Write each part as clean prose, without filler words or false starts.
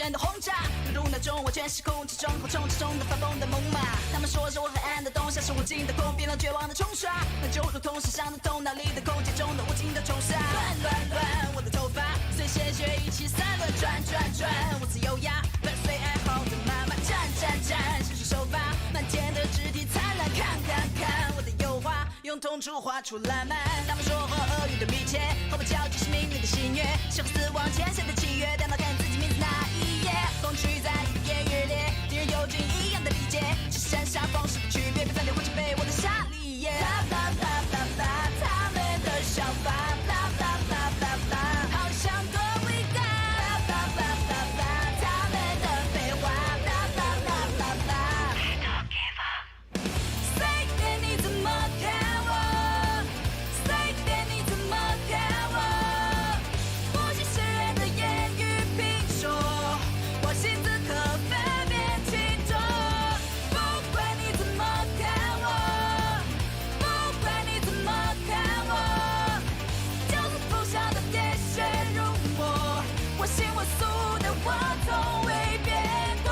人的轰炸，如那种我全是空气中和充气中的发疯的猛犸。他们说着我黑暗的洞，像是无尽的空，变成绝望的冲刷。那就如同身上的头脑里的空气中的无尽的冲刷。乱乱乱，我的头发随鲜血一起散乱，转转转，我自优雅，伴随爱好的妈妈，战战战，伸出手法，满天的肢体灿烂，看看看我的油画，用痛楚画出浪漫。他们说和鳄鱼的密切，和我交集是命运的心愿，是和死亡前线的契约，但到看自己名字那一页，风趣在愈演愈烈，敌人友军一样的理解，只是闪闪方式的区别，别再流或者被我的下里耶。啦啦啦啦啦，他们的想法，啦啦啦啦啦，好像多伟大，啦啦啦啦啦，他们的废话，啦啦啦啦啦。I don't give up。随便你怎么看我，随便你怎么看我，不是世人的言语评说，我心此刻分辨清楚。不管你怎么看我，不管你怎么看我，就算风向的跌陷入我，我行我素的我从未变过。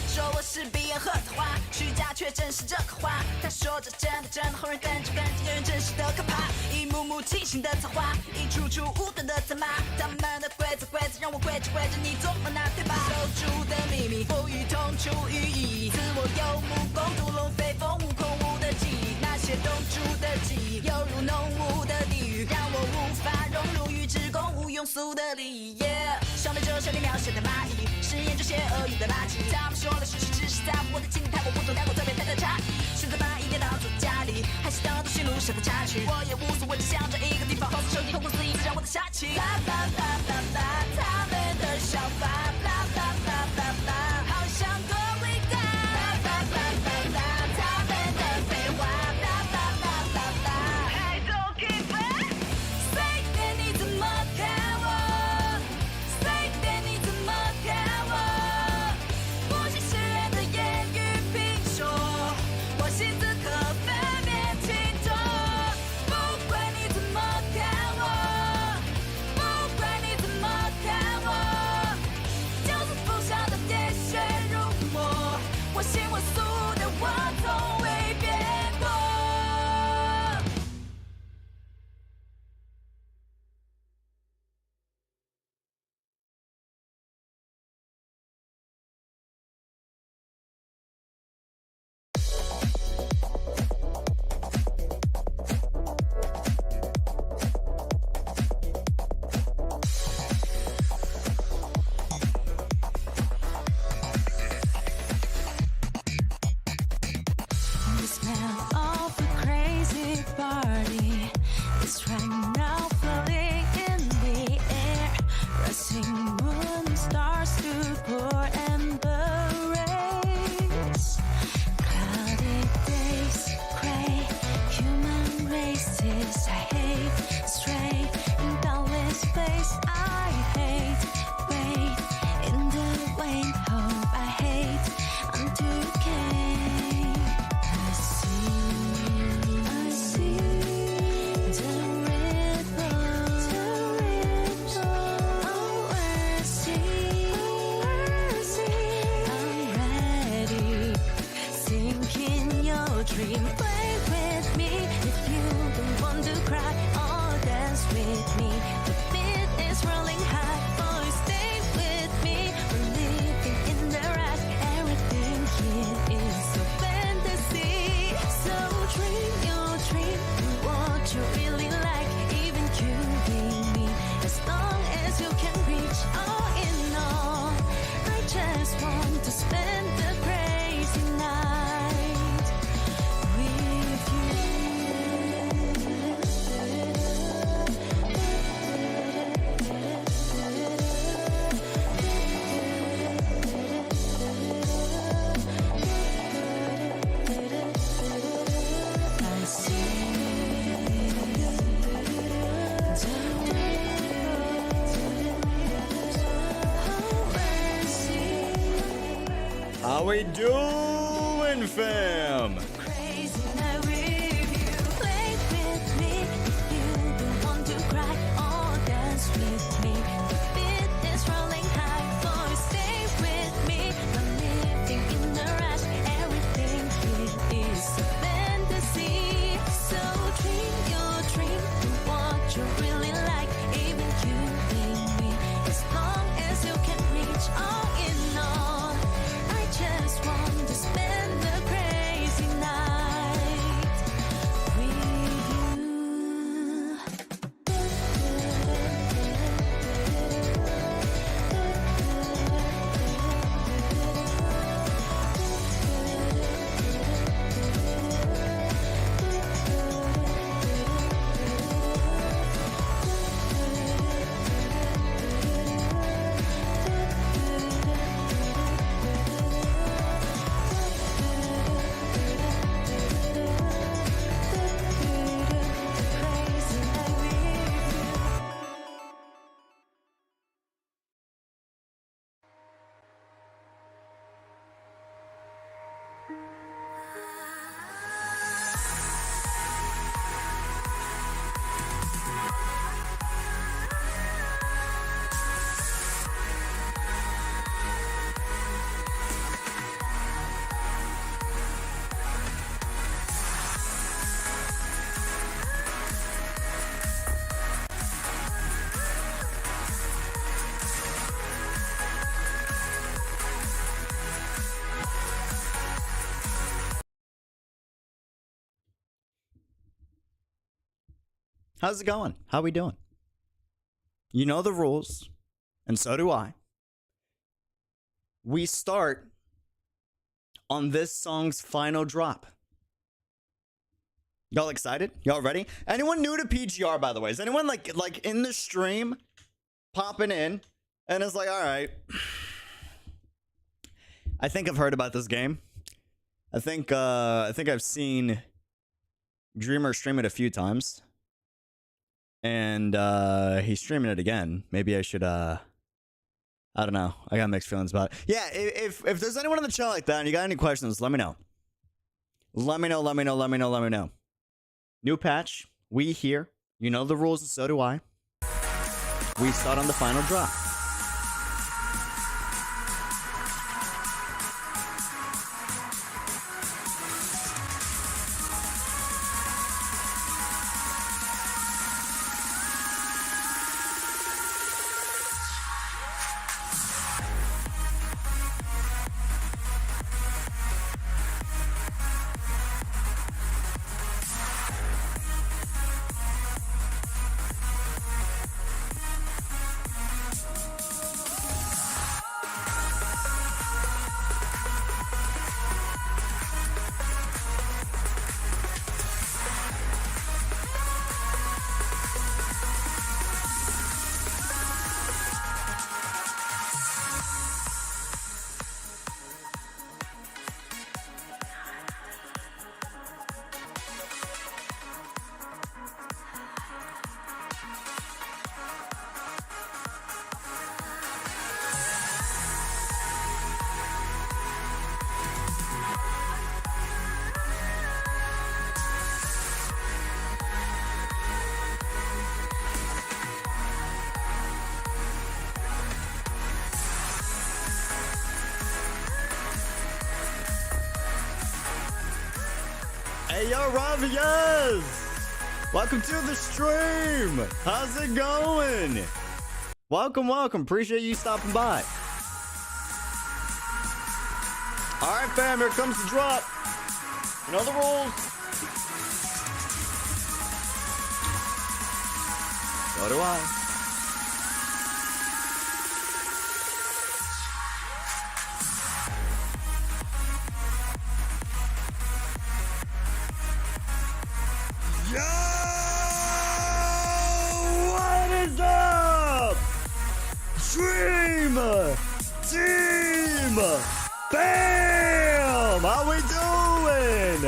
说我是鼻炎和桃花，虚假却真实这刻画。他说这真的真的后人跟着有人真实的可怕，一幕幕清醒的策划，一出出无端的责骂。他们的规则让我跪着你做了那对吧？守住的秘密，不予痛出寓意，自我游牧共毒龙飞风无空无的记忆，那些冻住的记忆，犹如浓雾的地狱，让我无法融入与之共无庸俗的利益。消灭这手里渺小的蚂蚁，实验这些恶意的垃圾。他们说了事实只是在乎我的经历太过不同，太过特别太的差异。选择把一点当作家里，还是当作驯鹿上的插曲。我也无所谓，只想着一个地方放松手机，痛苦肆意滋养我的杀气。啦啦啦啦啦，他们的想法，啦啦啦啦啦，好像多伟大。啦啦啦啦啦，他们的废话，啦啦啦啦啦，I don't give up。随便你怎么看我，随便你怎么看我，不是世人的言语评说，我心此刻 dream. Play with me if you don't want to cry. Or dance with me. The beat is rolling high. Boys, stay with me. We're living in the rush. Everything here is so fantasy. So dream your dream. Do what you really like. Even killing me. As long as you can reach all in all. I just want to spend the crazy night with I How we doing, fam? crazy night with you. Play with me if you don't want to cry. Or dance with me. The beat is rolling high. Boys, stay with me. I'm living in the rush. Everything here is a fantasy. So dream your dream. Do what you really like. Even killing me. As long as you can reach all in all. I just want to spend the crazy night with you. Crazy night with you. How's it going? How we doing? You know the rules, and so do I. We start on this song's final drop. Y'all excited? Y'all ready? Anyone new to PGR, by the way? Is anyone like in the stream popping in and is like, all right, I think I've heard about this game. I think I've seen Dreamer stream it a few times. And he's streaming it again. Maybe I should I don't know. I got mixed feelings about it. Yeah, if there's anyone in the chat like that and you got any questions, let me know. Let me know. New patch, we here. You know the rules and so do I. We start on the final drop. Hey, yo, Ravias! Welcome to the stream! How's it going? Welcome, welcome. Appreciate you stopping by. Alright, fam, here comes the drop. You know the rules. So do I. Yo! What is up? Dream Team! Bam! How we doing?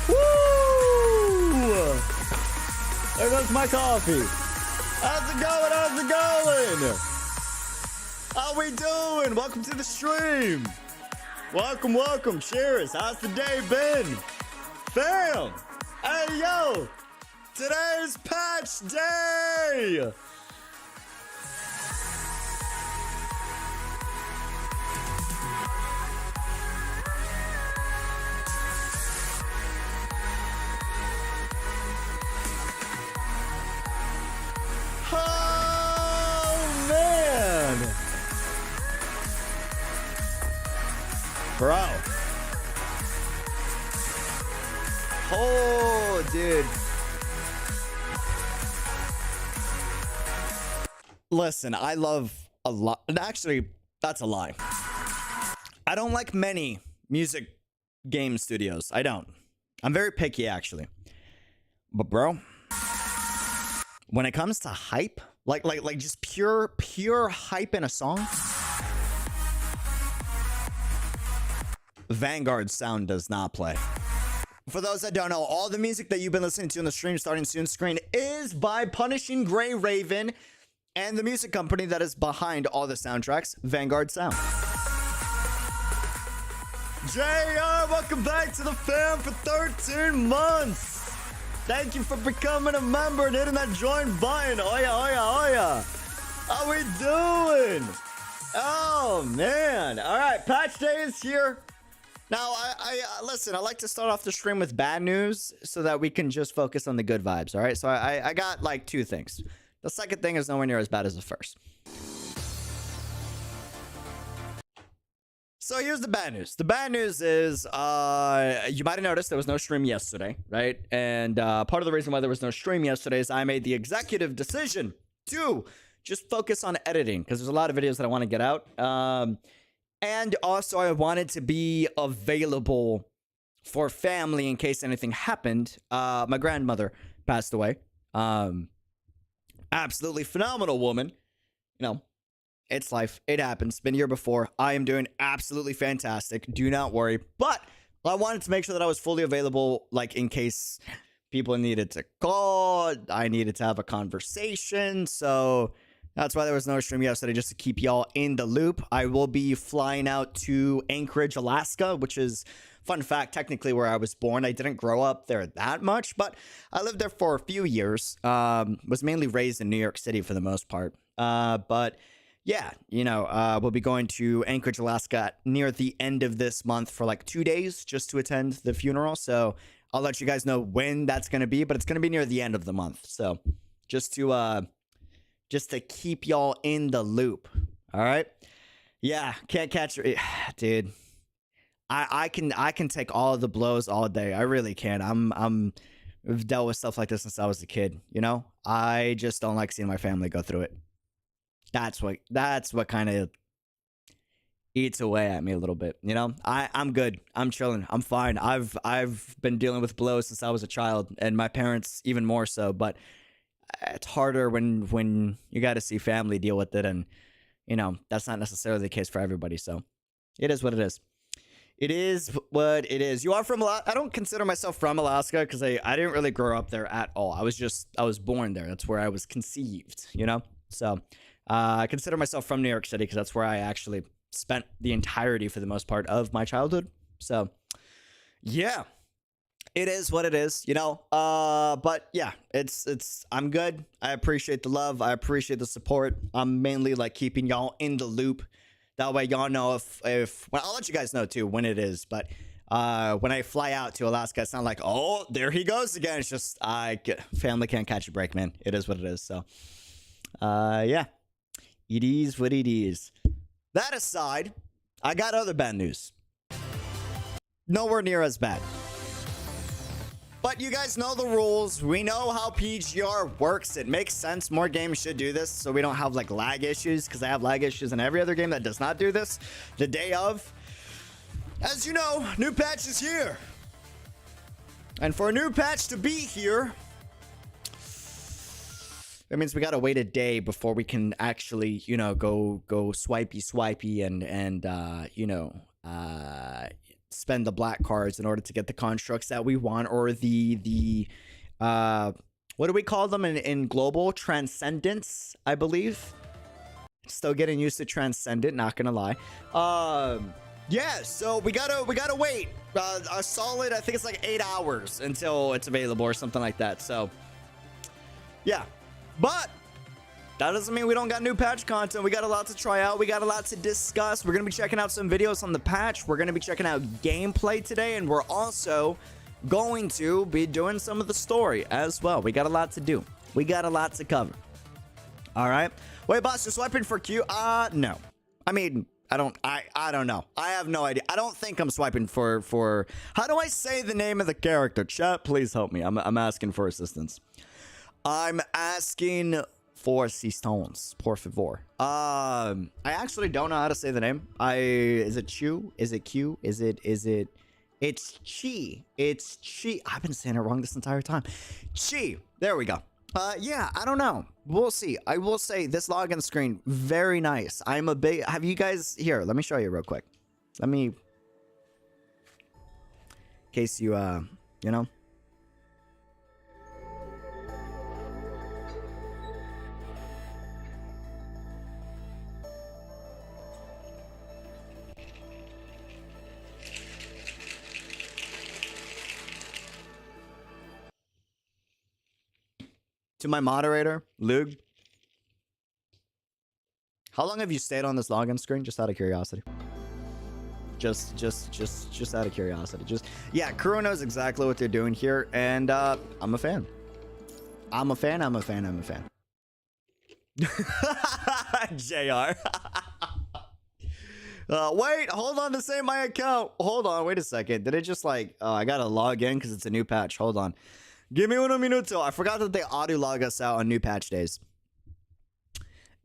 Woo! There goes my coffee. How's it going? How's it going? How we doing? Welcome to the stream. Welcome, welcome. Cheers. How's the day been? Fam! Hey, yo! Today's patch day! Oh, man! Bro. Oh, dude. Listen, I love a lot. Actually, that's a lie. I don't like many music game studios. I don't. I'm very picky, actually. But, bro, when it comes to hype, like just pure hype in a song, Vanguard sound does not play. For those that don't know, all the music that you've been listening to in the stream starting soon screen is by Punishing Gray Raven and the music company that is behind all the soundtracks, Vanguard Sound. JR, welcome back to the fam for 13 months. Thank you for becoming a member and hitting that join button. Oya, oya, oya. How we doing? Oh, man. All right, patch day is here. Now, I listen, I like to start off the stream with bad news so that we can just focus on the good vibes, all right? So I got, like, two things. The second thing is nowhere near as bad as the first. So here's the bad news. The bad news is, you might have noticed there was no stream yesterday, right? And part of the reason why there was no stream yesterday is I made the executive decision to just focus on editing because there's a lot of videos that I want to get out. And also I wanted to be available for family in case anything happened. My grandmother passed away. Absolutely phenomenal woman. You know, it's life. It happens. Been here before. I am doing absolutely fantastic. Do not worry. But I wanted to make sure that I was fully available, like in case people needed to call. I needed to have a conversation. So that's why there was no stream yesterday, just to keep y'all in the loop. I will be flying out to Anchorage, Alaska, which is, fun fact, technically where I was born. I didn't grow up there that much, but I lived there for a few years. Was mainly raised in New York City for the most part. But yeah, you know, we'll be going to Anchorage, Alaska near the end of this month for like 2 days just to attend the funeral. So I'll let you guys know when that's going to be, but it's going to be near the end of the month. So just to keep y'all in the loop. All right. Yeah. Can't catch it. Dude, I can take all of the blows all day. I really can. I've dealt with stuff like this since I was a kid. You know, I just don't like seeing my family go through it. That's what kind of eats away at me a little bit. You know, I'm good. I'm chilling. I'm fine. I've been dealing with blows since I was a child, and my parents even more so. But it's harder when you got to see family deal with it, and you know that's not necessarily the case for everybody. So it is what it is. It is what it is. You are from Alaska. I don't consider myself from Alaska because I didn't really grow up there at all. I was born there. That's where I was conceived, you know? So I consider myself from New York City because that's where I actually spent the entirety for the most part of my childhood. So yeah, it is what it is, you know? But yeah, I'm good. I appreciate the love. I appreciate the support. I'm mainly like keeping y'all in the loop. That way y'all know if well, I'll let you guys know too when it is, but when I fly out to Alaska, it's not like, oh, there he goes again. It's just family can't catch a break, man. It is what it is. So yeah, it is what it is. That aside, I got other bad news. Nowhere near as bad. But you guys know the rules. We know how PGR works. It makes sense. More games should do this so we don't have like lag issues, because I have lag issues in every other game that does not do this the day of. As you know, new patch is here. And for a new patch to be here, that means we gotta wait a day before we can actually, you know, go swipey and you know, spend the black cards in order to get the constructs that we want, or the what do we call them in global? Transcendence, I believe. Still getting used to Transcendent, not gonna lie. Yeah, so we gotta wait a solid, I think it's like 8 hours until it's available or something like that. So yeah, but that doesn't mean we don't got new patch content. We got a lot to try out. We got a lot to discuss. We're going to be checking out some videos on the patch. We're going to be checking out gameplay today. And we're also going to be doing some of the story as well. We got a lot to do. We got a lot to cover. All right. Wait, boss, you're swiping for Q? No. I mean, I don't know. I have no idea. I don't think I'm swiping for how do I say the name of the character? Chat, please help me. I'm asking for assistance. I'm asking for stones, por favor. I actually don't know how to say the name. Is it Chu? Is it Q? Is it it's Chi. It's Chi. I've been saying it wrong this entire time. Chi. There we go. Yeah, I don't know. We'll see. I will say this login screen, very nice. I'm a big, have you guys, here, let me show you real quick. Let me, in case you, you know. To my moderator, Lug. How long have you stayed on this login screen? Just out of curiosity. Just out of curiosity. Yeah, Kuro knows exactly what they're doing here, and I'm a fan. I'm a fan. JR. Wait, hold on to save my account. Hold on, wait a second. Did it just like, I gotta log in because it's a new patch. Hold on. Give me uno minuto. I forgot that they auto log us out on new patch days.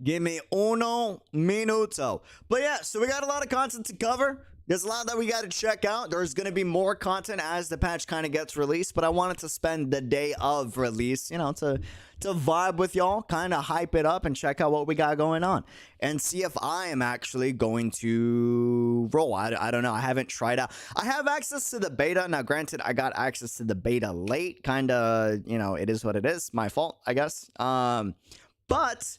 Give me uno minuto. But yeah, so we got a lot of content to cover. There's a lot that we got to check out. There's going to be more content as the patch kind of gets released, but I wanted to spend the day of release, you know, to vibe with y'all, kind of hype it up and check out what we got going on and see if I am actually going to roll. I don't know. I haven't tried out. I have access to the beta. Now, granted, I got access to the beta late. Kind of, you know, it is what it is. My fault, I guess. But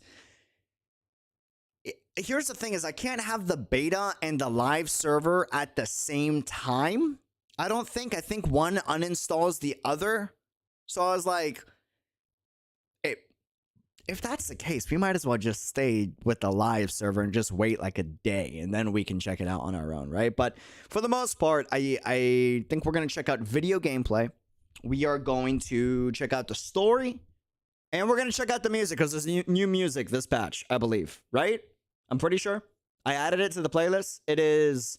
here's the thing is I can't have the beta and the live server at the same time. I think one uninstalls the other. So I was like, if that's the case, we might as well just stay with the live server and just wait like a day and then we can check it out on our own, right? But for the most part, I think we're going to check out video gameplay. We are going to check out the story and we're going to check out the music because there's new music this patch, I believe, right? I'm pretty sure. I added it to the playlist. It is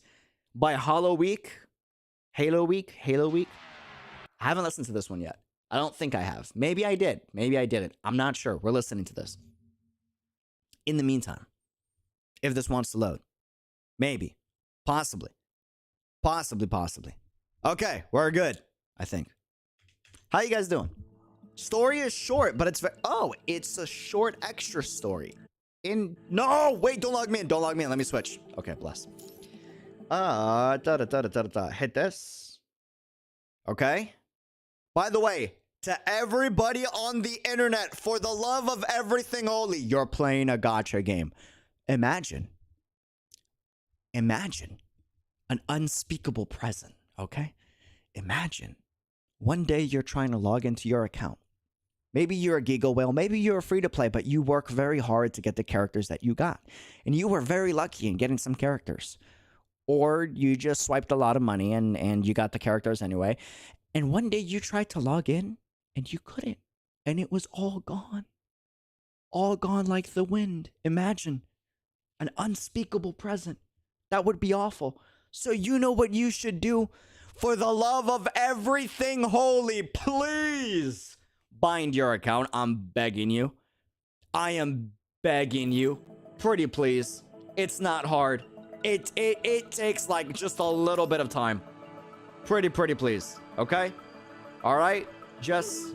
by Halo Week. I haven't listened to this one yet. I don't think I have. Maybe I did. Maybe I didn't. I'm not sure. We're listening to this. In the meantime, if this wants to load. Maybe. Possibly. Okay, we're good, I think. How you guys doing? Story is short, but it's it's a short extra story. No, wait, don't log me in. Let me switch. Okay, bless. Hit this. Okay. By the way, to everybody on the internet, for the love of everything holy, you're playing a gacha game. Imagine an unspeakable present, okay? Imagine one day you're trying to log into your account Maybe you're a Giga Whale, maybe you're a free-to-play, but you work very hard to get the characters that you got. And you were very lucky in getting some characters. Or you just swiped a lot of money and you got the characters anyway. And one day you tried to log in and you couldn't. And it was all gone. All gone like the wind. Imagine an unspeakable present. That would be awful. So you know what you should do? For the love of everything holy, please bind your account. I'm begging you. I am begging you. Pretty please. It's not hard. It takes like just a little bit of time. Pretty please. Okay? Alright? Just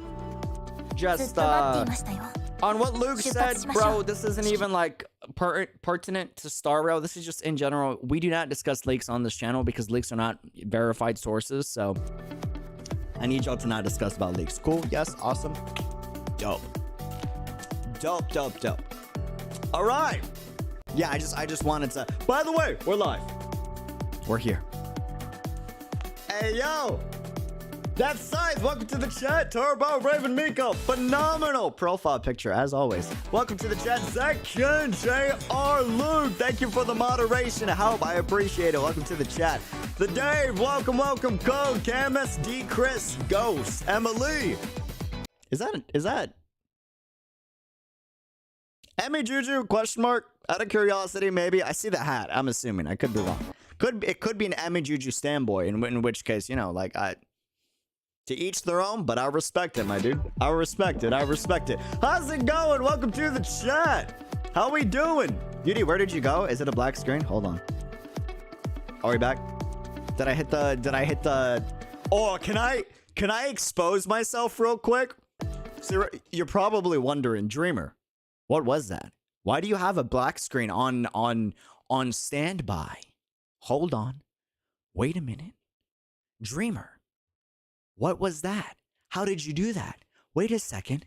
on what Luke said, bro, this isn't even like pertinent to Star Rail. This is just in general. We do not discuss leaks on this channel because leaks are not verified sources. So I need y'all to not discuss about leaks. Cool? Yes? Awesome? Dope. Dope. All right. Yeah, I just wanted to. By the way, we're live. We're here. Hey, yo. That's Scythe. Welcome to the chat. Turbo, Raven, Miko. Phenomenal profile picture, as always. Welcome to the chat. Zach, Ken, JR, Luke. Thank you for the moderation. Help. I appreciate it. Welcome to the chat. The Dave. Welcome. Code, Camus, D, Chris, Ghost, Emily. Is that Emmy Juju? Question mark. Out of curiosity, maybe. I see the hat. I'm assuming. I could be wrong. It could be an Emmy Juju standboy. In which case, you know, like to each their own, but I respect it, my dude. I respect it. How's it going? Welcome to the chat. How we doing? Beauty, where did you go? Is it a black screen? Hold on. Are we back? Did I hit the... Oh, can I expose myself real quick? So you're probably wondering, Dreamer, what was that? Why do you have a black screen on standby? Hold on. Wait a minute. Dreamer, what was that? How did you do that? Wait a second.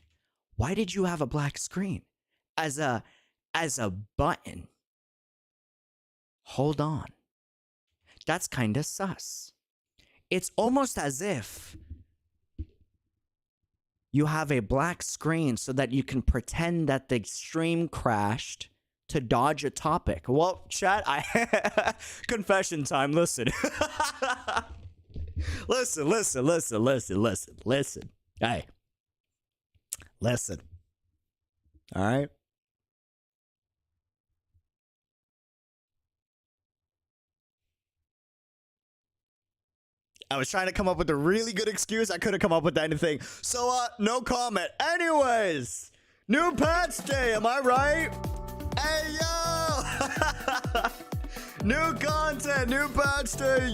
Why did you have a black screen as a button? Hold on. That's kind of sus. It's almost as if you have a black screen so that you can pretend that the stream crashed to dodge a topic. Well, chat, confession time. Listen. Listen. Hey. Listen. All right. I was trying to come up with a really good excuse. I couldn't come up with anything. So, no comment. Anyways, new patch day. Am I right? Hey, yo. New content, new patch day.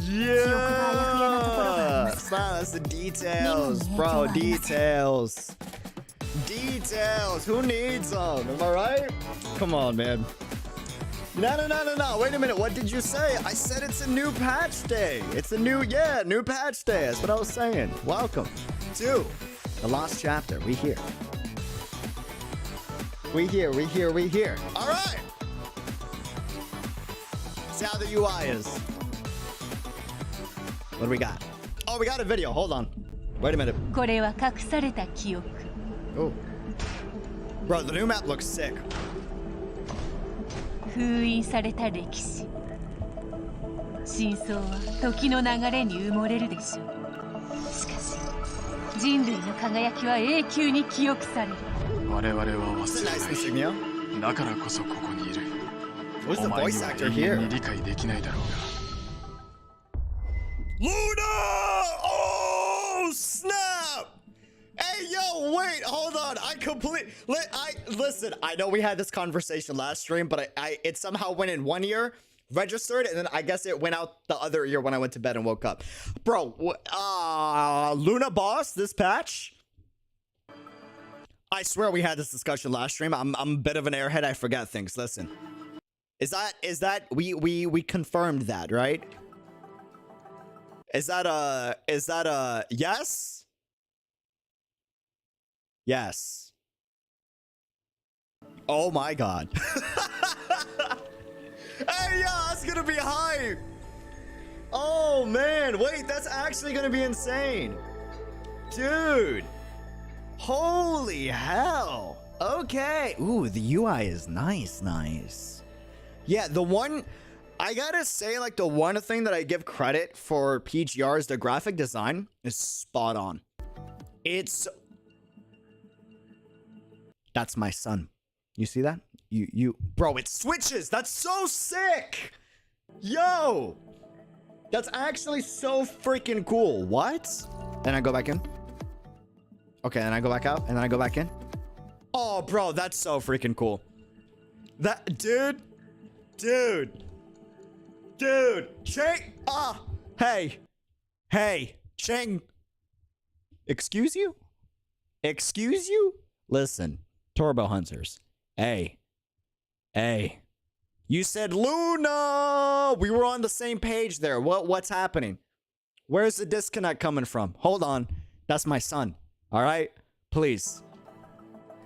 Yeah. That's the details, bro. Details. Who needs them? Am I right? Come on, man. No. Wait a minute. What did you say? I said it's a new patch day. It's a new patch day. That's what I was saying. Welcome to the Lost Chapter. We here. All right. See how the UI is. What do we got? Oh, we got a video. Hold on. Wait a minute. Oh. Bro, the new map looks sick. 封印された歴史真相は時の流れに埋もれるでしょうしかし人類の輝きは永久に記憶される我々は忘れないだからこそここにいるお前には永遠に理解できないだろうが Luna! Oh, snap! Hey, yo, wait, hold on. Listen, I know we had this conversation last stream, but it somehow went in one ear, registered, and then I guess it went out the other ear when I went to bed and woke up. Bro, Luna boss, this patch? I swear we had this discussion last stream. I'm a bit of an airhead. I forget things. Listen. Is that we confirmed that, right? Is that a yes? Yes. Oh my god. Hey, yo, that's gonna be hype. Oh man, wait, that's actually gonna be insane. Dude. Holy hell. Okay. Ooh, the UI is nice. Yeah, the one... I gotta say, like, the one thing that I give credit for PGR is the graphic design is spot on. It's... That's my son. You see that? Bro, it switches. That's so sick. Yo. That's actually so freaking cool. What? Then I go back in. Okay, then I go back out. And then I go back in. Oh, bro, that's so freaking cool. That... Dude. Chang. Hey. Chang. Excuse you? Listen. Turbo Hunters. Hey. You said Luna. We were on the same page there. What's happening? Where's the disconnect coming from? Hold on. That's my son. All right? Please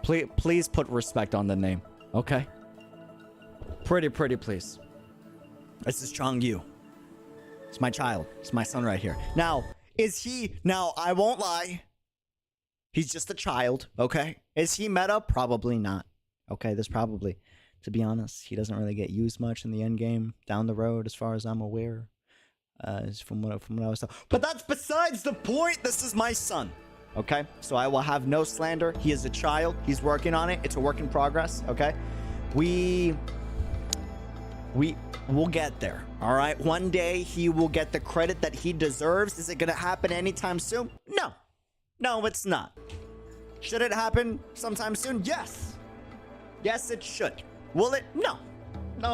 put respect on the name. Okay? Pretty please. This is Changyu. It's my child. It's my son right here. Now, I won't lie. He's just a child, okay? Is he meta? Probably not. Okay, to be honest, he doesn't really get used much in the end game down the road, as far as I'm aware. From what I was told. But that's besides the point. This is my son, okay? So I will have no slander. He is a child. He's working on it. It's a work in progress, okay? We'll get there, all right? One day he will get the credit that he deserves. Is it gonna happen anytime soon? No, it's not. Should it happen sometime soon? Yes, it should. Will it? No,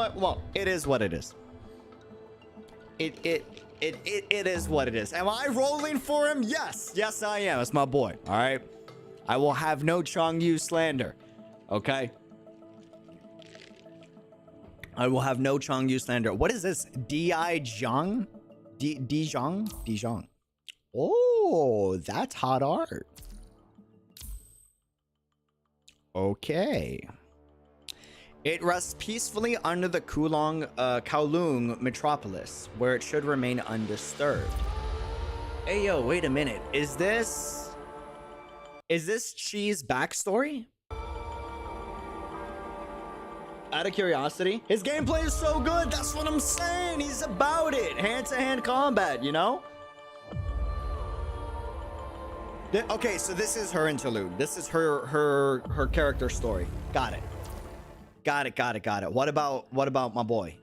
it won't. It is what it is. It is what it is. Am I rolling for him? Yes, I am. It's my boy, all right? I will have no Changyu slander, okay? I will have no Changyu slander. What is this? Dijon? Dijon. Oh, that's hot art. Okay. It rests peacefully under the Kowloon metropolis, where it should remain undisturbed. Hey, yo, wait a minute. Is this Chi's backstory? Out of curiosity, his gameplay is so good. That's what I'm saying. He's about it. Hand-to-hand combat, you know? Okay, so this is her interlude. This is her character story. Got it. What about my boy?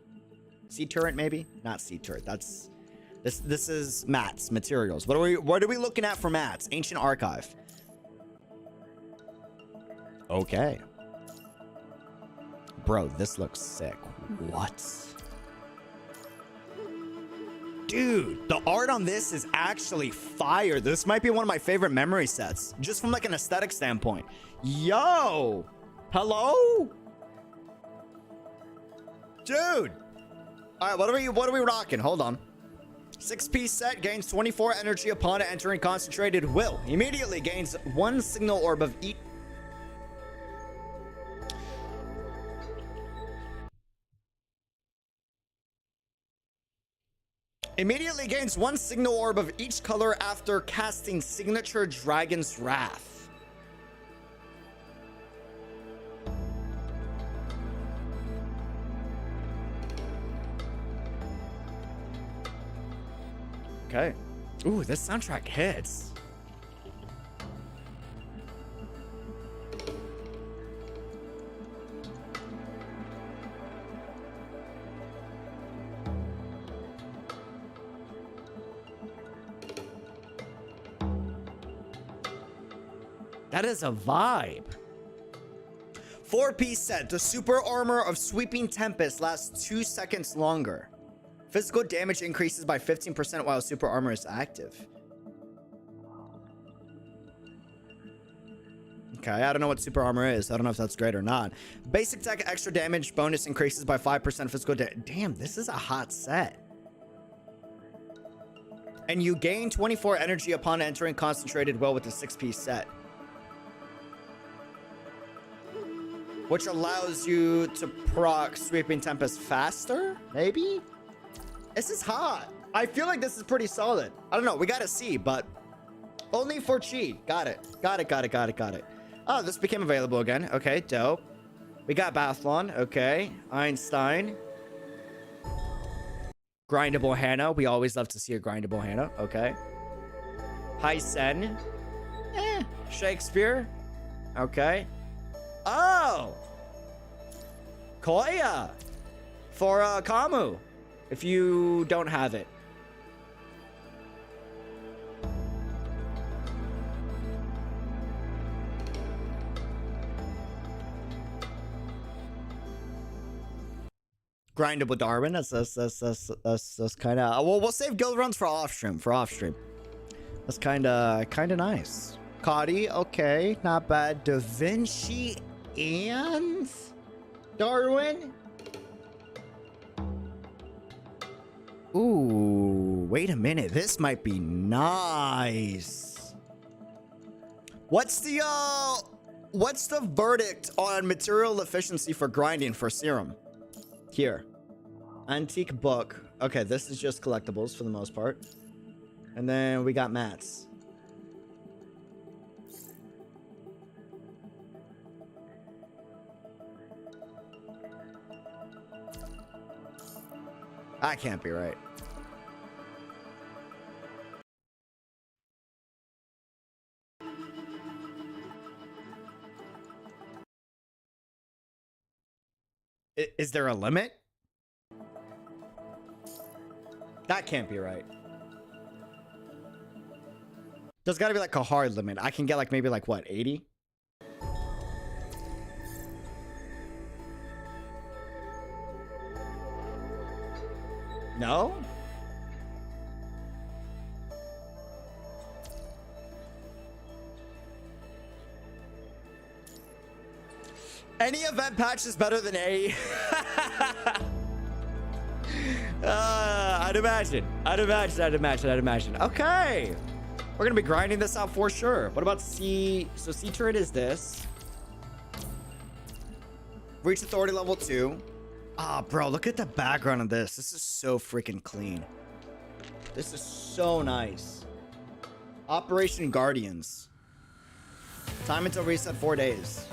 Sea turret, maybe? Not sea turret. That's this is mats, materials. What are we looking at for mats? Ancient archive. Okay. Bro, this looks sick. What? Dude, the art on this is actually fire. This might be one of my favorite memory sets, just from like an aesthetic standpoint. Yo! Hello? Dude! Alright, what are we rocking? Hold on. 6-piece set gains 24 energy upon entering concentrated will. Immediately gains 1 signal orb of each. Immediately gains 1 signal orb of each color after casting Signature Dragon's Wrath. Okay. Ooh, this soundtrack hits. That is a vibe. 4-piece set. The super armor of Sweeping Tempest lasts 2 seconds longer. Physical damage increases by 15% while super armor is active. Okay, I don't know what super armor is. I don't know if that's great or not. Basic attack extra damage bonus increases by 5% physical damage. Damn, this is a hot set. And you gain 24 energy upon entering concentrated will with the 6-piece set, which allows you to proc Sweeping Tempest faster, maybe? This is hot. I feel like this is pretty solid. I don't know. We gotta see, but Only for Chi. Got it. Got it. Oh, this became available again. Okay, dope. We got Bathlon. Okay. Einstein. Grindable Hannah. We always love to see a grindable Hannah. Okay. Hysen. Shakespeare. Okay. Oh! Koya! For Kamu. If you don't have it. Grindable Darwin. That's kind of. Well, we'll save guild runs for off stream. That's kind of nice. Cody, okay, not bad. Da Vinci and Darwin. Ooh, wait a minute. This might be nice. What's the verdict on material efficiency for grinding for serum? Here. Antique book. Okay, this is just collectibles for the most part. And then we got mats. That can't be right. Is there a limit? That can't be right. There's got to be like a hard limit. I can get like maybe like what, 80? No? Any event patch is better than A. I'd imagine. Okay. We're going to be grinding this out for sure. What about C? So C turret is this. Reach authority level 2. Ah, bro, look at the background of this. This is so freaking clean. This is so nice. Operation Guardians. Time until reset 4 days.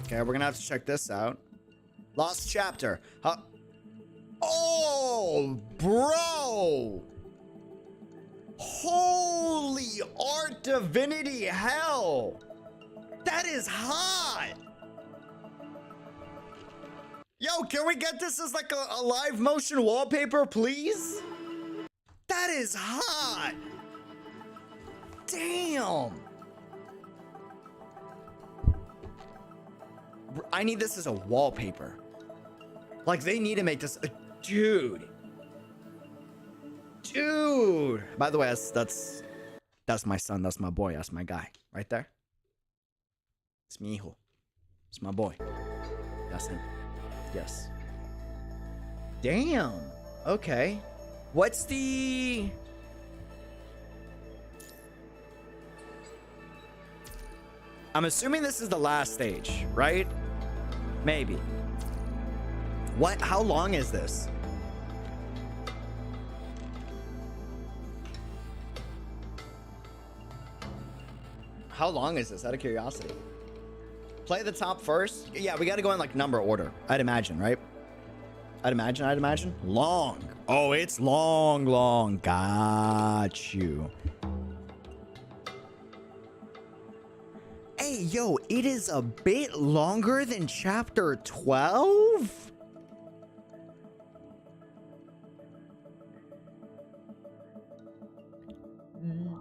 Okay, we're gonna have to check this out. Lost chapter. Oh, bro. Holy art divinity hell. That is hot. Yo, can we get this as like a live motion wallpaper, please? That is hot. Damn. I need this as a wallpaper. Like, they need to make this dude. By the way, that's my son. That's my boy. That's my guy right there. It's mi hijo. It's my boy. That's him. Yes. Damn. Okay. What's the... I'm assuming this is the last stage, right? Maybe. What? How long is this? How long is this? Out of curiosity. Play the top first. Yeah, we got to go in like number order. I'd imagine, right? I'd imagine. Long. Oh, it's long. Got you. Hey, yo, it is a bit longer than chapter 12?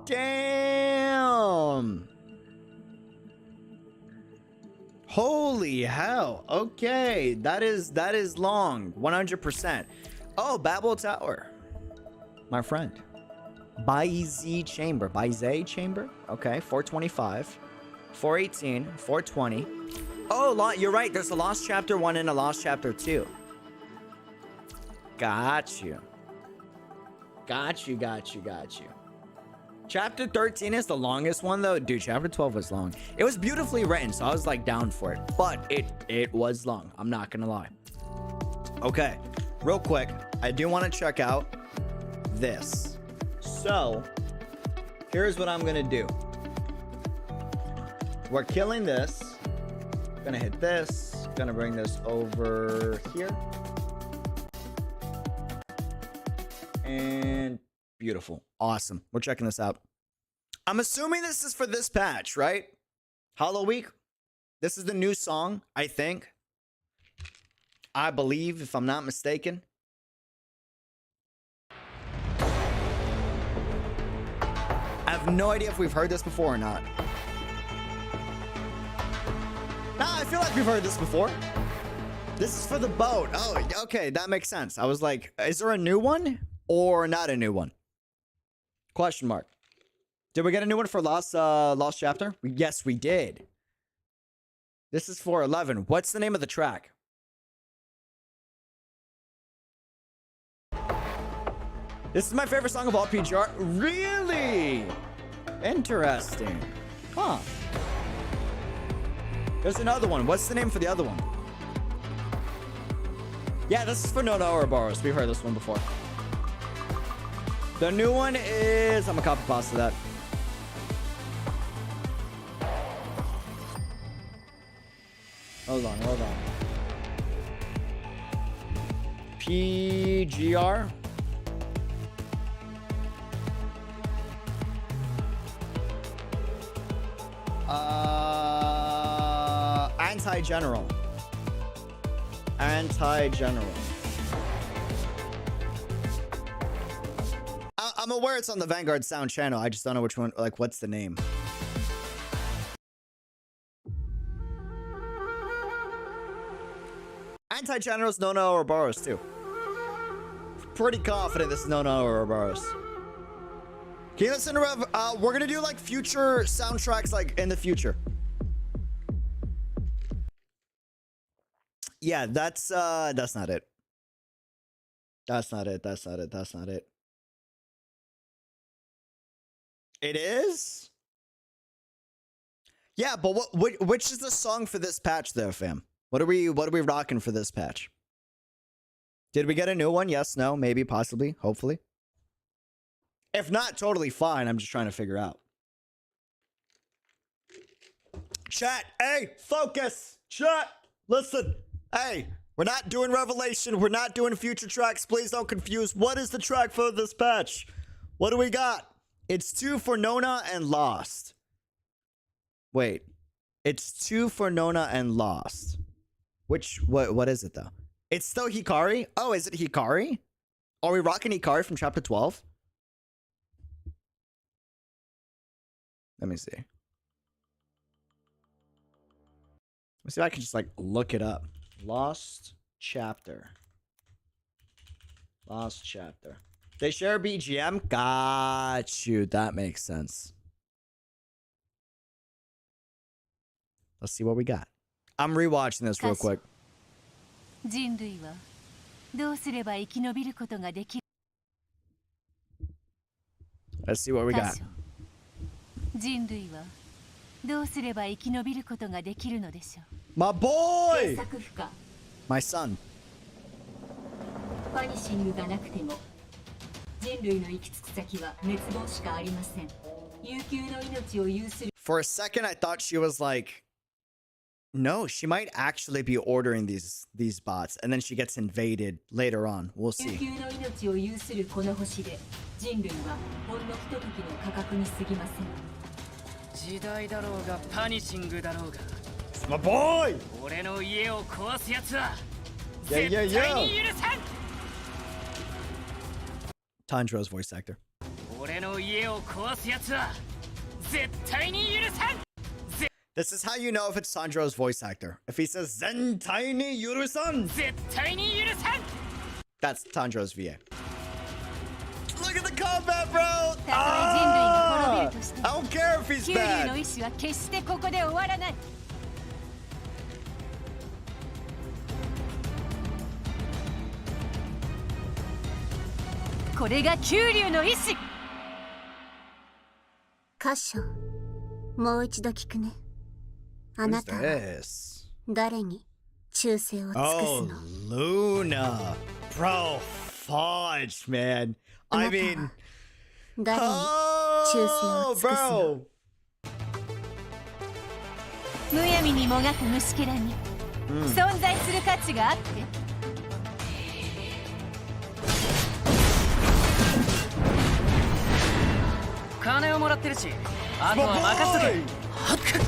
Damn. Holy hell. Okay, that is long. 100%. Oh, Babel Tower. My friend. Baize Chamber. Okay, 425. 418, 420. Oh, you're right. There's a Lost Chapter 1 and a Lost Chapter 2. Got you. Chapter 13 is the longest one, though. Dude, Chapter 12 was long. It was beautifully written, so I was, like, down for it. But it was long. I'm not gonna lie. Okay. Real quick, I do want to check out this. So, here's what I'm gonna do. We're killing this. Gonna hit this. Gonna bring this over here. And beautiful. Awesome. We're checking this out. I'm assuming this is for this patch, right? Hollow Week. This is the new song, I think. I believe, if I'm not mistaken. I have no idea if we've heard this before or not. Nah, I feel like we've heard this before. This is for the boat. Oh, okay, that makes sense. I was like, is there a new one or not a new one? Question mark. Did we get a new one for Lost Chapter? Yes, we did. This is for 11. What's the name of the track? This is my favorite song of all PGR. Really? Interesting. Huh. There's another one. What's the name for the other one? Yeah, this is for No No Ouroboros. We've heard this one before. The new one is... I'm gonna copy pasta that. Hold on. PGR. Anti-General. Anti-General. I'm aware it's on the Vanguard Sound channel. I just don't know which one, like, what's the name? Anti-General's No No Ouroboros, too. Pretty confident this is No No Ouroboros. Can you listen to Rev? We're gonna do, like, future soundtracks, like, in the future. Yeah, that's not it. That's not it. It is? Yeah, but which is the song for this patch though, fam? What are we rocking for this patch? Did we get a new one? Yes, no, maybe, possibly, hopefully. If not, totally fine. I'm just trying to figure out. Chat, hey, focus. Chat, listen. Hey, we're not doing Revelation. We're not doing future tracks. Please don't confuse. What is the track for this patch? What do we got? It's 2 for Nona and Lost. Wait. It's 2 for Nona and Lost. What is it though? It's still Hikari? Oh, is it Hikari? Are we rocking Hikari from chapter 12? Let me see. Let's see if I can just like look it up. Lost Chapter. Lost Chapter. They share BGM? Got you. That makes sense. Let's see what we got. I'm rewatching this real quick. Let's see what we got. My boy! My son. For a second, I thought she was like, no, she might actually be ordering these bots, and then she gets invaded later on. We'll see. It's my boy! Yeah. Tanjiro's voice actor. This is how you know if it's Tanjiro's voice actor. If he says Zentai ni yurusan, that's Tanjiro's VA. Look at the combat, bro! Ah! I don't care if he's bad. Who's this? Oh, Luna. Bro, fudge, man. I mean, Oh, bro. むやみにもがく虫けらに存在する価値があって。金をもらってるし、あとは任せとけ。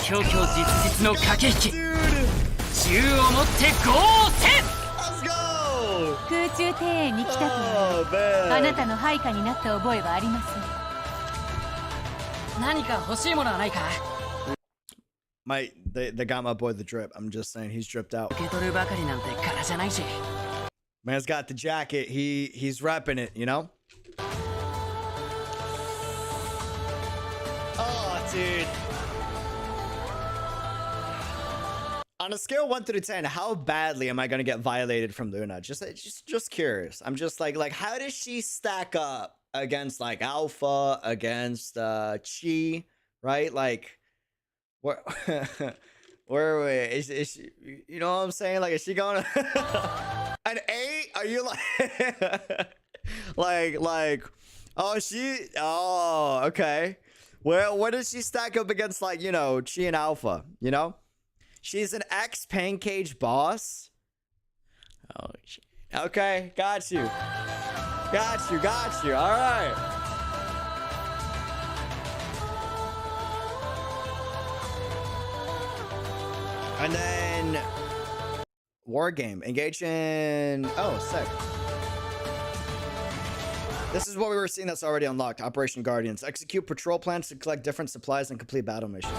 虚々実実の駆け引き。銃を持ってゴーテン。空中庭園に来たとはあなたの配下になった覚えはありません。何か欲しいものはないか。They got my boy the drip. I'm just saying he's dripped out. 受け取るばかりなんて柄じゃないし。Man's got the jacket. He's repping it, you know? Oh, dude. On a scale of 1 to 10, how badly am I gonna get violated from Luna? Just curious. I'm just like how does she stack up against like Alpha, against Qi, right? Like, where are we? Is she, you know what I'm saying? Like, is she going an 8? Are you like oh okay. Well, where does she stack up against, like, you know, Qi and Alpha, you know? She's an ex-Pancage boss. Oh, okay, got you. Got you. All right. And then war game. Engage in... Oh, sick. This is what we were seeing that's already unlocked. Operation Guardians. Execute patrol plans to collect different supplies and complete battle missions.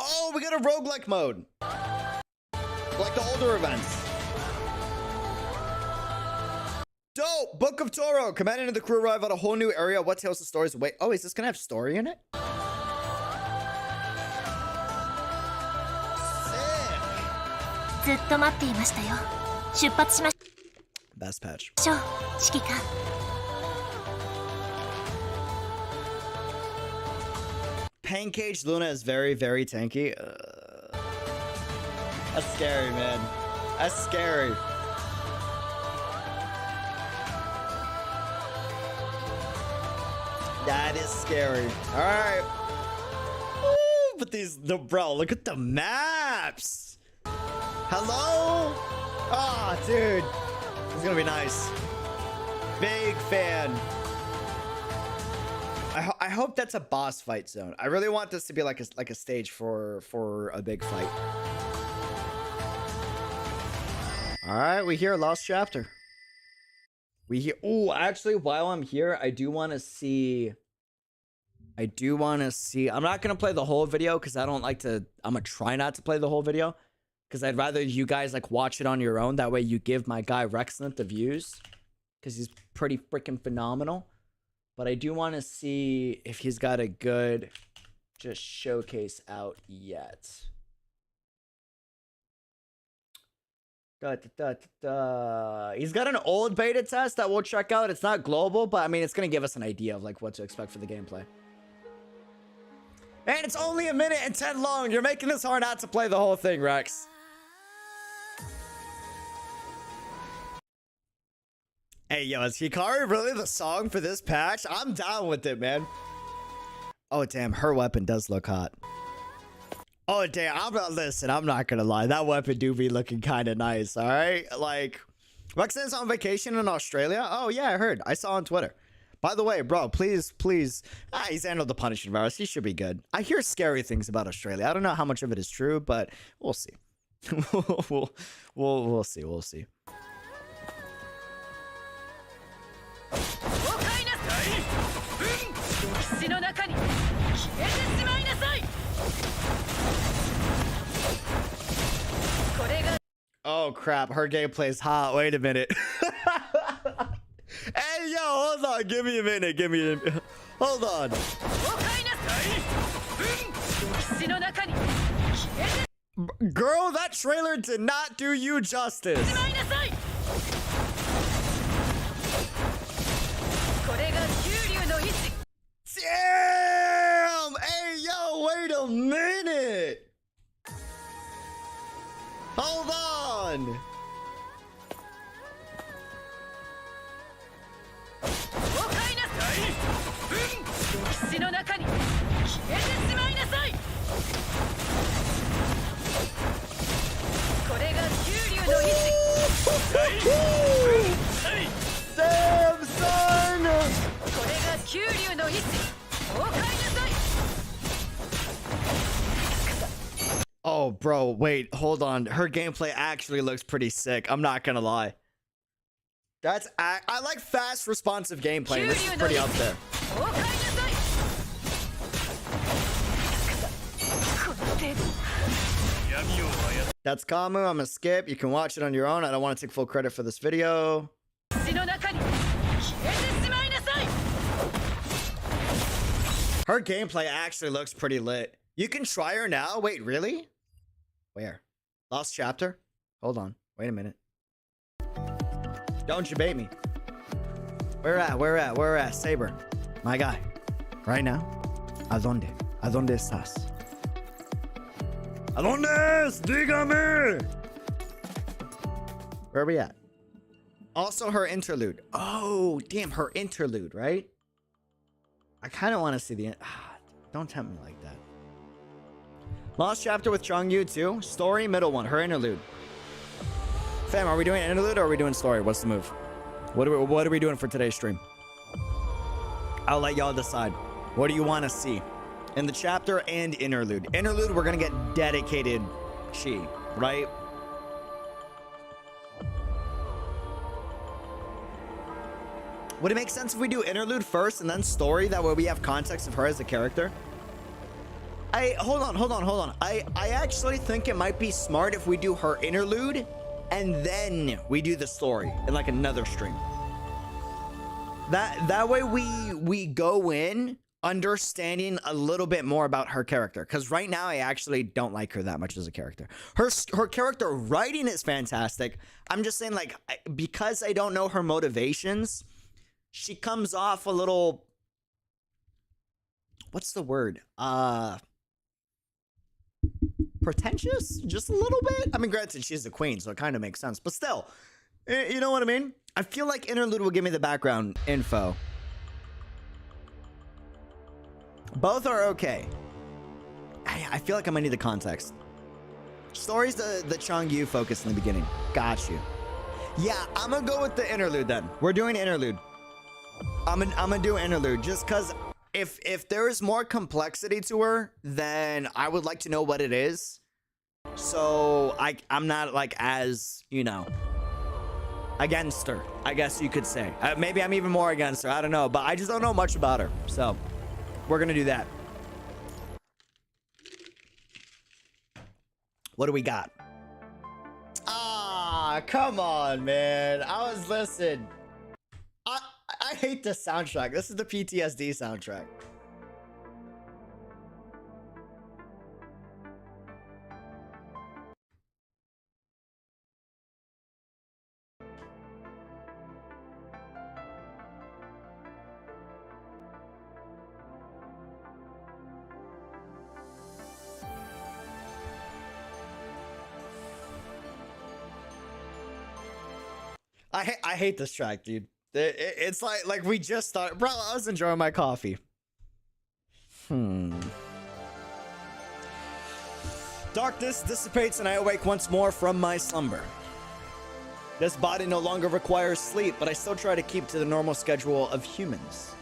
Oh, we got a roguelike mode. Like the older events. Dope! Book of Toro. Commandant and the crew arrive at a whole new area. What tales of stories await? Oh, is this gonna have story in it? Sick. Best patch. Pancage Luna is very, very tanky. That's scary, man. That's scary. That is scary. All right. Woo, but bro, look at the maps. Hello? Oh, dude. It's gonna be nice. Big fan. I hope that's a boss fight zone. I really want this to be like a stage for a big fight. All right, we hear Lost Chapter. We hear. Oh, actually, while I'm here, I do want to see. I'm not gonna play the whole video because I don't like to. I'm gonna try not to play the whole video because I'd rather you guys like watch it on your own. That way, you give my guy Rexnant the views because he's pretty freaking phenomenal. But I do want to see if he's got a good just showcase out yet. He's got an old beta test that we'll check out. It's not global, but I mean, it's going to give us an idea of like what to expect for the gameplay. And it's only 1 minute and 10 long. You're making this hard not to play the whole thing, Rex. Hey, yo, is Hikaru really the song for this patch? I'm down with it, man. Oh, damn, her weapon does look hot. Oh, damn, listen, I'm not gonna lie. That weapon do be looking kind of nice, all right? Like, Rexnant's on vacation in Australia? Oh, yeah, I heard. I saw on Twitter. By the way, bro, please. He's handled the punishment virus. He should be good. I hear scary things about Australia. I don't know how much of it is true, but we'll see. we'll see. Oh crap, her gameplay's hot. Wait a minute. Hey yo, hold on, give me a minute. Hold on. Girl, that trailer did not do you justice. Damn! Hey, yo, wait a minute! Hold on! bro, wait, hold on. Her gameplay actually looks pretty sick. I'm not gonna lie. I like fast, responsive gameplay. This is pretty up there. That's Kamu. I'm gonna skip. You can watch it on your own. I don't want to take full credit for this video. Her gameplay actually looks pretty lit. You can try her now. Wait, really? Where? Lost chapter? Hold on. Wait a minute. Don't you bait me. Where at? Saber. My guy. Right now. ¿A dónde? ¿A dónde estás? ¿A dónde es? Dígame! Where are we at? Also her interlude. Oh, damn, her interlude, right? I kind of want to see the... don't tempt me like that. Lost chapter with Changyu too. Story, middle one. Her interlude. Fam, are we doing interlude or are we doing story? What's the move? What are we doing for today's stream? I'll let y'all decide. What do you want to see? In the chapter and interlude. Interlude, we're going to get dedicated Qi, right? Would it make sense if we do interlude first and then story? That way we have context of her as a character. Hold on. I actually think it might be smart if we do her interlude and then we do the story in like another stream. That way we go in understanding a little bit more about her character, because right now I actually don't like her that much as a character. Her character writing is fantastic. I'm just saying, like, because I don't know her motivations, she comes off a little, what's the word? Pretentious? Just a little bit? I mean, granted, she's the queen, so it kind of makes sense. But still, you know what I mean? I feel like interlude will give me the background info. Both are okay. I feel like I might need the context. Story's the Changyu focus in the beginning. Got you. Yeah, I'm gonna go with the interlude then. We're doing interlude. I'm gonna do interlude just because if there is more complexity to her, then I would like to know what it is. So I'm not like as, you know, against her, I guess you could say. Maybe I'm even more against her. I don't know, but I just don't know much about her. So we're gonna do that. What do we got? Ah, come on, man. Listen. I hate this soundtrack. This is the PTSD soundtrack. I hate this track, dude. It's like we just started. Bro, I was enjoying my coffee. Darkness dissipates and I awake once more from my slumber. This body no longer requires sleep, but I still try to keep to the normal schedule of humans.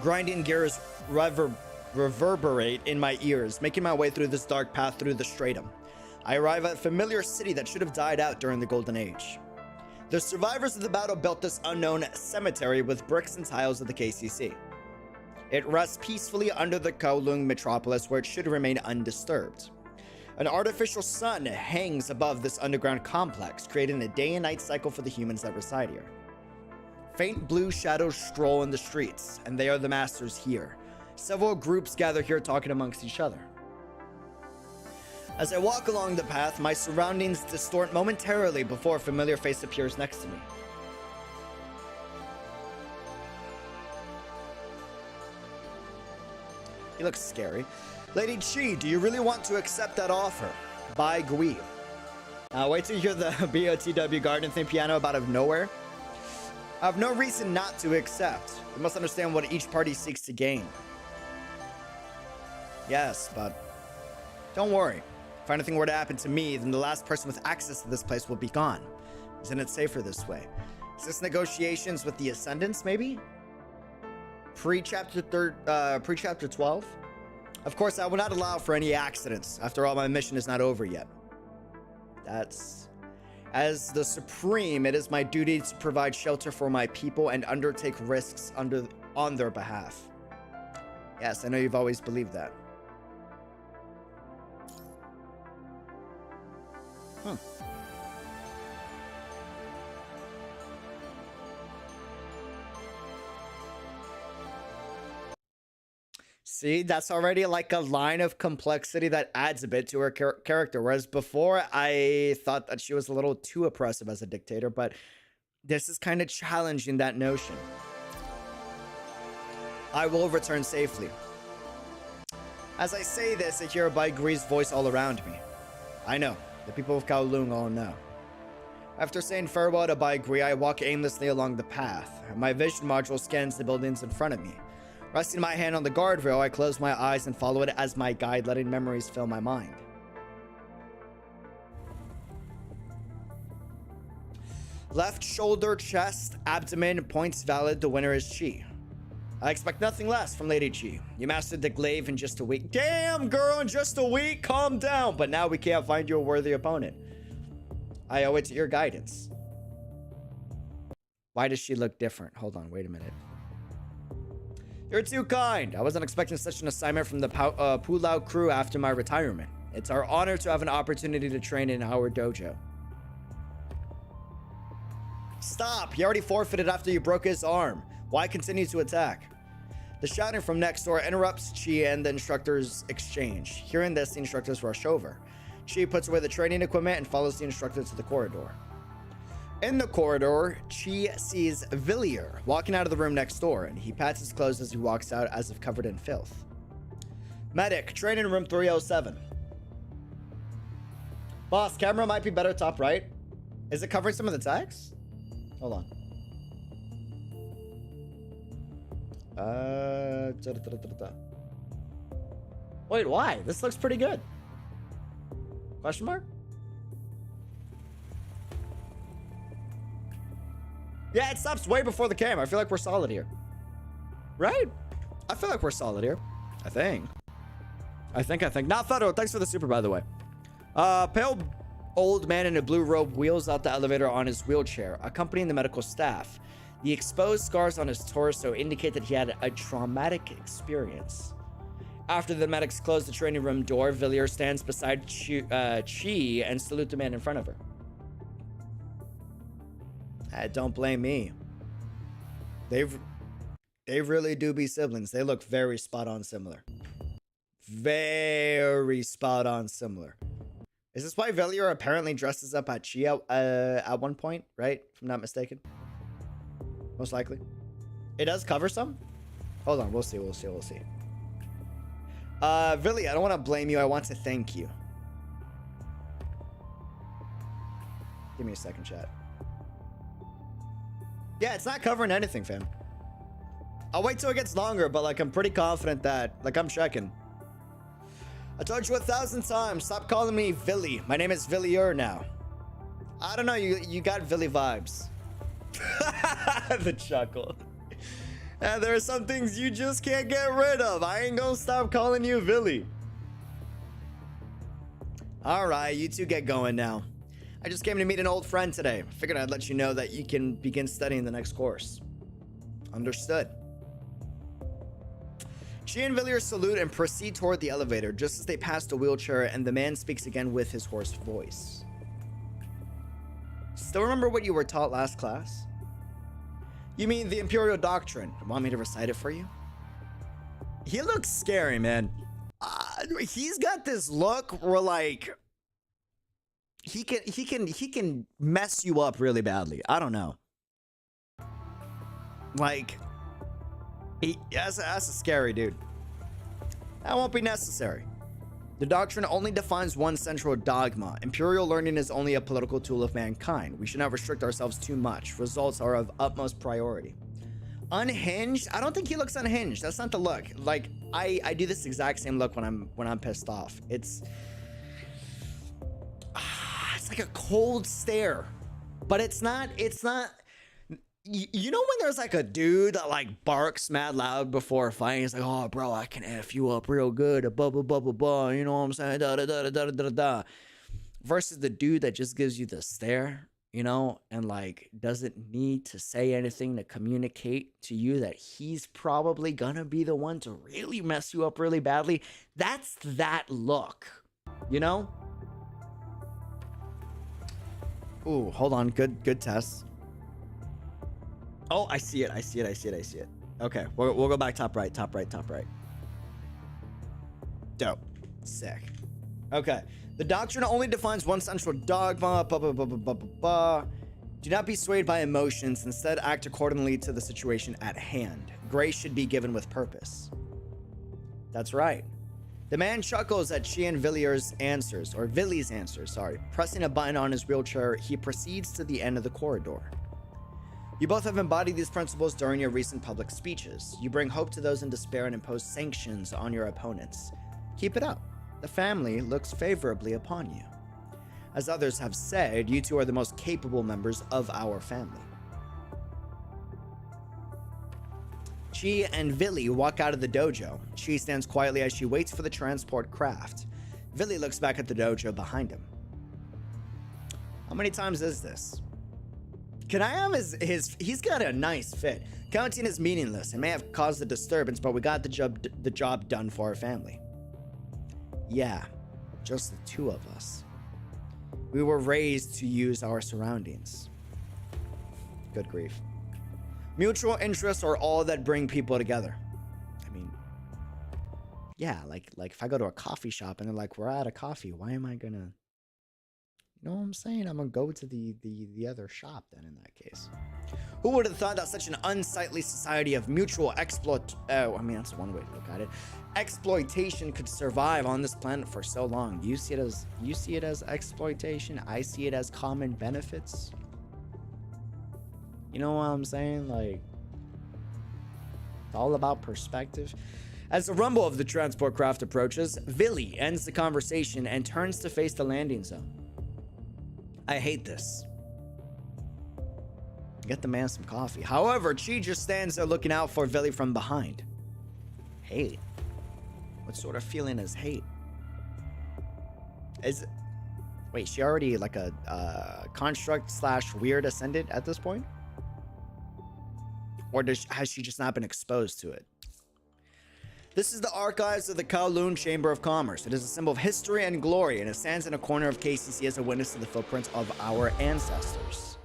Grinding gears reverberate in my ears, making my way through this dark path through the stratum. I arrive at a familiar city that should have died out during the Golden Age. The survivors of the battle built this unknown cemetery with bricks and tiles of the KCC. It rests peacefully under the Kowloon metropolis where it should remain undisturbed. An artificial sun hangs above this underground complex, creating a day and night cycle for the humans that reside here. Faint blue shadows stroll in the streets, and they are the masters here. Several groups gather here talking amongst each other. As I walk along the path, my surroundings distort momentarily before a familiar face appears next to me. He looks scary. Lady Qi, do you really want to accept that offer? By Gui. Wait till you hear the BOTW Garden theme piano out of nowhere. I have no reason not to accept. You must understand what each party seeks to gain. Yes, but don't worry. If anything were to happen to me, then the last person with access to this place will be gone. Isn't it safer this way? Is this negotiations with the Ascendants, maybe? Pre-chapter 12? Of course, I will not allow for any accidents. After all, my mission is not over yet. That's... As the Supreme, it is my duty to provide shelter for my people and undertake risks on their behalf. Yes, I know you've always believed that. Huh. See, that's already like a line of complexity that adds a bit to her character. Whereas before, I thought that she was a little too oppressive as a dictator, but this is kind of challenging that notion. I will return safely. As I say this, I hear Bai Gri's voice all around me. I know. The people of Kowloon all know. After saying farewell to Bai Gri, I walk aimlessly along the path. My vision module scans the buildings in front of me. Resting my hand on the guardrail, I close my eyes and follow it as my guide, letting memories fill my mind. Left shoulder, chest, abdomen, points valid. The winner is Qi. I expect nothing less from Lady Qi. You mastered the glaive in just a week. Damn, girl, in just a week? Calm down. But now we can't find you a worthy opponent. I owe it to your guidance. Why does she look different? Hold on, wait a minute. You're too kind. I wasn't expecting such an assignment from the Pulau crew after my retirement. It's our honor to have an opportunity to train in our dojo. Stop! He already forfeited after you broke his arm. Why continue to attack? The shouting from next door interrupts Qi and the instructors exchange. Hearing this, the instructors rush over. Qi puts away the training equipment and follows the instructor to the corridor. In the corridor, Qi sees Villiers walking out of the room next door, and he pats his clothes as he walks out as if covered in filth. Medic, training room 307. Boss, camera might be better top right. Is it covering some of the text? Hold on. Wait, why? This looks pretty good. Question mark? Yeah, it stops way before the camera. I feel like we're solid here. Right? I feel like we're solid here. I think. Not Federal. Thanks for the super, by the way. Pale old man in a blue robe wheels out the elevator on his wheelchair, accompanying the medical staff. The exposed scars on his torso indicate that he had a traumatic experience. After the medics close the training room door, Villiers stands beside Qi and salutes the man in front of her. Don't blame me. They really do be siblings. They look very spot on similar. Very spot on similar. Is this why Villiers apparently dresses up at Qi at one point, right? If I'm not mistaken. Most likely. It does cover some? Hold on, we'll see. Villiers, I don't want to blame you. I want to thank you. Give me a second, chat. Yeah, it's not covering anything, fam. I'll wait till it gets longer, but like I'm pretty confident that, like, I'm checking. I told you 1,000 times, stop calling me Villy. My name is Villiers now. I don't know, you got Villy vibes. The chuckle. There are some things you just can't get rid of. I ain't gonna stop calling you Villy. Alright, you two get going now. I just came to meet an old friend today. Figured I'd let you know that you can begin studying the next course. Understood. Qi and Villiers salute and proceed toward the elevator just as they pass the wheelchair, and the man speaks again with his hoarse voice. Still remember what you were taught last class? You mean the Imperial Doctrine? Want me to recite it for you? He looks scary, man. He's got this look where, like, he can mess you up really badly. I don't know. Like, that's a scary dude. That won't be necessary. The doctrine only defines one central dogma. Imperial learning is only a political tool of mankind. We should not restrict ourselves too much. Results are of utmost priority. Unhinged? I don't think he looks unhinged. That's not the look. Like, I do this exact same look when I'm pissed off. It's like a cold stare. But it's not You know when there's like a dude that like barks mad loud before a fight? He's like, "Oh, bro, I can F you up real good." Blah blah blah blah blah. You know what I'm saying? Da da da da da da da. Versus the dude that just gives you the stare, you know, and like doesn't need to say anything to communicate to you that he's probably gonna be the one to really mess you up really badly. That's that look, you know? Ooh, hold on. Good test. Oh, I see it. I see it. Okay, we'll go back top right. Dope. Sick. Okay. The doctrine only defines one central dogma. Blah, blah, blah, blah, blah, blah, blah. Do not be swayed by emotions. Instead, act accordingly to the situation at hand. Grace should be given with purpose. That's right. The man chuckles at Qi and Villiers' answers, or Villy's answers, sorry. Pressing a button on his wheelchair, he proceeds to the end of the corridor. You both have embodied these principles during your recent public speeches. You bring hope to those in despair and impose sanctions on your opponents. Keep it up. The family looks favorably upon you. As others have said, you two are the most capable members of our family. Qi and Villy walk out of the dojo. Qi stands quietly as she waits for the transport craft. Villy looks back at the dojo behind him. How many times is this? Can I have he's got a nice fit. Counting is meaningless. It may have caused a disturbance, but we got the job done for our family. Yeah, just the two of us. We were raised to use our surroundings. Good grief. Mutual interests are all that bring people together. I mean, yeah, like if I go to a coffee shop and they're like, we're out of coffee, why am I gonna, you know what I'm saying? I'm gonna go to the other shop then in that case. Who would have thought that such an unsightly society of mutual I mean, that's one way to look at it. Exploitation could survive on this planet for so long. You see it as exploitation. I see it as common benefits. You know what I'm saying? Like, it's all about perspective. As the rumble of the transport craft approaches, Villy ends the conversation and turns to face the landing zone. I hate this. Get the man some coffee. However, Qi just stands there looking out for Villy from behind. Hate? What sort of feeling is hate? Wait, she already like a construct / weird ascendant at this point? Or has she just not been exposed to it? This is the archives of the Kowloon Chamber of Commerce. It is a symbol of history and glory, and it stands in a corner of KCC as a witness to the footprints of our ancestors.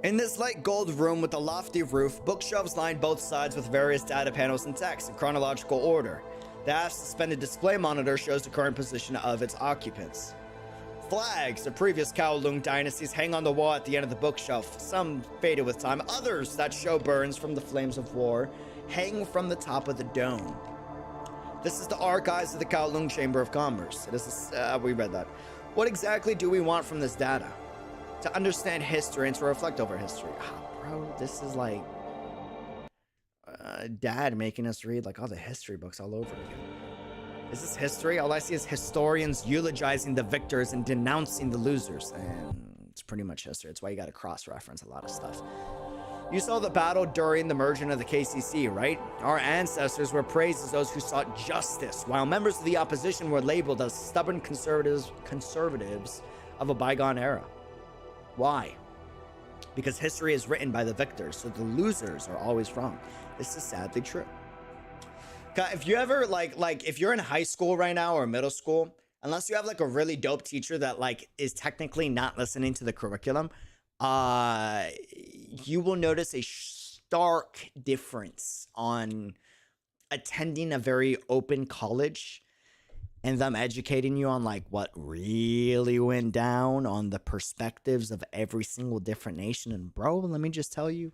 In this light gold room with a lofty roof, bookshelves line both sides with various data panels and text in chronological order. The half-suspended display monitor shows the current position of its occupants. Flags of previous Kowloon dynasties hang on the wall at the end of the bookshelf, some faded with time, others that show burns from the flames of war hang from the top of the dome. This is the archives of the Kowloon Chamber of Commerce. We read that. What exactly do we want from this data? To understand history and to reflect over history. Bro, this is like dad making us read like all the history books all over again. Is this history? All I see is historians eulogizing the victors and denouncing the losers. And it's pretty much history. It's why you gotta cross-reference a lot of stuff. You saw the battle during the merging of the KCC, right? Our ancestors were praised as those who sought justice, while members of the opposition were labeled as stubborn conservatives of a bygone era. Why? Because history is written by the victors, so the losers are always wrong. This is sadly true. If you ever if you're in high school right now or middle school, unless you have like a really dope teacher that like is technically not listening to the curriculum, you will notice a stark difference on attending a very open college and them educating you on like what really went down on the perspectives of every single different nation. And bro, let me just tell you,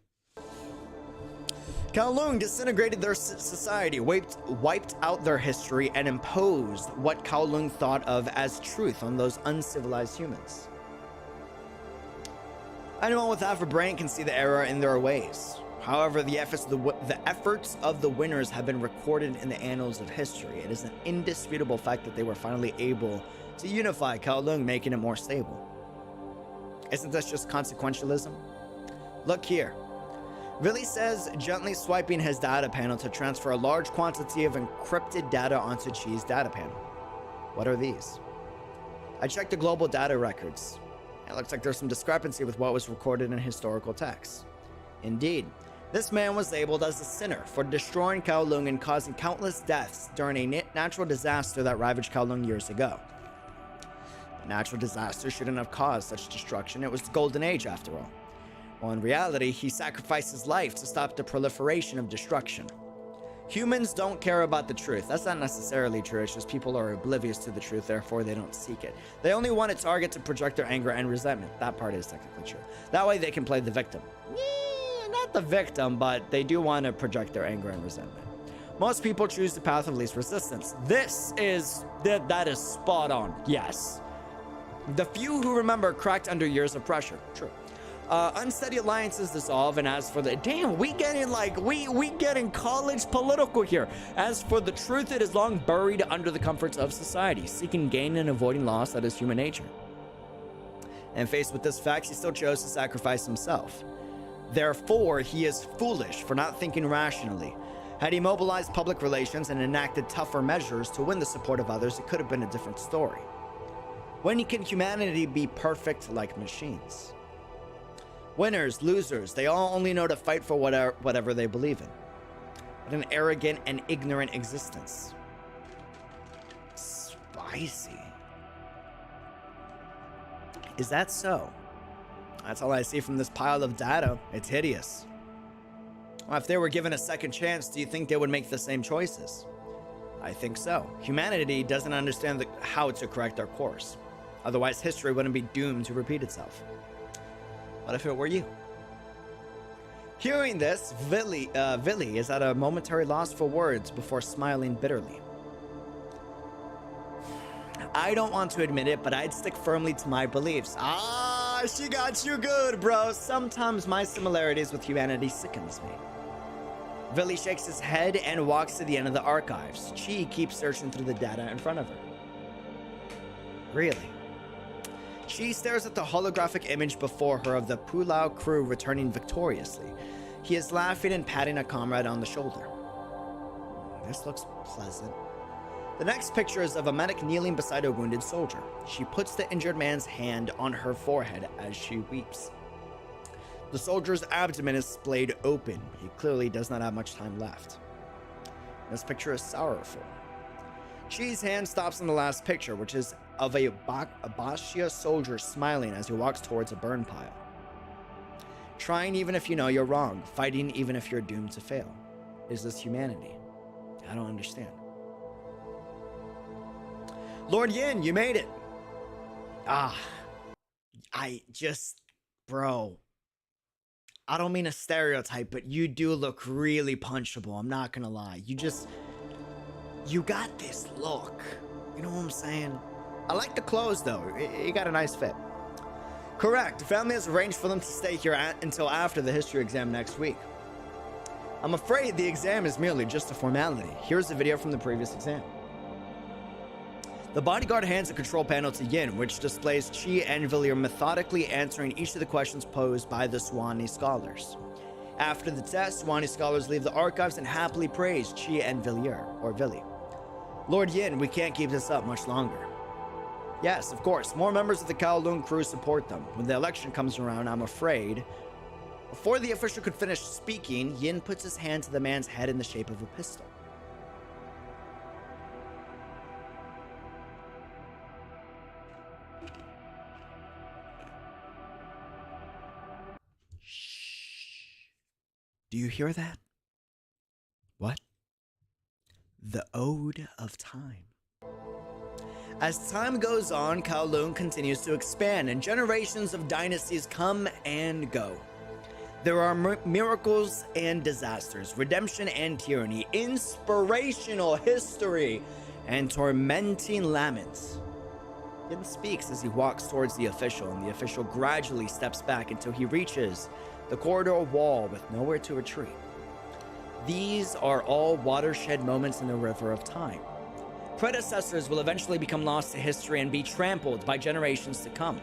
Kowloon disintegrated their society, wiped out their history, and imposed what Kowloon thought of as truth on those uncivilized humans. Anyone with half a brain can see the error in their ways. However, the efforts of the winners have been recorded in the annals of history. It is an indisputable fact that they were finally able to unify Kowloon, making it more stable. Isn't this just consequentialism? Look here. Villy says gently swiping his data panel to transfer a large quantity of encrypted data onto Qi's data panel. What are these? I checked the global data records. It looks like there's some discrepancy with what was recorded in historical texts. Indeed, this man was labeled as a sinner for destroying Kowloon and causing countless deaths during a natural disaster that ravaged Kowloon years ago. The natural disaster shouldn't have caused such destruction. It was the Golden Age, after all. Well, in reality, he sacrificed his life to stop the proliferation of destruction. Humans don't care about the truth. That's not necessarily true. It's just people are oblivious to the truth, therefore they don't seek it. They only want a target to project their anger and resentment. That part is technically true. That way they can play the victim. Not the victim, but they do want to project their anger and resentment. Most people choose the path of least resistance. That is spot on. Yes. The few who remember cracked under years of pressure. True. Unsteady alliances dissolve, and as for the we getting college political here. As for the truth, it is long buried under the comforts of society, seeking gain and avoiding loss. That is human nature. And faced with this fact, he still chose to sacrifice himself. Therefore, he is foolish for not thinking rationally. Had he mobilized public relations and enacted tougher measures to win the support of others, it could have been a different story. When can humanity be perfect like machines? Winners, losers, they all only know to fight for whatever they believe in. What an arrogant and ignorant existence. Spicy. Is that so? That's all I see from this pile of data. It's hideous. Well, if they were given a second chance, do you think they would make the same choices? I think so. Humanity doesn't understand how to correct their course. Otherwise, history wouldn't be doomed to repeat itself. What if it were you? Hearing this, Villy is at a momentary loss for words before smiling bitterly. I don't want to admit it, but I'd stick firmly to my beliefs. Ah, she got you good, bro. Sometimes my similarities with humanity sickens me. Villy shakes his head and walks to the end of the archives. Qi keeps searching through the data in front of her. Really? She stares at the holographic image before her of the Pulau crew returning victoriously. He is laughing and patting a comrade on the shoulder. This looks pleasant. The next picture is of a medic kneeling beside a wounded soldier. She puts the injured man's hand on her forehead as she weeps. The soldier's abdomen is splayed open. He clearly does not have much time left. This picture is sorrowful. Qi's hand stops on the last picture, which is of a Bashia soldier smiling as he walks towards a burn pile. Trying even if you know you're wrong, fighting even if you're doomed to fail. Is this humanity? I don't understand. Lord Yin, you made it! Bro. I don't mean a stereotype, but you do look really punchable, I'm not gonna lie. You got this look. You know what I'm saying? I like the clothes, though. You got a nice fit. Correct. The family has arranged for them to stay here until after the history exam next week. I'm afraid the exam is merely just a formality. Here's the video from the previous exam. The bodyguard hands a control panel to Yin, which displays Qi and Villiers methodically answering each of the questions posed by the Swanee scholars. After the test, Swanee scholars leave the archives and happily praise Qi and Villiers, or Villy. Lord Yin, we can't keep this up much longer. Yes, of course, more members of the Kowloon crew support them. When the election comes around, I'm afraid. Before the official could finish speaking, Yin puts his hand to the man's head in the shape of a pistol. Do you hear that? What? The Ode of Time. As time goes on, Kowloon continues to expand and generations of dynasties come and go. There are miracles and disasters, redemption and tyranny, inspirational history, and tormenting laments. Yin speaks as he walks towards the official, and the official gradually steps back until he reaches the corridor wall with nowhere to retreat. These are all watershed moments in the river of time. Predecessors will eventually become lost to history and be trampled by generations to come.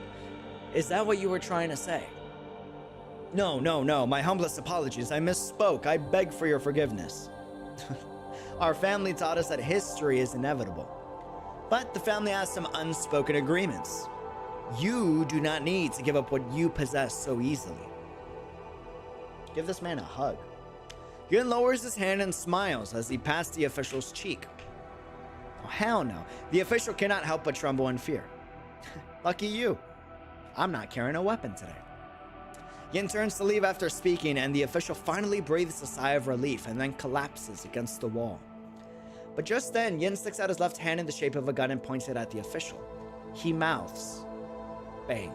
Is that what you were trying to say? No. My humblest apologies. I misspoke. I beg for your forgiveness. Our family taught us that history is inevitable. But the family has some unspoken agreements. You do not need to give up what you possess so easily. Give this man a hug. Yun lowers his hand and smiles as he pats the official's cheek. Oh, hell no. The official cannot help but tremble in fear. Lucky you. I'm not carrying a weapon today. Yin turns to leave after speaking, and the official finally breathes a sigh of relief and then collapses against the wall. But just then, Yin sticks out his left hand in the shape of a gun and points it at the official. He mouths, "Bang."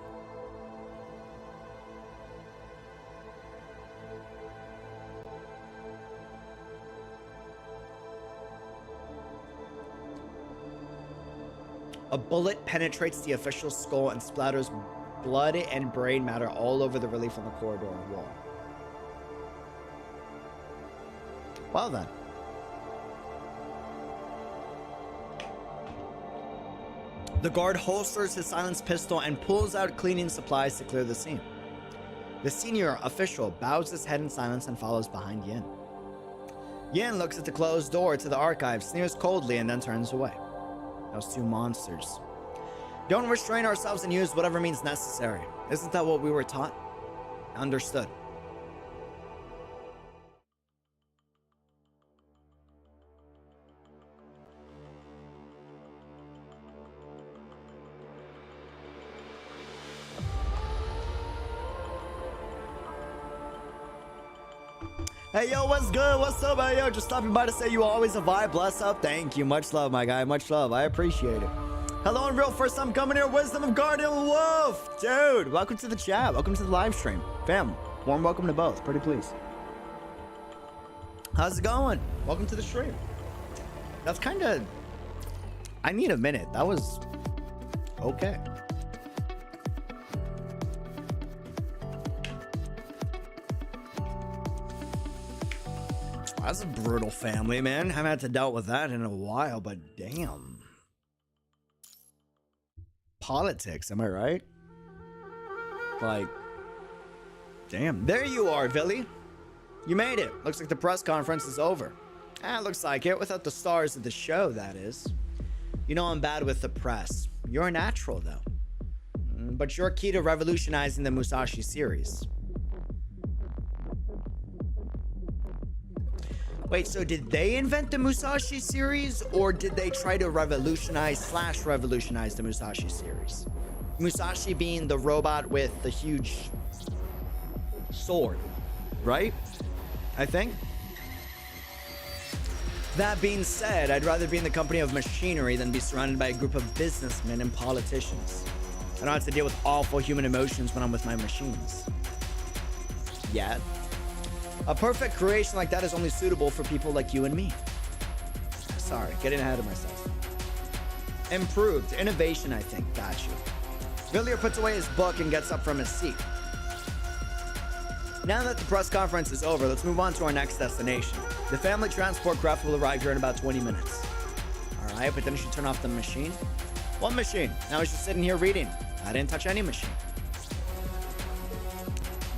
A bullet penetrates the official's skull and splatters blood and brain matter all over the relief on the corridor wall. Well then. The guard holsters his silenced pistol and pulls out cleaning supplies to clear the scene. The senior official bows his head in silence and follows behind Yin. Yin looks at the closed door to the archive, sneers coldly, and then turns away. Those two monsters. Don't restrain ourselves and use whatever means necessary. Isn't that what we were taught? Understood. Hey, yo, what's good? What's up, man? Yo, just stopping by to say you always a vibe. Bless up. Thank you. Much love, my guy. Much love. I appreciate it. Hello, and real first time coming here. Wisdom of Guardian Wolf. Dude, welcome to the chat. Welcome to the live stream. Fam, warm welcome to both. Pretty please. How's it going? Welcome to the stream. That's kind of... I need a minute. That was... okay. That's a brutal family, man. Haven't had to deal with that in a while, but damn. Politics, am I right? Like, damn. There you are, Billy. You made it. Looks like the press conference is over. Looks like it. Without the stars of the show, that is. You know I'm bad with the press. You're a natural, though. But you're key to revolutionizing the Musashi series. Wait, so did they invent the Musashi series, or did they try to revolutionize the Musashi series? Musashi being the robot with the huge sword, right? I think. That being said, I'd rather be in the company of machinery than be surrounded by a group of businessmen and politicians. I don't have to deal with awful human emotions when I'm with my machines. Yet. A perfect creation like that is only suitable for people like you and me. Sorry, getting ahead of myself. Improved. Innovation, I think. Got you. Villiers puts away his book and gets up from his seat. Now that the press conference is over, let's move on to our next destination. The family transport craft will arrive here in about 20 minutes. Alright, but then you should turn off the machine. What machine? Now he's just sitting here reading. I didn't touch any machine.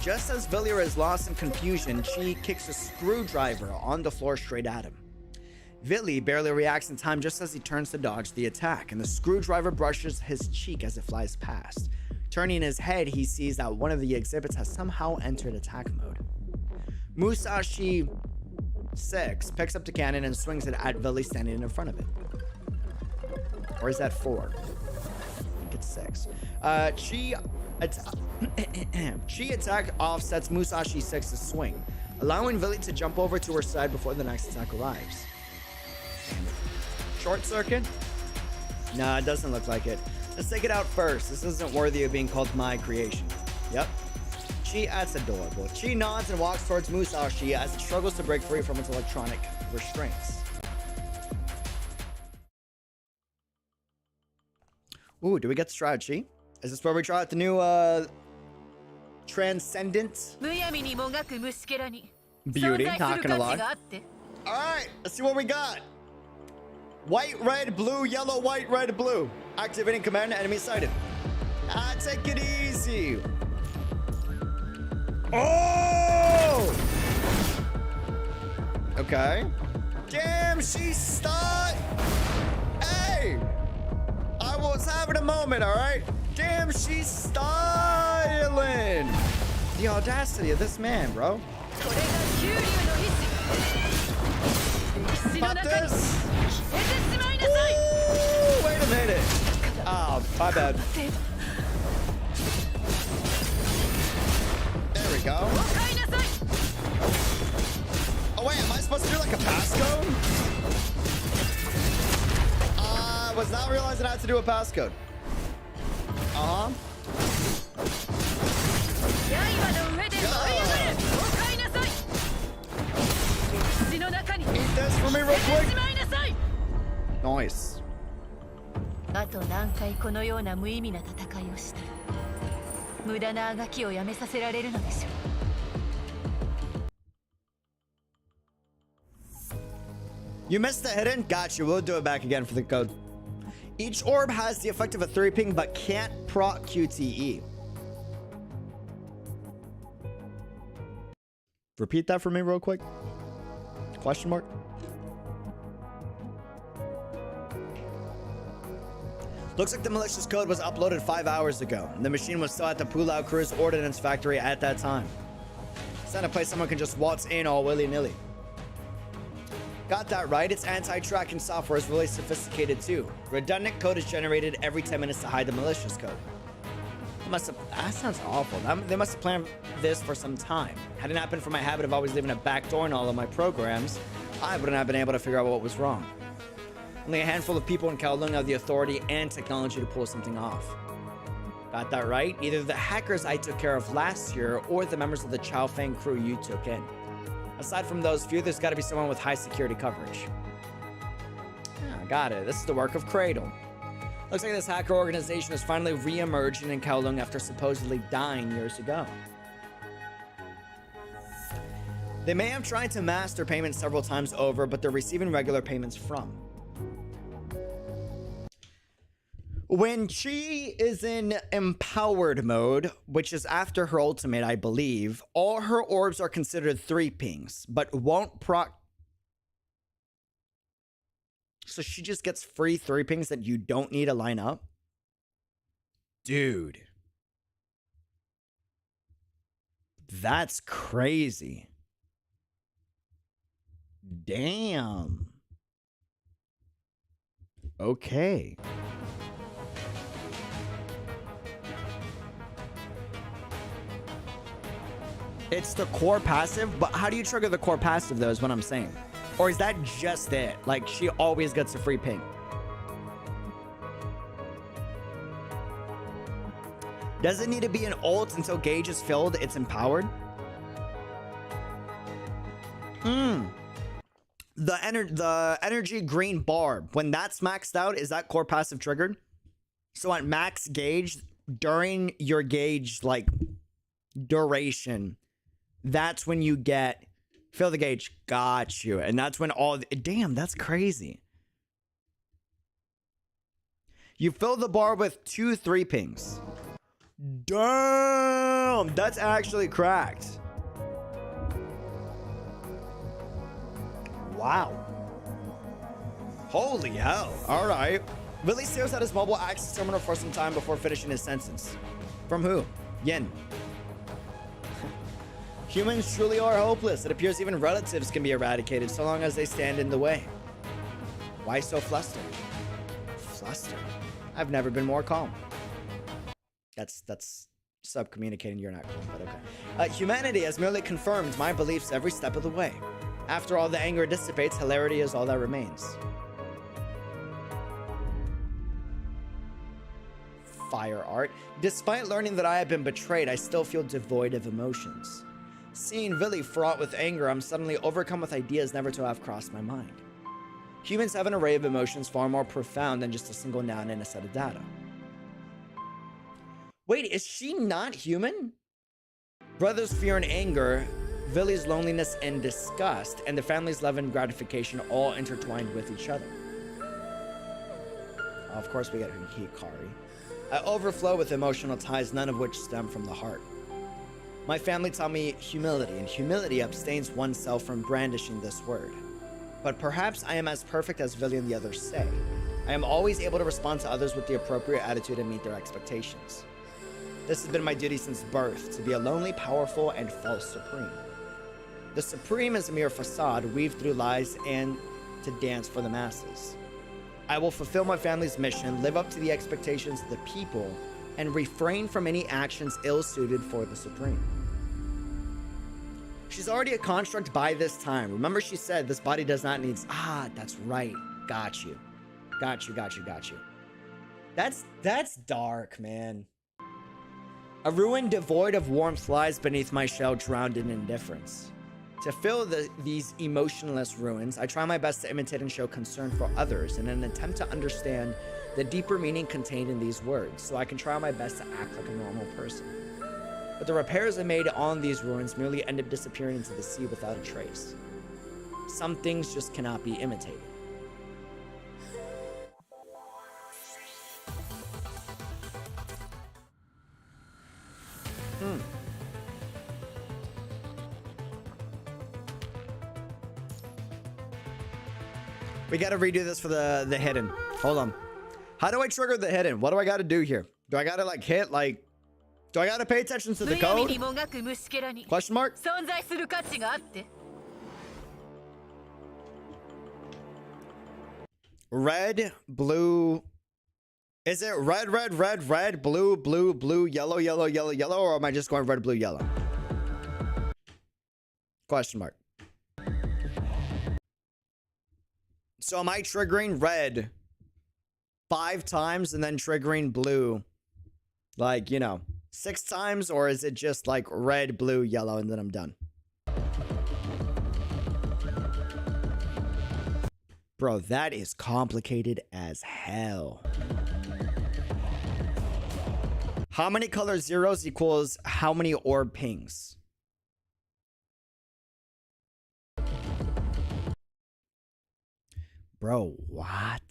Just as Villiers is lost in confusion, Chi kicks a screwdriver on the floor straight at him. Villy barely reacts in time just as he turns to dodge the attack, and the screwdriver brushes his cheek as it flies past. Turning his head, he sees that one of the exhibits has somehow entered attack mode. Musashi 6 picks up the cannon and swings it at Villy standing in front of it. Or is that 4? I think it's 6. Chi attack offsets Musashi 6's swing, allowing Villy to jump over to her side before the next attack arrives. Damn it. Short circuit? Nah, it doesn't look like it. Let's take it out first. This isn't worthy of being called my creation. Yep. Chi, that's adorable. Chi nods and walks towards Musashi as it struggles to break free from its electronic restraints. Ooh, do we get to try out Chi? Is this where we try out the new, Transcendent Beauty? Not gonna lie. Alright, let's see what we got. White, red, blue, yellow, white, red, blue. Activating command, enemy sighted. Take it easy. Oh! Okay. Damn, she's stuck. Hey! I was having a moment, all right? Damn, she's styling. The audacity of this man, bro. Pop this. Ooh, wait a minute. Oh, my bad. There we go. Oh, wait, am I supposed to do like a passcode? I was not realizing I had to do a passcode. Uh-huh. Eat this for me real quick. Nice. あと何回このような無意味な戦いをしたら無駄なあがきをやめさせられるのでしょう。 You missed the hidden? Gotcha. We'll do it back again for the code. Each orb has the effect of a 3 ping but can't proc QTE. Repeat that for me real quick. Question mark. Looks like the malicious code was uploaded 5 hours ago. The machine was still at the Pulau Cruz Ordnance Factory at that time. It's not a place someone can just waltz in all willy-nilly. Got that right. Its anti-tracking software is really sophisticated too. Redundant code is generated every 10 minutes to hide the malicious code. That sounds awful. They must have planned this for some time. Had it not been for my habit of always leaving a backdoor in all of my programs, I wouldn't have been able to figure out what was wrong. Only a handful of people in Kowloon have the authority and technology to pull something off. Got that right? Either the hackers I took care of last year or the members of the Chow Fang crew you took in. Aside from those few, there's got to be someone with high security coverage. Ah, got it. This is the work of Cradle. Looks like this hacker organization is finally re-emerging in Kowloon after supposedly dying years ago. They may have tried to mask their payments several times over, but they're receiving regular payments from. When Chi is in empowered mode, which is after her ultimate, I believe, all her orbs are considered 3 pings, but won't proc. So she just gets free 3 pings that you don't need to line up? Dude. That's crazy. Damn. Okay. It's the core passive, but how do you trigger the core passive though is what I'm saying. Or is that just it? Like she always gets a free ping. Does it need to be an ult until gauge is filled? It's empowered? The energy green bar, when that's maxed out, is that core passive triggered? So at max gauge, during your gauge like duration, that's when you get fill the gauge. Got you. And that's when all damn, that's crazy. You fill the bar with 2 3 pings. Damn, that's actually cracked. Wow. Holy hell. All right. Willie stares at his mobile access terminal for some time before finishing his sentence. From who? Yin. Humans truly are hopeless. It appears even relatives can be eradicated so long as they stand in the way. Why so flustered? Flustered? I've never been more calm. That's sub-communicating you're not calm, but okay. Humanity has merely confirmed my beliefs every step of the way. After all the anger dissipates, hilarity is all that remains. Fire art. Despite learning that I have been betrayed, I still feel devoid of emotions. Seeing Villy fraught with anger, I'm suddenly overcome with ideas never to have crossed my mind. Humans have an array of emotions far more profound than just a single noun and a set of data. Wait, is she not human? Brother's fear and anger, Villy's loneliness and disgust, and the family's love and gratification all intertwined with each other. Of course we get Hikari. I overflow with emotional ties, none of which stem from the heart. My family taught me humility, and humility abstains oneself from brandishing this word. But perhaps I am as perfect as Villy and the others say. I am always able to respond to others with the appropriate attitude and meet their expectations. This has been my duty since birth, to be a lonely, powerful, and false supreme. The supreme is a mere facade weaved through lies and to dance for the masses. I will fulfill my family's mission, live up to the expectations of the people, and refrain from any actions ill-suited for the supreme. She's already a construct by this time. Remember she said this body does not need... Ah, that's right. Got you. Got you. That's dark, man. A ruin devoid of warmth lies beneath my shell, drowned in indifference. To fill these emotionless ruins, I try my best to imitate and show concern for others in an attempt to understand the deeper meaning contained in these words, so I can try my best to act like a normal person. But the repairs I made on these ruins merely end up disappearing into the sea without a trace. Some things just cannot be imitated. We gotta redo this for the hidden. Hold on. How do I trigger the hidden? What do I gotta do here? Do I gotta like hit like... Do I gotta pay attention to the code? Question mark? Red, blue... Is it red, red, red, red, blue, blue, blue, yellow, yellow, yellow, yellow, or am I just going red, blue, yellow? Question mark. So am I triggering red 5 times and then triggering blue like, you know, 6 times? Or is it just like red, blue, yellow, and then I'm done? Bro, that is complicated as hell. How many color zeros equals how many orb pings? Bro, what?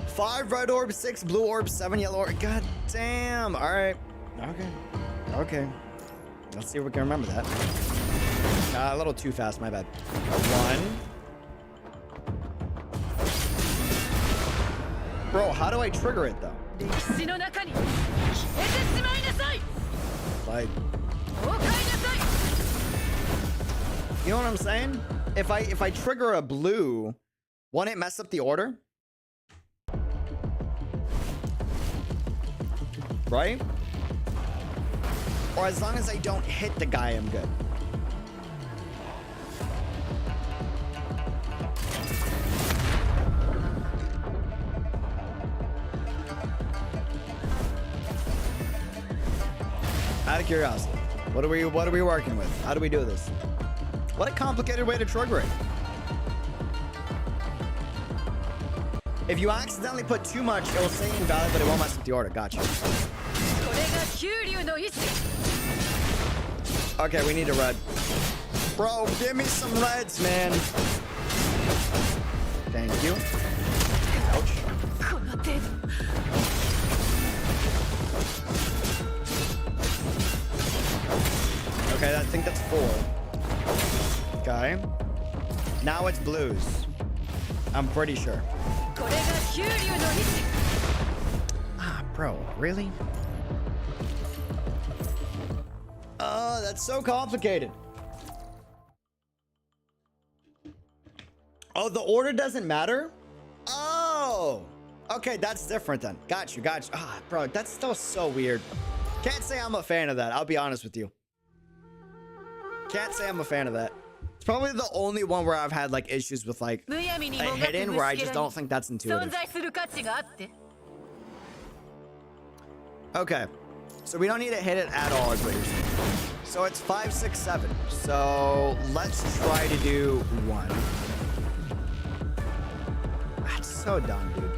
5 red orbs, 6 blue orbs, 7 yellow orbs. God damn. All right. Okay. Let's see if we can remember that. A little too fast, my bad. 1. Bro, how do I trigger it though? Like, you know what I'm saying? If I trigger a blue, won't it mess up the order? Right? Or as long as I don't hit the guy, I'm good. Out of curiosity, what are we working with? How do we do this? What a complicated way to trigger it. If you accidentally put too much, it will say invalid, but it won't mess with the order. Gotcha. Okay, we need a red. Bro, give me some reds, man. Thank you. Ouch. Okay, I think that's 4. Okay. Now it's blues. I'm pretty sure. Ah, bro, really? Oh, that's so complicated. Oh, the order doesn't matter? Oh! Okay, that's different then. Got you. Ah, bro, that's still so weird. Can't say I'm a fan of that. I'll be honest with you. Can't say I'm a fan of that. It's probably the only one where I've had like issues with like a hidden where I just don't think that's intuitive. Okay. So we don't need to hit it at all, is what you're saying. So it's 5, 6, 7. So let's try to do 1. That's so dumb, dude.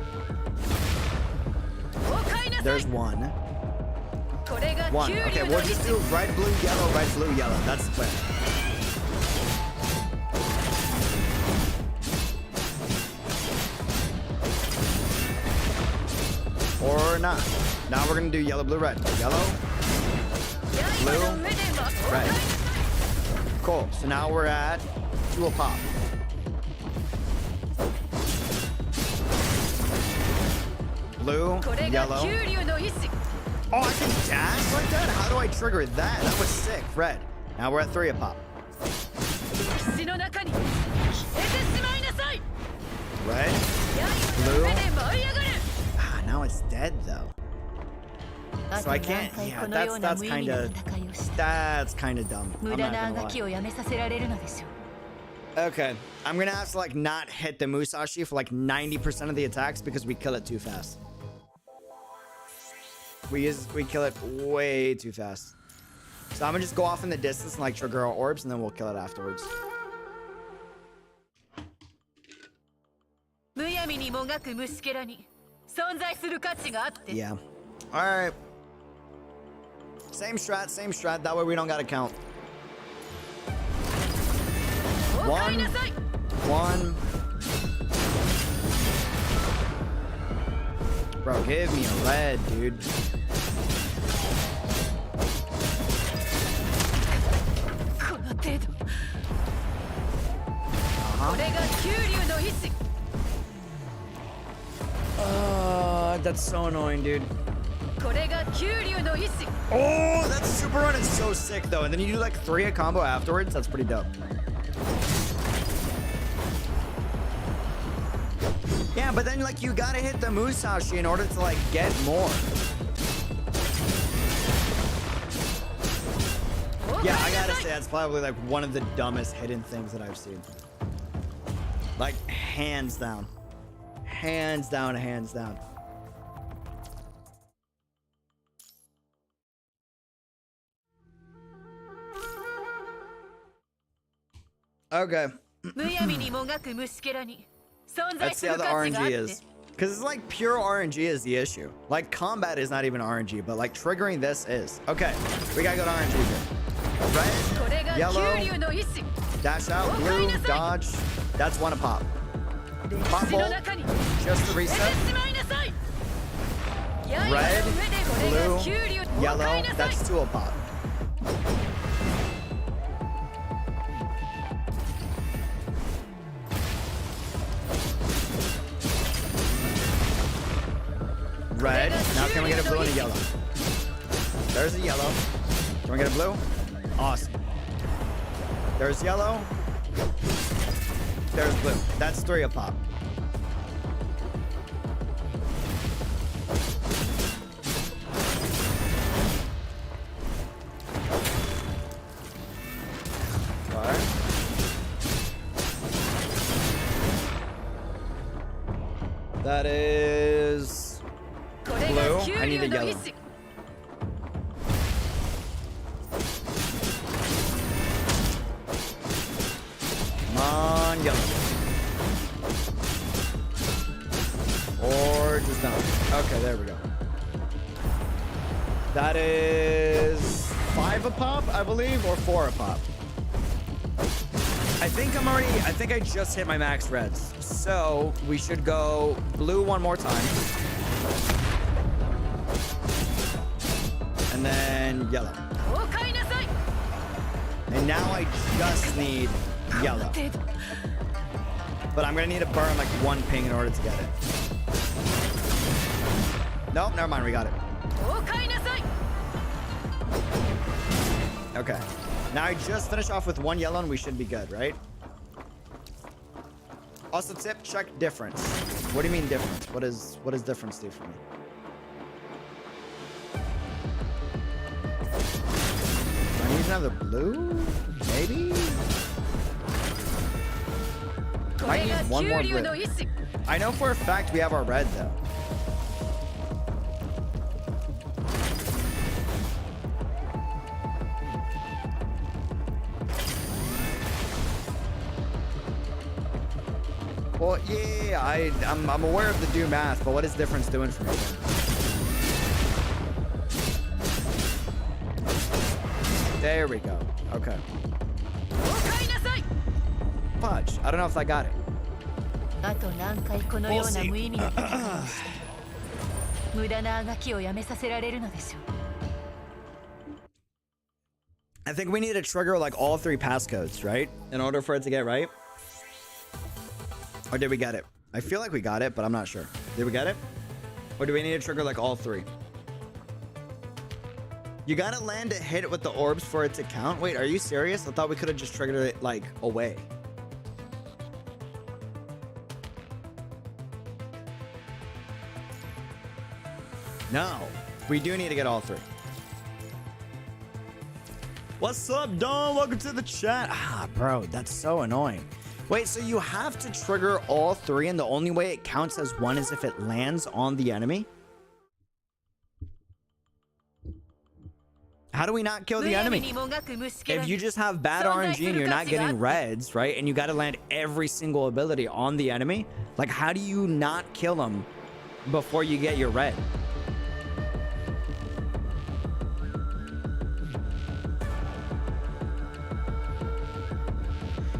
There's 1. 1. Okay, we'll just do red, blue, yellow, red, blue, yellow. That's the plan. Or not. Now we're gonna do yellow, blue, red. Yellow, blue, red. Cool. So now we're at 2 a pop. Blue, yellow. Oh, I can dash like that? How do I trigger that? That was sick. Red. Now we're at 3 a pop. Red, blue. Ah, now it's dead though. So I can't. Yeah, that's kind of dumb. I'm not gonna lie. Okay, I'm gonna have to like not hit the Musashi for like 90% of the attacks because we kill it too fast. We kill it way too fast. So I'm gonna just go off in the distance and like trigger our orbs and then we'll kill it afterwards. Yeah. Alright. Same strat. That way we don't gotta count. 1. Bro, give me a red, dude. That's so annoying, dude. Oh, that super run is so sick, though. And then you do like 3 a combo afterwards. That's pretty dope. Yeah, but then like you gotta hit the Musashi in order to like get more. Yeah, I gotta say that's probably like one of the dumbest hidden things that I've seen. Like hands down. Hands down. Okay. Let's see how the RNG is. Because it's like pure RNG is the issue. Like combat is not even RNG, but like triggering this is. Okay, we gotta go to RNG here. Red, yellow, dash out, blue, dodge. That's 1 a pop. Pop bolt, just the reset. Red, blue, yellow, that's 2 a pop. Red. Now can we get a blue and a yellow? There's a yellow. Can we get a blue? Awesome. There's yellow. There's blue. That's 3 a pop. Alright. That is blue. I need a yellow. Come on, yellow. Or just down. Okay, there we go. That is 5 a pop, I believe, or 4 a pop. I think I just hit my max reds. So we should go blue 1 more time. And then yellow. And now I just need yellow. But I'm gonna need to burn like 1 ping in order to get it. Nope, never mind, we got it. Okay. Now I just finish off with 1 yellow and we should be good, right? Also tip, check difference. What do you mean difference? What does difference do for me? Do I need another blue? Maybe? Might need 1 more blue. I know for a fact we have our red though. Well, yeah, I'm aware of the do math, but what is difference doing for me? There we go. Okay. Fudge. I don't know if I got it. We'll see. 無駄なあがきをやめさせられるのでしょう。 I think we need to trigger like all 3 passcodes, right? In order for it to get right. Or did we get it? I feel like we got it, but I'm not sure. Did we get it? Or do we need to trigger like all 3? You gotta land a hit with the orbs for it to count? Wait, are you serious? I thought we could have just triggered it like away. No, we do need to get all 3. What's up, Don? Welcome to the chat. Ah, bro, that's so annoying. Wait, so you have to trigger all 3 and the only way it counts as 1 is if it lands on the enemy? How do we not kill the enemy? If you just have bad RNG and you're not getting reds, right? And you got to land every single ability on the enemy, like how do you not kill them before you get your red?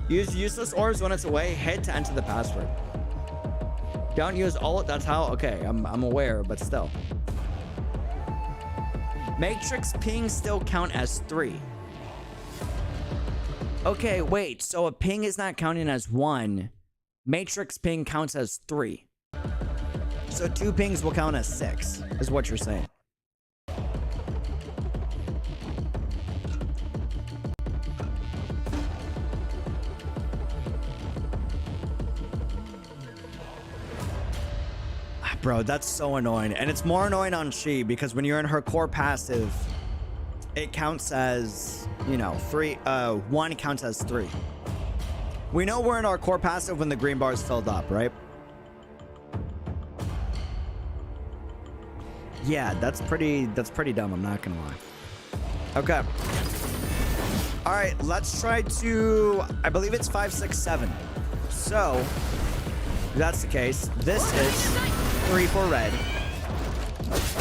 Use useless orbs when it's away. Hit to enter the password. Don't use ult. That's how. Okay, I'm aware, but still. Matrix ping still count as 3. Okay, wait. So a ping is not counting as 1. Matrix ping counts as 3. So 2 pings will count as 6, is what you're saying. Bro, that's so annoying. And it's more annoying on She because when you're in her core passive, it counts as, you know, 1 counts as 3. We know we're in our core passive when the green bar is filled up, right? Yeah, that's pretty dumb, I'm not gonna lie. Okay. All right, let's try to, I believe it's 5, 6, 7. So, if that's the case, this is 3 for red,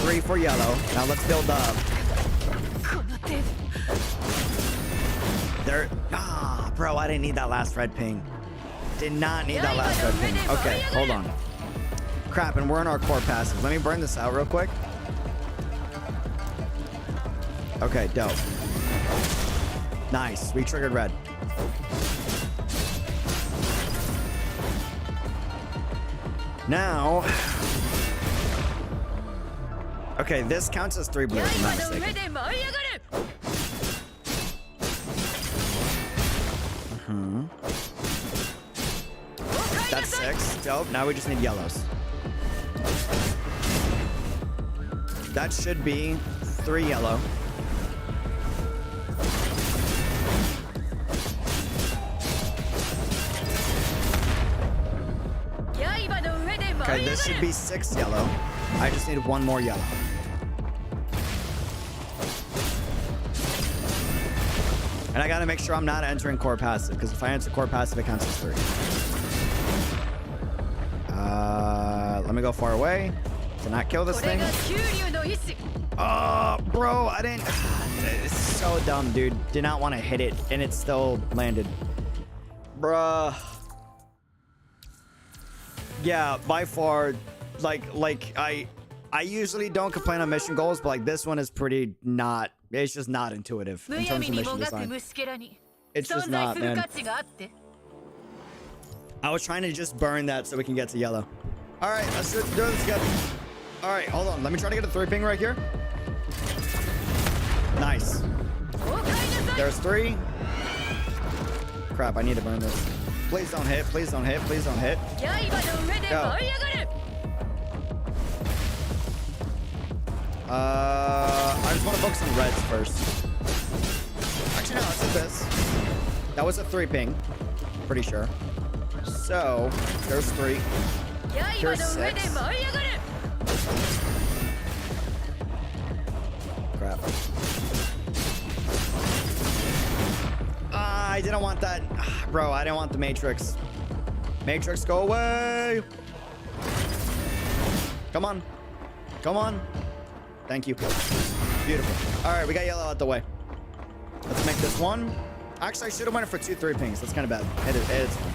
3 for yellow. Now let's build up. There. Ah, bro, I didn't need that last red ping. Did not need that last red ping. Okay, hold on. Crap, and we're in our core passive. Let me burn this out real quick. Okay, dope. Nice, we triggered red. Now, okay, this counts as 3 blue, if I'm not mistaken. That's 6. Dope. Now we just need yellows. That should be 3 yellow. Okay, this should be 6 yellow. I just need 1 more yellow. And I gotta make sure I'm not entering core passive, because if I enter core passive, it counts as 3. Let me go far away to not kill this thing. Oh, bro, I didn't. It's so dumb, dude. Did not want to hit it, and it still landed. Bruh. Yeah, by far, like I usually don't complain on mission goals, but like this one is pretty not. It's just not intuitive in terms of mission design. It's just not, man. I was trying to just burn that so we can get to yellow. All right, let's do this together. All right, hold on. Let me try to get a 3 ping right here. Nice. There's 3. Crap, I need to burn this. Please don't hit. Please don't hit. Please don't hit. Go. I just want to focus on reds first. Actually, no, let's do this. That was a 3 ping. Pretty sure. So, there's 3. Here's 6. Crap. I didn't want that. Bro, I didn't want the Matrix. Matrix, go away. Come on. Come on. Thank you. Beautiful. All right, we got yellow out the way. Let's make this 1. Actually, I should have went for 2 3 pings. That's kind of bad. It is fine.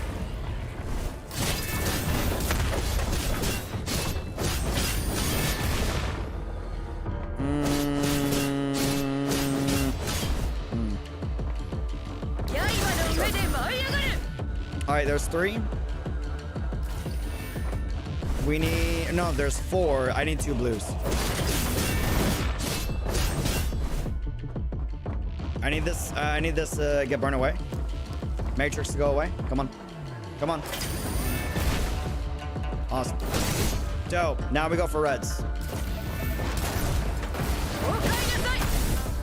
All right, there's 3. We need... No, there's 4. I need 2 blues. I need this get burned away. Matrix to go away. Come on. Come on. Awesome. Dope. Now we go for reds.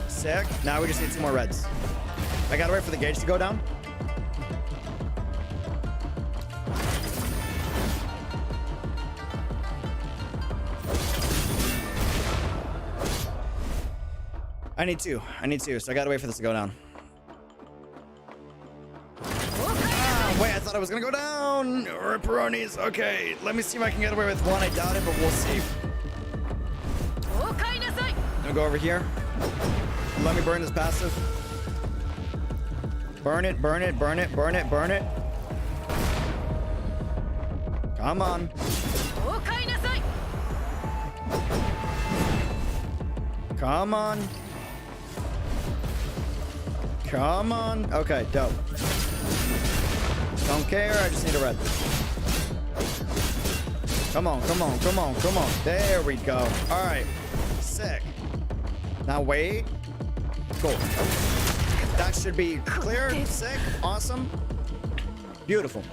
Sick. Now we just need 2 more reds. I gotta wait for the gauge to go down. I need 2, so I gotta wait for this to go down. Wait, I thought I was gonna go down. Ripperonis. Okay, let me see if I can get away with 1. I doubt it, but we'll see. I'm gonna go over here. Let me burn this passive. Burn it, burn it, burn it, burn it, burn it. Come on. Come on. Come on. Okay, dope. Don't care. I just need a red. Come on, come on, come on, come on. There we go. All right. Sick. Now wait. Cool. That should be clear. Sick. Awesome. Beautiful.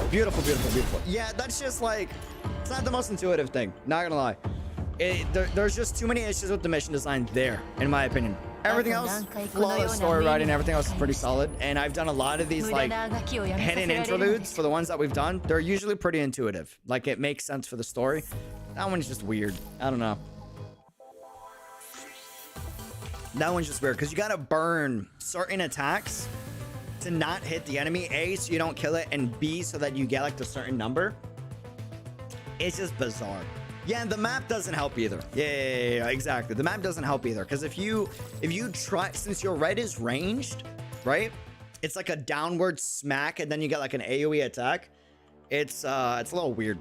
Beautiful, beautiful, beautiful. Yeah, that's just like, it's not the most intuitive thing. Not gonna lie. There's just too many issues with the mission design there, in my opinion. Everything else, flawless story writing, everything else is pretty solid. And I've done a lot of these like hidden interludes for the ones that we've done. They're usually pretty intuitive. Like it makes sense for the story. That one's just weird. I don't know. That one's just weird because you gotta burn certain attacks to not hit the enemy. A, so you don't kill it, and B, so that you get like the certain number. It's just bizarre. Yeah, and the map doesn't help either. Yeah, exactly. The map doesn't help either. Because if you try, since your red is ranged, right? It's like a downward smack, and then you get like an AoE attack. It's a little weird.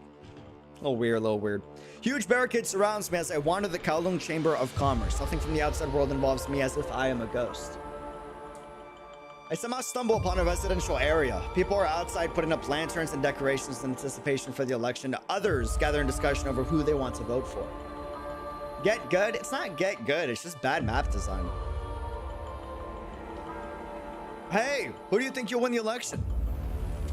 A little weird. Huge barricade surrounds me as I wander the Kowloon Chamber of Commerce. Nothing from the outside world involves me, as if I am a ghost. I somehow stumble upon a residential area. People are outside putting up lanterns and decorations in anticipation for the election. Others gather in discussion over who they want to vote for. Get good? It's not get good. It's just bad map design. Hey, who do you think you'll win the election?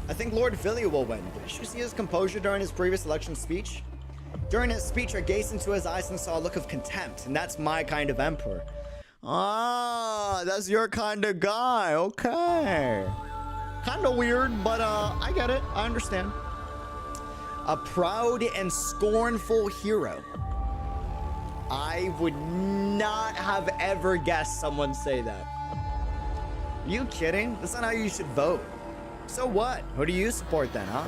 I think Lord Villy will win. Did you see his composure during his previous election speech? During his speech, I gazed into his eyes and saw a look of contempt, and that's my kind of emperor. Ah, that's your kind of guy. Okay. Kind of weird, but I get it. I understand. A proud and scornful hero. I would not have ever guessed someone say that. Are you kidding? That's not how you should vote. So what? Who do you support then, huh?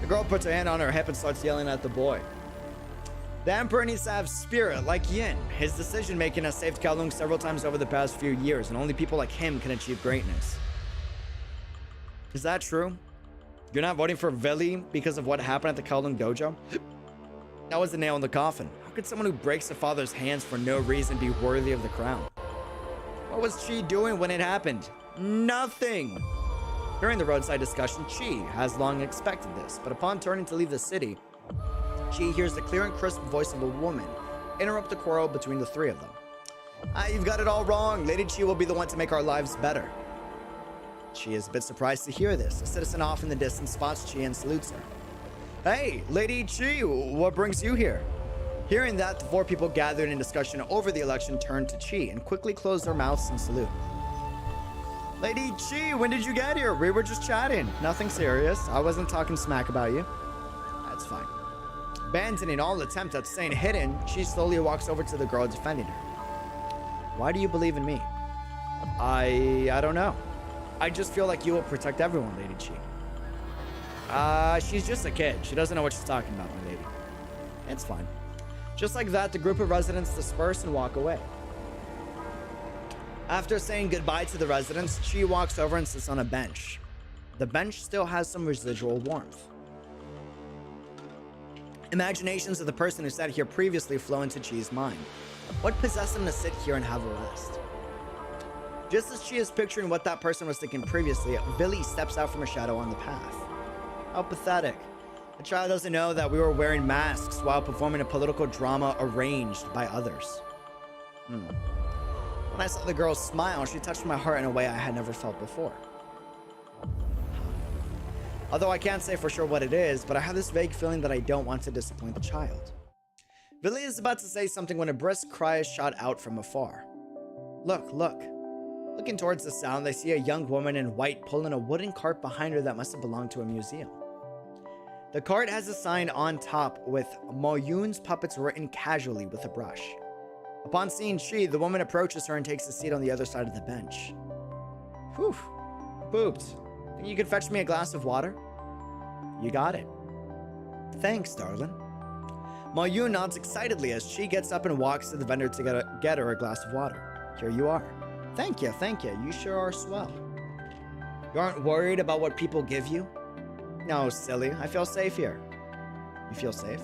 The girl puts her hand on her hip and starts yelling at the boy. The Emperor needs to have spirit like Yin. His decision-making has saved Kowloon several times over the past few years, and only people like him can achieve greatness. Is that true? You're not voting for Villy because of what happened at the Kowloon Dojo? That was the nail in the coffin. How could someone who breaks a father's hands for no reason be worthy of the crown? What was Qi doing when it happened? Nothing! During the roadside discussion, Qi has long expected this, but upon turning to leave the city, Qi hears the clear and crisp voice of a woman interrupt the quarrel between the three of them. You've got it all wrong. Lady Qi will be the one to make our lives better. Qi is a bit surprised to hear this. A citizen off in the distance spots Qi and salutes her. Hey, Lady Qi, what brings you here? Hearing that, the four people gathered in discussion over the election turned to Qi and quickly closed their mouths in salute. Lady Qi, when did you get here? We were just chatting. Nothing serious. I wasn't talking smack about you. That's fine. Abandoning all attempt at staying hidden, she slowly walks over to the girl defending her. Why do you believe in me? I don't know. I just feel like you will protect everyone, Lady Qi. She's just a kid. She doesn't know what she's talking about, my lady. It's fine. Just like that, the group of residents disperse and walk away. After saying goodbye to the residents, Qi walks over and sits on a bench. The bench still has some residual warmth. Imaginations of the person who sat here previously flow into Qi's mind. What possessed him to sit here and have a rest? Just as she is picturing what that person was thinking previously, Billy steps out from a shadow on the path. How pathetic. The child doesn't know that we were wearing masks while performing a political drama arranged by others. When I saw the girl smile, she touched my heart in a way I had never felt before. Although I can't say for sure what it is, but I have this vague feeling that I don't want to disappoint the child. Billy is about to say something when a brisk cry is shot out from afar. Look, look. Looking towards the sound, they see a young woman in white pulling a wooden cart behind her that must have belonged to a museum. The cart has a sign on top with Mo Yun's puppets written casually with a brush. Upon seeing Chi, the woman approaches her and takes a seat on the other side of the bench. Whew. Boobs. Think you could fetch me a glass of water? You got it. Thanks, darling. Mo Yun nods excitedly as Chi gets up and walks to the vendor to get her a glass of water. Here you are. Thank you, thank you. You sure are swell. You aren't worried about what people give you? No, silly. I feel safe here. You feel safe?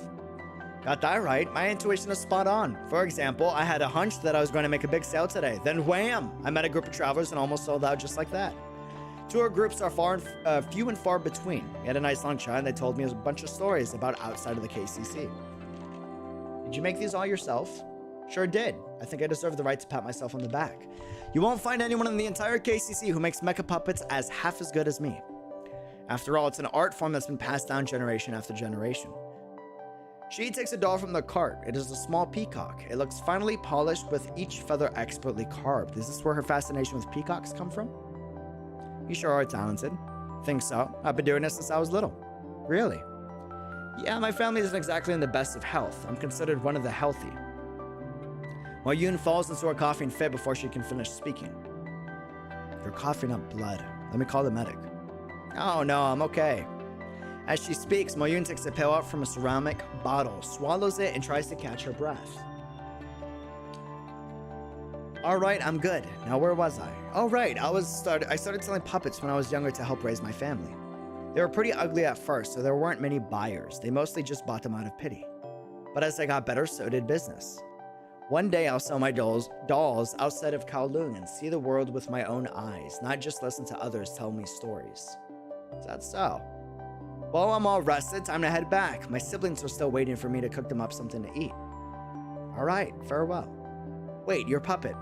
Got that right. My intuition is spot on. For example, I had a hunch that I was going to make a big sale today. Then wham! I met a group of travelers and almost sold out just like that. Tour groups are few and far between. We had a nice lunch and they told me a bunch of stories about outside of the KCC. Did you make these all yourself? Sure did. I think I deserve the right to pat myself on the back. You won't find anyone in the entire KCC who makes mecha puppets as half as good as me. After all, it's an art form that's been passed down generation after generation. She takes a doll from the cart. It is a small peacock. It looks finely polished with each feather expertly carved. Is this where her fascination with peacocks come from? You sure are talented. Think so. I've been doing this since I was little. Really? Yeah, my family isn't exactly in the best of health. I'm considered one of the healthy. Mo Yun falls into a coughing fit before she can finish speaking. You're coughing up blood. Let me call the medic. Oh no, I'm okay. As she speaks, Mo Yun takes a pill out from a ceramic bottle, swallows it, and tries to catch her breath. Alright, I'm good. Now where was I? Oh right, I started selling puppets when I was younger to help raise my family. They were pretty ugly at first, so there weren't many buyers. They mostly just bought them out of pity. But as I got better, so did business. One day I'll sell my dolls outside of Kowloon and see the world with my own eyes, not just listen to others tell me stories. Is that so? Well, I'm all rested, time to head back. My siblings are still waiting for me to cook them up something to eat. Alright, farewell. Wait, your puppet.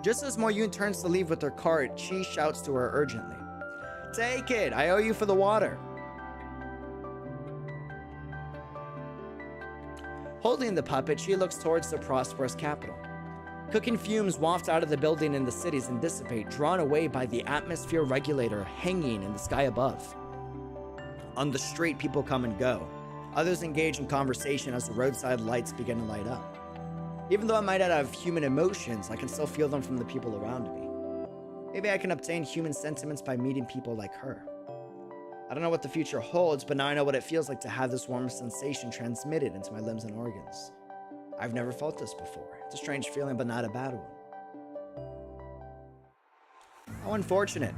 Just as Mo Yun turns to leave with her cart, Chi shouts to her urgently. Take it, I owe you for the water. Holding the puppet, she looks towards the prosperous capital. Cooking fumes waft out of the building in the cities and dissipate, drawn away by the atmosphere regulator hanging in the sky above. On the street, people come and go. Others engage in conversation as the roadside lights begin to light up. Even though I might not have human emotions, I can still feel them from the people around me. Maybe I can obtain human sentiments by meeting people like her. I don't know what the future holds, but now I know what it feels like to have this warm sensation transmitted into my limbs and organs. I've never felt this before. It's a strange feeling, but not a bad one. How unfortunate.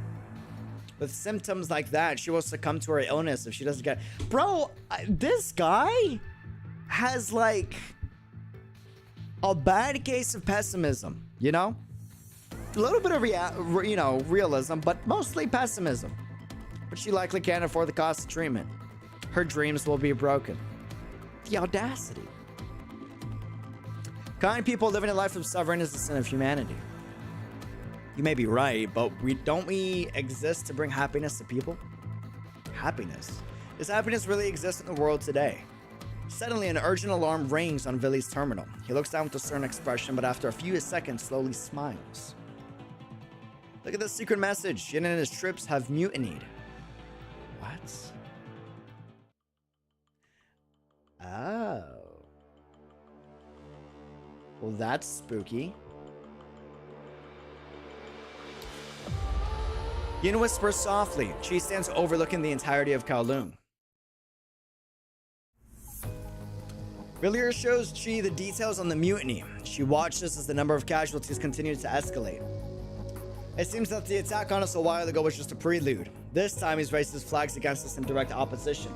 With symptoms like that, she will succumb to her illness if she doesn't get... Bro, this guy has like a bad case of pessimism, you know? A little bit of realism, but mostly pessimism. But she likely can't afford the cost of treatment. Her dreams will be broken. The audacity. Kind people living a life of suffering is the sin of humanity. You may be right, but don't we exist to bring happiness to people? Happiness? Does happiness really exist in the world today? Suddenly, an urgent alarm rings on Billy's terminal. He looks down with a stern expression, but after a few seconds, slowly smiles. Look at this secret message. Jin and his troops have mutinied. What? Oh. Well, that's spooky. Yin whispers softly. She stands overlooking the entirety of Kowloon. Villiers shows Chi the details on the mutiny. She watches as the number of casualties continues to escalate. It seems that the attack on us a while ago was just a prelude. This time he's raised his flags against us in direct opposition.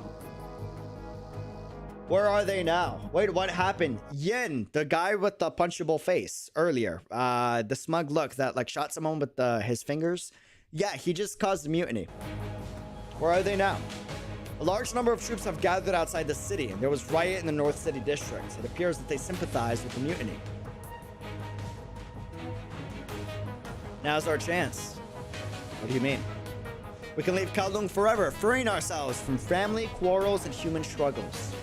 Where are they now? Wait, what happened? Yin, the guy with the punchable face earlier, the smug look that like shot someone with his fingers. Yeah, he just caused a mutiny. Where are they now? A large number of troops have gathered outside the city, and there was riot in the North City district. It appears that they sympathize with the mutiny. Now's our chance. What do you mean? We can leave Kowloon forever, freeing ourselves from family quarrels and human struggles.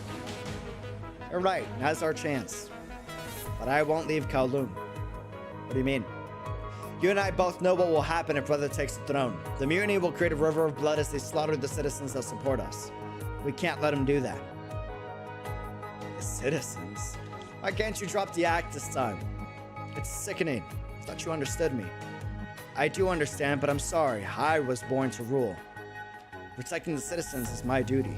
You're right, now's our chance. But I won't leave Kowloon. What do you mean? You and I both know what will happen if Brother takes the throne. The mutiny will create a river of blood as they slaughter the citizens that support us. We can't let him do that. The citizens? Why can't you drop the act this time? It's sickening. I thought you understood me. I do understand, but I'm sorry. I was born to rule. Protecting the citizens is my duty.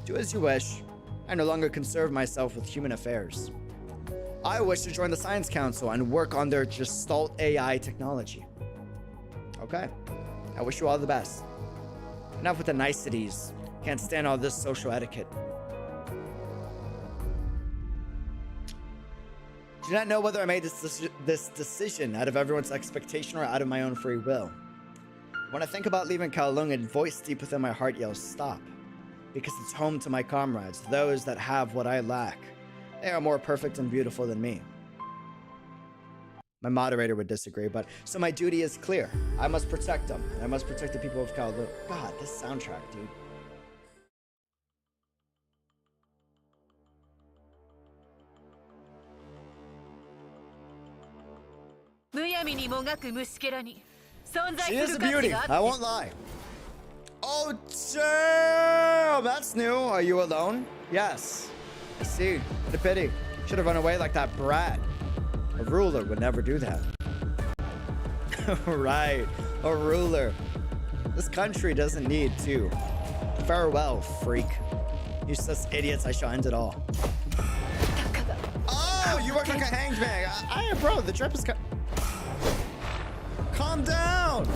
Do as you wish. I no longer concern myself with human affairs. I wish to join the Science Council and work on their Gestalt AI technology. Okay. I wish you all the best. Enough with the niceties. Can't stand all this social etiquette. Do not know whether I made this decision out of everyone's expectation or out of my own free will. When I think about leaving Kowloon, a voice deep within my heart yells, stop. Because it's home to my comrades, those that have what I lack. They are more perfect and beautiful than me. My moderator would disagree, but so my duty is clear. I must protect them, and I must protect the people of Kowloon. God, this soundtrack, dude. She is a beauty, I won't lie. Oh, damn! That's new. Are you alone? Yes. I see. What a pity. Should have run away like that brat. A ruler would never do that. Right. A ruler. This country doesn't need to. Farewell, freak. Useless idiots, I shall end it all. Oh, you work like a hanged man. Bro, the trip is... Calm down!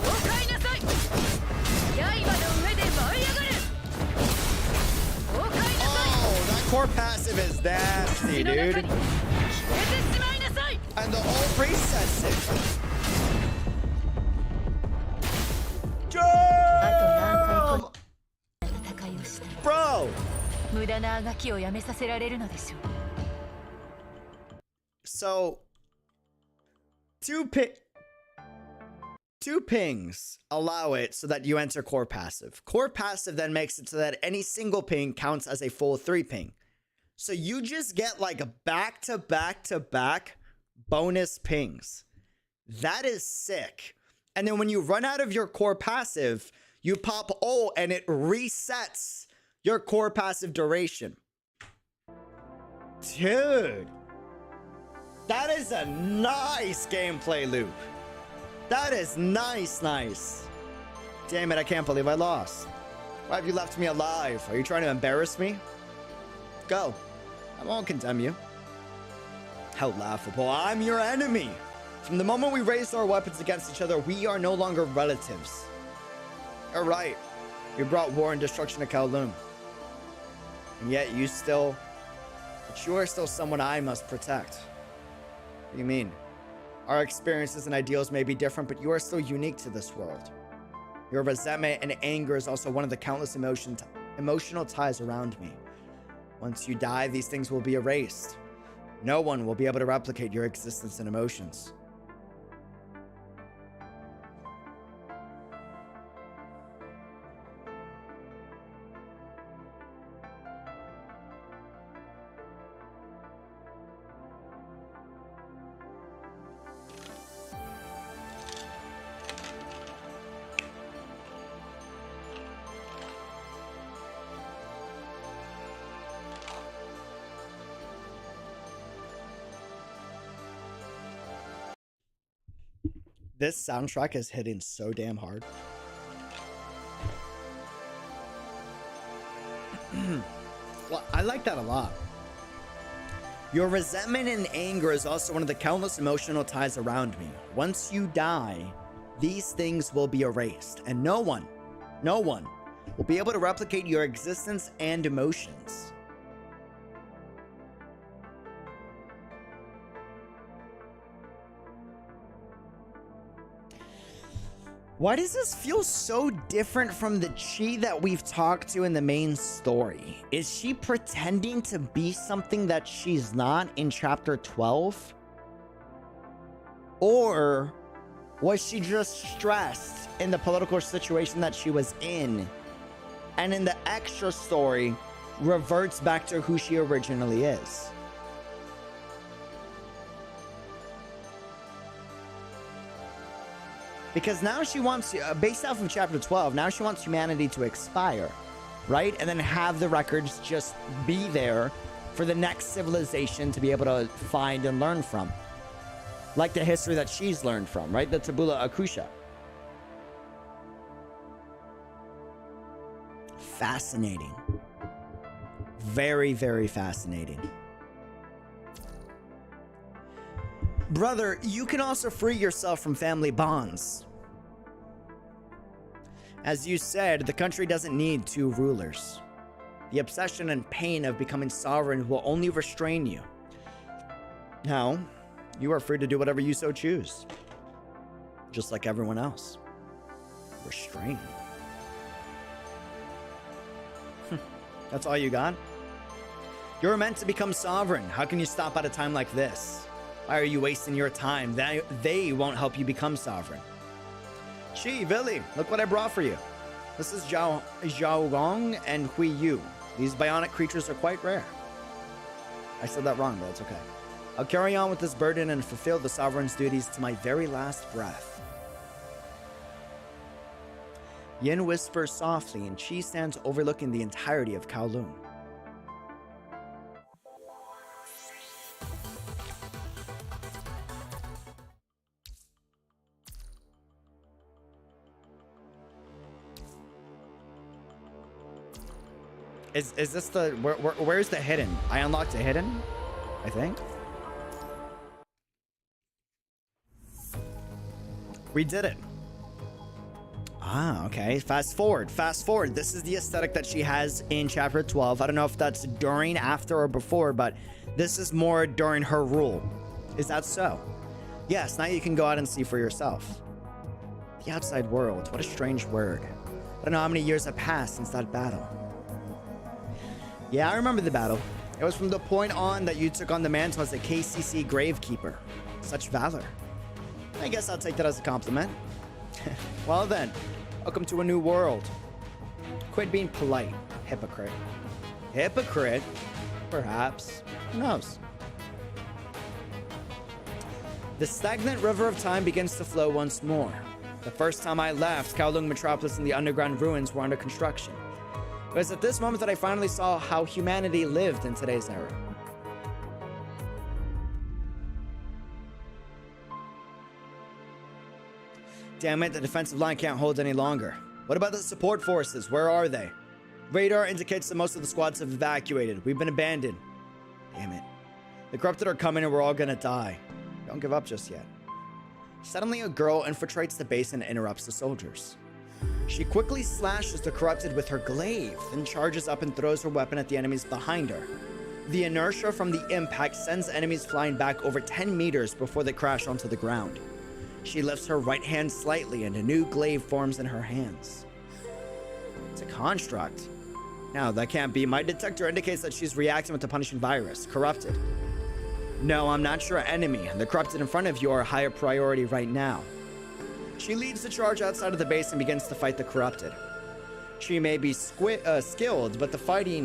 Oh, that core passive is nasty, dude. And the ult resets it. Jump! Bro! So, two pings allow it so that you enter core passive. Core passive then makes it so that any single ping counts as a full 3 ping. So you just get like a back-to-back-to-back bonus pings. That is sick. And then when you run out of your core passive, you pop ult and it resets your core passive duration. Dude. That is a nice gameplay loop. That is nice. Damn it, I can't believe I lost. Why have you left me alive? Are you trying to embarrass me? Go. I won't condemn you. How laughable. I'm your enemy. From the moment we raised our weapons against each other, we are no longer relatives. You're right. We brought war and destruction to Kowloon. And yet you are still someone I must protect. What do you mean? Our experiences and ideals may be different, but you are still unique to this world. Your resentment and anger is also one of the countless emotional ties around me. Once you die, these things will be erased. No one will be able to replicate your existence and emotions. This soundtrack is hitting so damn hard. Well, I like that a lot. Your resentment and anger is also one of the countless emotional ties around me. Once you die, these things will be erased, and no one will be able to replicate your existence and emotions. Why does this feel so different from the Qi that we've talked to in the main story? Is she pretending to be something that she's not in chapter 12? Or was she just stressed in the political situation that she was in? And in the extra story, reverts back to who she originally is? Because now she wants, based off of chapter 12, now she wants humanity to expire, right? And then have the records just be there for the next civilization to be able to find and learn from. Like the history that she's learned from, right? The Tabula Akusha. Fascinating. Very, very fascinating. Brother, you can also free yourself from family bonds. As you said, the country doesn't need two rulers. The obsession and pain of becoming sovereign will only restrain you. Now, you are free to do whatever you so choose. Just like everyone else. Restrain. That's all you got? You're meant to become sovereign. How can you stop at a time like this? Why are you wasting your time? They won't help you become sovereign. Qi, Billy, look what I brought for you. This is Xiao-Kun and Hui-Yu. These bionic creatures are quite rare. I said that wrong, but it's okay. I'll carry on with this burden and fulfill the sovereign's duties to my very last breath. Yin whispers softly, and Qi stands overlooking the entirety of Kowloon. Is this the where's the hidden? I unlocked a hidden, I think. We did it. Ah, okay. Fast forward. This is the aesthetic that she has in chapter 12. I don't know if that's during, after, or before, but this is more during her rule. Is that so? Yes, now you can go out and see for yourself. The outside world. What a strange word. I don't know how many years have passed since that battle. Yeah, I remember the battle. It was from the point on that you took on the mantle as a KCC gravekeeper. Such valor. I guess I'll take that as a compliment. Well then, welcome to a new world. Quit being polite, hypocrite. Hypocrite? Perhaps. Who knows? The stagnant river of time begins to flow once more. The first time I left, Kowloon Metropolis and the underground ruins were under construction. It was at this moment that I finally saw how humanity lived in today's era. Damn it, the defensive line can't hold any longer. What about the support forces? Where are they? Radar indicates that most of the squads have evacuated. We've been abandoned. Damn it. The corrupted are coming and we're all gonna die. Don't give up just yet. Suddenly a girl infiltrates the base and interrupts the soldiers. She quickly slashes the corrupted with her glaive, then charges up and throws her weapon at the enemies behind her. The inertia from the impact sends enemies flying back over 10 meters before they crash onto the ground. She lifts her right hand slightly and a new glaive forms in her hands. It's a construct. No, that can't be. My detector indicates that she's reacting with the punishing virus, corrupted. No, I'm not your enemy. The corrupted in front of you are a higher priority right now. She leads the charge outside of the base and begins to fight the corrupted. She may be skilled, but fighting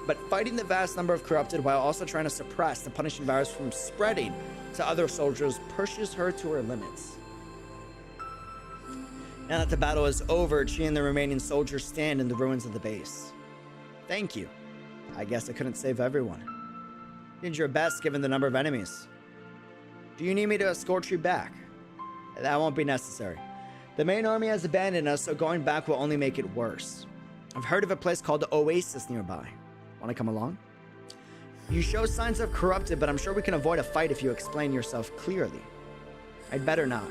the vast number of corrupted while also trying to suppress the punishing virus from spreading to other soldiers pushes her to her limits. Now that the battle is over, she and the remaining soldiers stand in the ruins of the base. Thank you. I guess I couldn't save everyone. You did your best given the number of enemies. Do you need me to escort you back? That won't be necessary. The main army has abandoned us, so going back will only make it worse. I've heard of a place called the Oasis nearby. Want to come along? You show signs of corrupted, but I'm sure we can avoid a fight if you explain yourself clearly. I'd better not.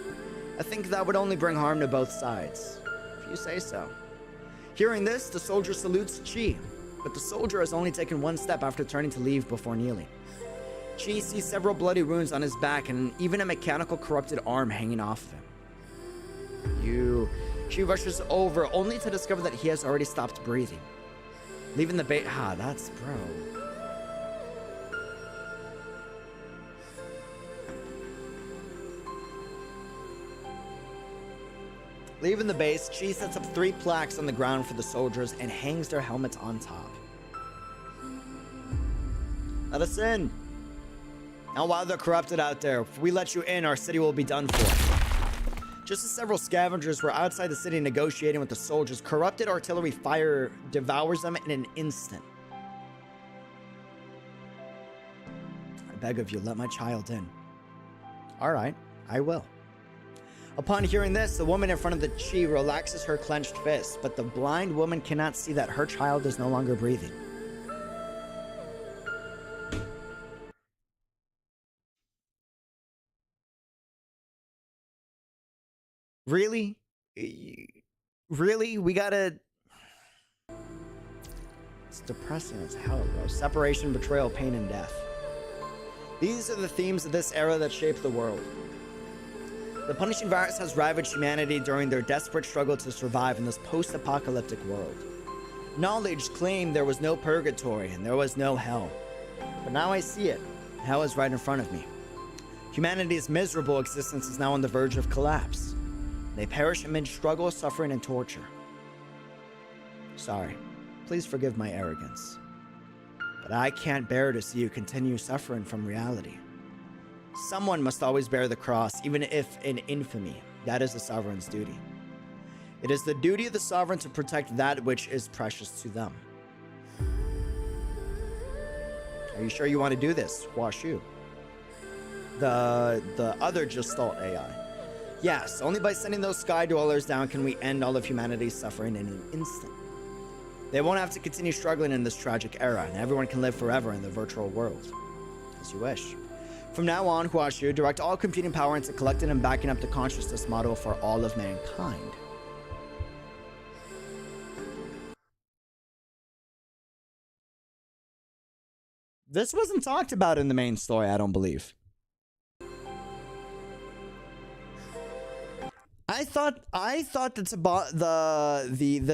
I think that would only bring harm to both sides. If you say so. Hearing this, the soldier salutes Qi, but the soldier has only taken one step after turning to leave before kneeling. Qi sees several bloody wounds on his back and even a mechanical corrupted arm hanging off of him. She rushes over only to discover that he has already stopped breathing. Leaving the bait. Ah, that's bro. Leaving the base, Qi sets up 3 plaques on the ground for the soldiers and hangs their helmets on top. Let us in. Now while they're corrupted out there, if we let you in, our city will be done for. Just as several scavengers were outside the city negotiating with the soldiers, corrupted artillery fire devours them in an instant. I beg of you, let my child in. All right, I will. Upon hearing this, the woman in front of the Qi relaxes her clenched fist, but the blind woman cannot see that her child is no longer breathing. Really? Really? We gotta... It's depressing as hell, bro. Separation, betrayal, pain, and death. These are the themes of this era that shaped the world. The punishing virus has ravaged humanity during their desperate struggle to survive in this post-apocalyptic world. Knowledge claimed there was no purgatory and there was no hell. But now I see it. Hell is right in front of me. Humanity's miserable existence is now on the verge of collapse. They perish amid struggle, suffering, and torture. Sorry. Please forgive my arrogance. But I can't bear to see you continue suffering from reality. Someone must always bear the cross, even if in infamy. That is the sovereign's duty. It is the duty of the sovereign to protect that which is precious to them. Are you sure you want to do this, Washu? The other Gestalt AI. Yes, only by sending those sky dwellers down can we end all of humanity's suffering in an instant. They won't have to continue struggling in this tragic era, and everyone can live forever in the virtual world. As you wish. From now on, Huashu, direct all computing power into collecting and backing up the consciousness model for all of mankind. This wasn't talked about in the main story, I don't believe. I thought the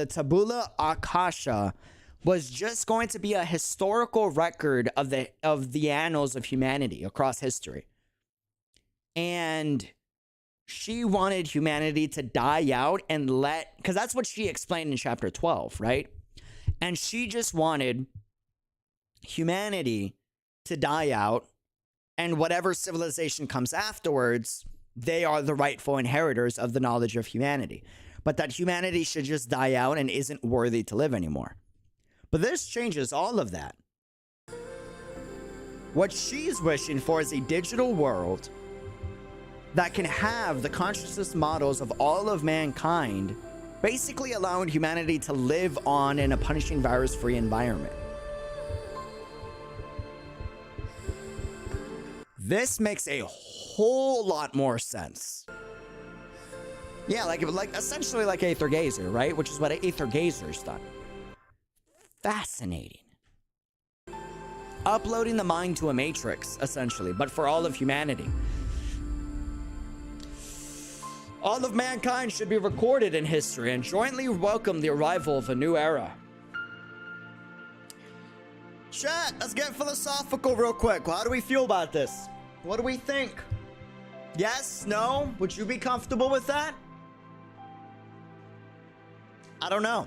Tabula Akasha was just going to be a historical record of the annals of humanity across history. And she wanted humanity to die out and because that's what she explained in chapter 12, right? And she just wanted humanity to die out, and whatever civilization comes afterwards, they are the rightful inheritors of the knowledge of humanity. But that humanity should just die out and isn't worthy to live anymore. But this changes all of that. What she's wishing for is a digital world that can have the consciousness models of all of mankind, basically allowing humanity to live on in a punishing virus-free environment. This makes a whole lot more sense. Yeah, like essentially like Aether Gazer, right? Which is what Aether Gazer's done. Fascinating. Uploading the mind to a matrix, essentially, but for all of humanity. All of mankind should be recorded in history and jointly welcome the arrival of a new era. Chat, let's get philosophical real quick. How do we feel about this? What do we think? Yes? No? Would you be comfortable with that? I don't know.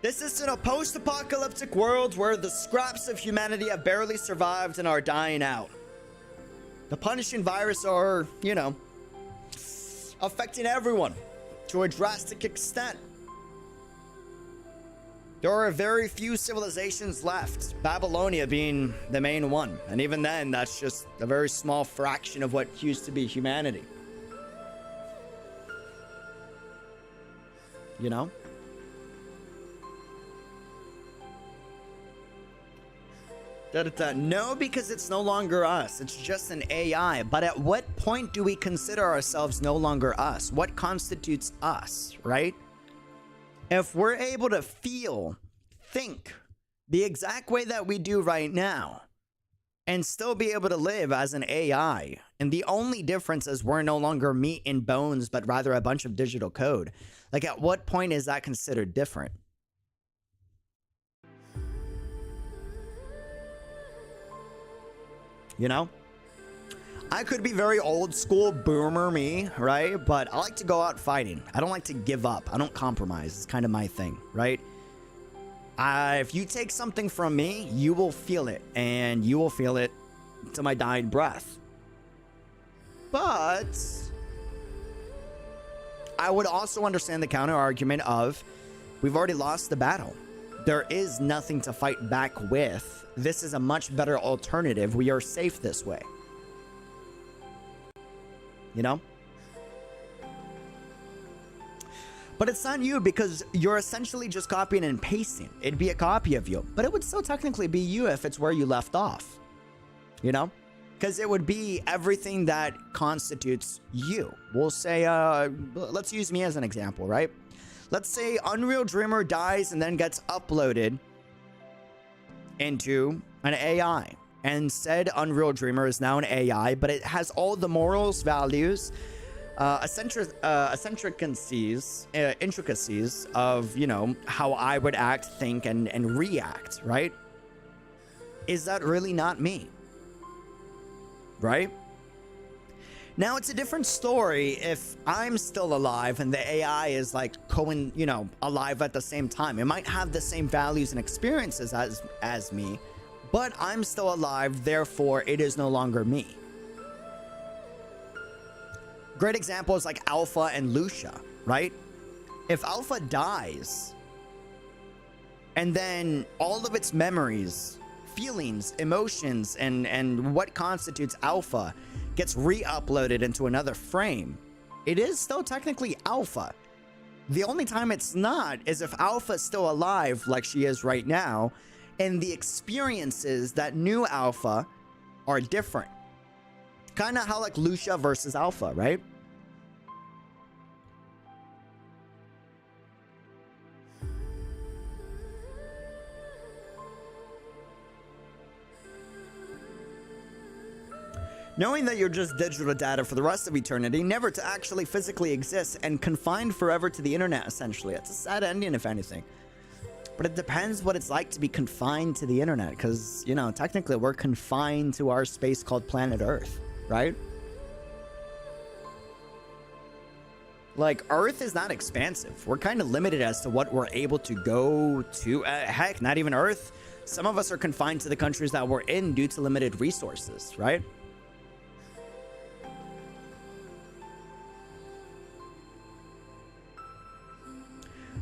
This is in a post-apocalyptic world where the scraps of humanity have barely survived and are dying out. The punishing virus are, you know, affecting everyone to a drastic extent. There are very few civilizations left, Babylonia being the main one. And even then, that's just a very small fraction of what used to be humanity. You know? No, because it's no longer us. It's just an AI. But at what point do we consider ourselves no longer us? What constitutes us, right? If we're able to feel, think the exact way that we do right now, and still be able to live as an AI And the only difference is we're no longer meat and bones, but rather a bunch of digital code. Like, at what point is that considered different? You know? I could be very old school boomer me, right? But I like to go out fighting. I don't like to give up. I don't compromise. It's kind of my thing, right? If you take something from me, you will feel it, and you will feel it to my dying breath. But I would also understand the counter argument of, we've already lost the battle. There is nothing to fight back with. This is a much better alternative. We are safe this way. You know? But it's not you, because you're essentially just copying and pasting. It'd be a copy of you, but it would still technically be you if it's where you left off. You know? Because it would be everything that constitutes you. We'll say, let's use me as an example, right? Let's say Unreal Dreamer dies and then gets uploaded into an AI. And said Unreal Dreamer is now an AI, but it has all the morals, values, intricacies of, you know, how I would act, think, and react, right? Is that really not me? Right? Now, it's a different story if I'm still alive and the AI is like alive at the same time. It might have the same values and experiences as me, but I'm still alive, therefore it is no longer me. Great example is like Alpha and Lucia, right? If Alpha dies, and then all of its memories, feelings, emotions, and what constitutes Alpha gets re-uploaded into another frame, it is still technically Alpha. The only time it's not is if Alpha is still alive like she is right now, and the experiences that new Alpha are different. Kind of how like Lucia versus Alpha, right? Knowing that you're just digital data for the rest of eternity, never to actually physically exist, and confined forever to the internet, essentially. It's a sad ending, if anything. But it depends what it's like to be confined to the internet, because, you know, technically we're confined to our space called planet Earth, right? Like, Earth is not expansive. We're kind of limited as to what we're able to go to. Heck, not even Earth. Some of us are confined to the countries that we're in due to limited resources, right?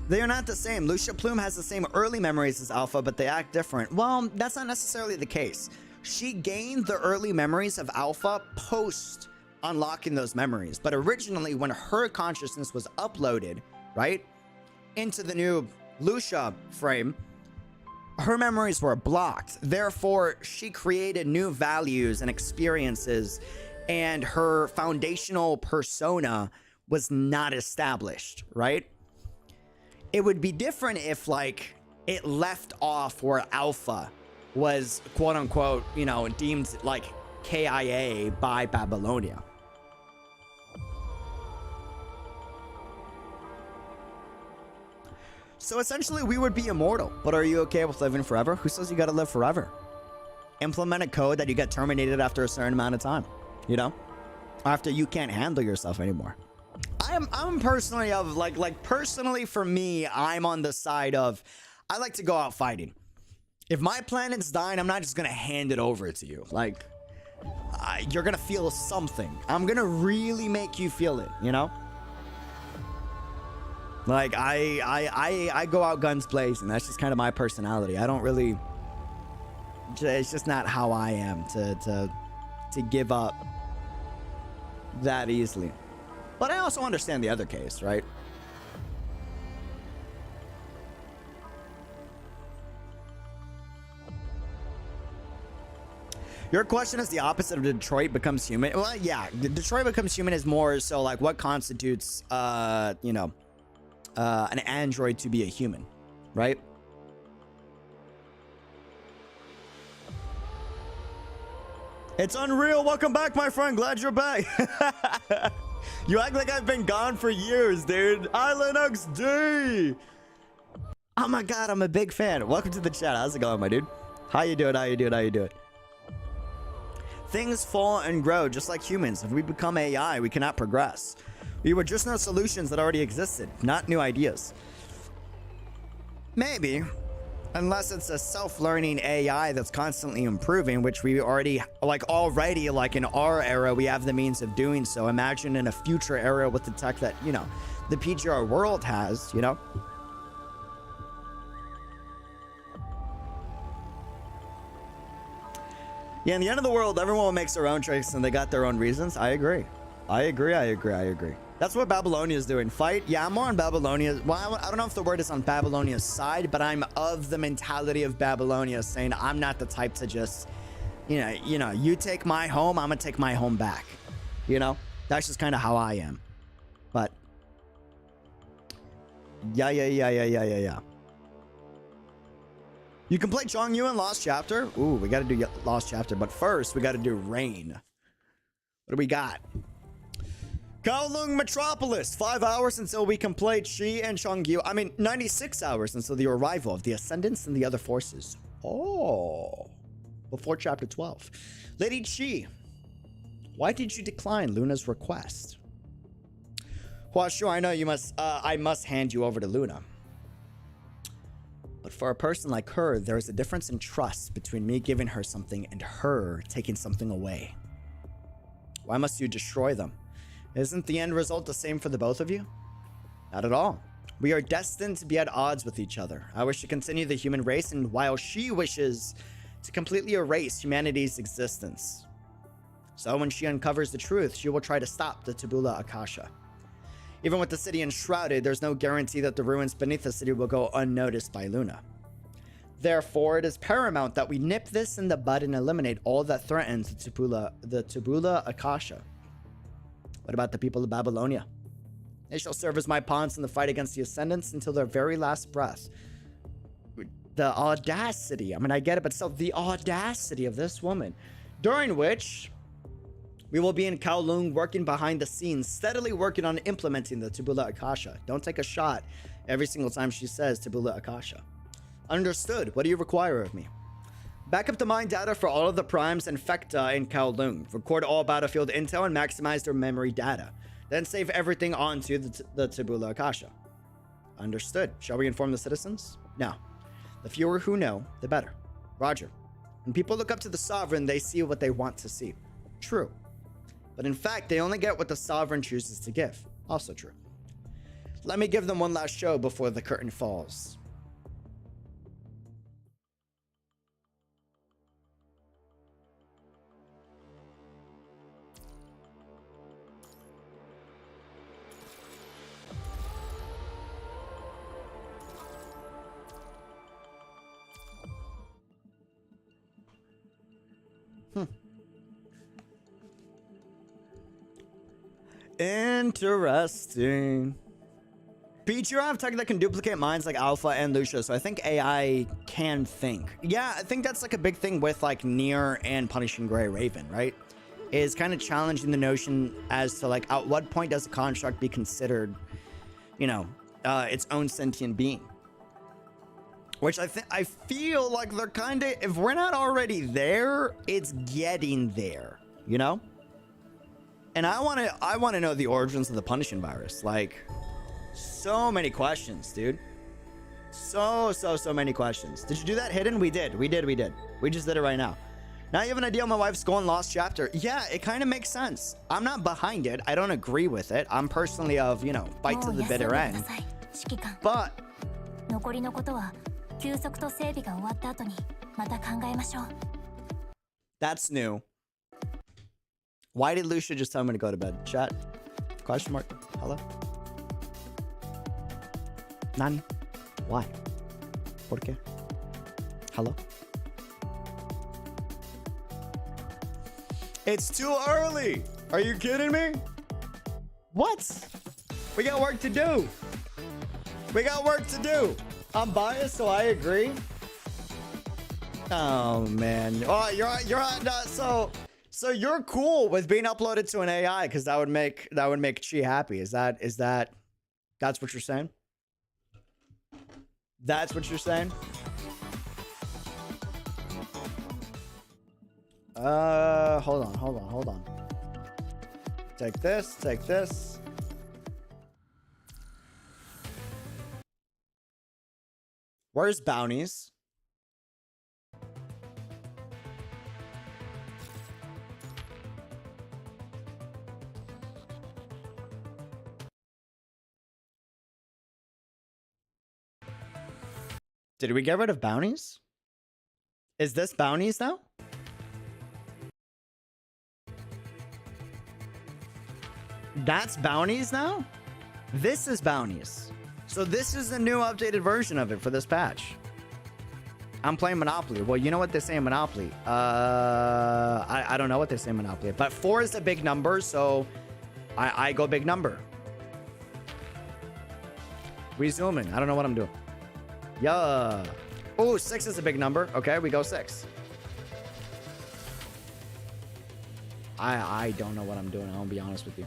They are not the same. Lucia Plume has the same early memories as Alpha, but they act different. Well, that's not necessarily the case. She gained the early memories of Alpha post unlocking those memories. But originally, when her consciousness was uploaded, right, into the new Lucia frame, her memories were blocked. Therefore, she created new values and experiences, and her foundational persona was not established, right? It would be different if, like, it left off where Alpha was, quote unquote, you know, deemed like KIA by Babylonia. So essentially, we would be immortal. But are you okay with living forever? Who says you gotta live forever? Implement a code that you get terminated after a certain amount of time, you know? After you can't handle yourself anymore. I'm personally of personally for me, I'm on the side of, I like to go out fighting. If my planet's dying, I'm not just gonna hand it over to you. Like, you're gonna feel something. I'm gonna really make you feel it, you know? Like, I go out guns blazing. That's just kind of my personality. I don't really, it's just not how I am to give up that easily. But I also understand the other case, right? Your question is the opposite of Detroit Becomes Human. Well, yeah, Detroit Becomes Human is more so like what constitutes, you know, an android to be a human, right? It's unreal. Welcome back, my friend. Glad you're back. You act like I've been gone for years, dude. Island XD. Oh my god, I'm a big fan. Welcome to the chat. How's it going, my dude? How you doing? How you doing? How you doing? Things fall and grow just like humans. If we become AI, we cannot progress. We would just know solutions that already existed, not new ideas. Maybe. Unless it's a self-learning AI that's constantly improving, which we already like in our era, we have the means of doing so. Imagine in a future era with the tech that, you know, the PGR world has, you know? Yeah, in the end of the world, everyone makes their own tricks and they got their own reasons. I agree. I agree. That's what Babylonia is doing. Fight? Yeah, I'm more on Babylonia. Well, I don't know if the word is on Babylonia's side, but I'm of the mentality of Babylonia, saying I'm not the type to just, you know, you take my home, I'm gonna take my home back. You know? That's just kind of how I am. But yeah. You can play Changyu in Lost Chapter. Ooh, we gotta do Lost Chapter, but first we gotta do Rain. What do we got? Kowloon Metropolis, 5 hours until we complete Qu and Changyu. I mean, 96 hours until the arrival of the Ascendants and the other forces. Oh, before chapter 12. Lady Qi, why did you decline Luna's request? Well, sure, I know you must, I must hand you over to Luna. But for a person like her, there is a difference in trust between me giving her something and her taking something away. Why must you destroy them? Isn't the end result the same for the both of you? Not at all. We are destined to be at odds with each other. I wish to continue the human race, and while she wishes to completely erase humanity's existence. So when she uncovers the truth, she will try to stop the Tabula Akasha. Even with the city enshrouded, there's no guarantee that the ruins beneath the city will go unnoticed by Luna. Therefore, it is paramount that we nip this in the bud and eliminate all that threatens the Tabula Akasha. What about the people of Babylonia? They shall serve as my pawns in the fight against the Ascendants until their very last breath. The audacity, I mean, I get it, but still, the audacity of this woman. During which, we will be in Kowloon working behind the scenes, steadily working on implementing the Tabula Akasha. Don't take a shot every single time she says Tabula Akasha. Understood. What do you require of me? Back up the mine data for all of the primes and fecta in Kowloon. Record all battlefield intel and maximize their memory data. Then save everything onto the Tabula Akasha. Understood. Shall we inform the citizens? No. The fewer who know, the better. Roger. When people look up to the sovereign, they see what they want to see. True. But in fact, they only get what the sovereign chooses to give. Also true. Let me give them one last show before the curtain falls. Interesting. Peach, you have tech that can duplicate minds like Alpha and Lucia, so I think AI can think. Yeah, I think that's like a big thing with like Nier and Punishing Gray Raven, right? Is kind of challenging the notion as to like at what point does a construct be considered, you know, its own sentient being. Which I feel like they're kind of, if we're not already there, it's getting there, you know? And I want to know the origins of the punishing virus. Like, so many questions, dude. So many questions. Did you do that hidden? We did. We just did it right now. Now you have an idea on my wife's going Lost Chapter. Yeah, it kind of makes sense. I'm not behind it. I don't agree with it. I'm personally of, you know, fight to the bitter end. But that's new. Why did Lucia just tell me to go to bed? Chat? Question mark? Hello? Nani? Why? ¿Por qué? Hello? It's too early! Are you kidding me? What? We got work to do. I'm biased, so I agree. Oh man. Oh, you're on. So you're cool with being uploaded to an AI because that would make Chi happy. Is that that's what you're saying? That's what you're saying? Hold on. Take this. Where's bounties? Did we get rid of bounties? Is this bounties now? That's bounties now? This is bounties. So this is the new updated version of it for this patch. I'm playing Monopoly. Well, you know what they say in Monopoly. I don't know what they say in Monopoly. But 4 is a big number, so I go big number. Resuming. I don't know what I'm doing. Yeah. Oh, 6 is a big number. Okay, we go 6. I don't know what I'm doing. I'll be honest with you.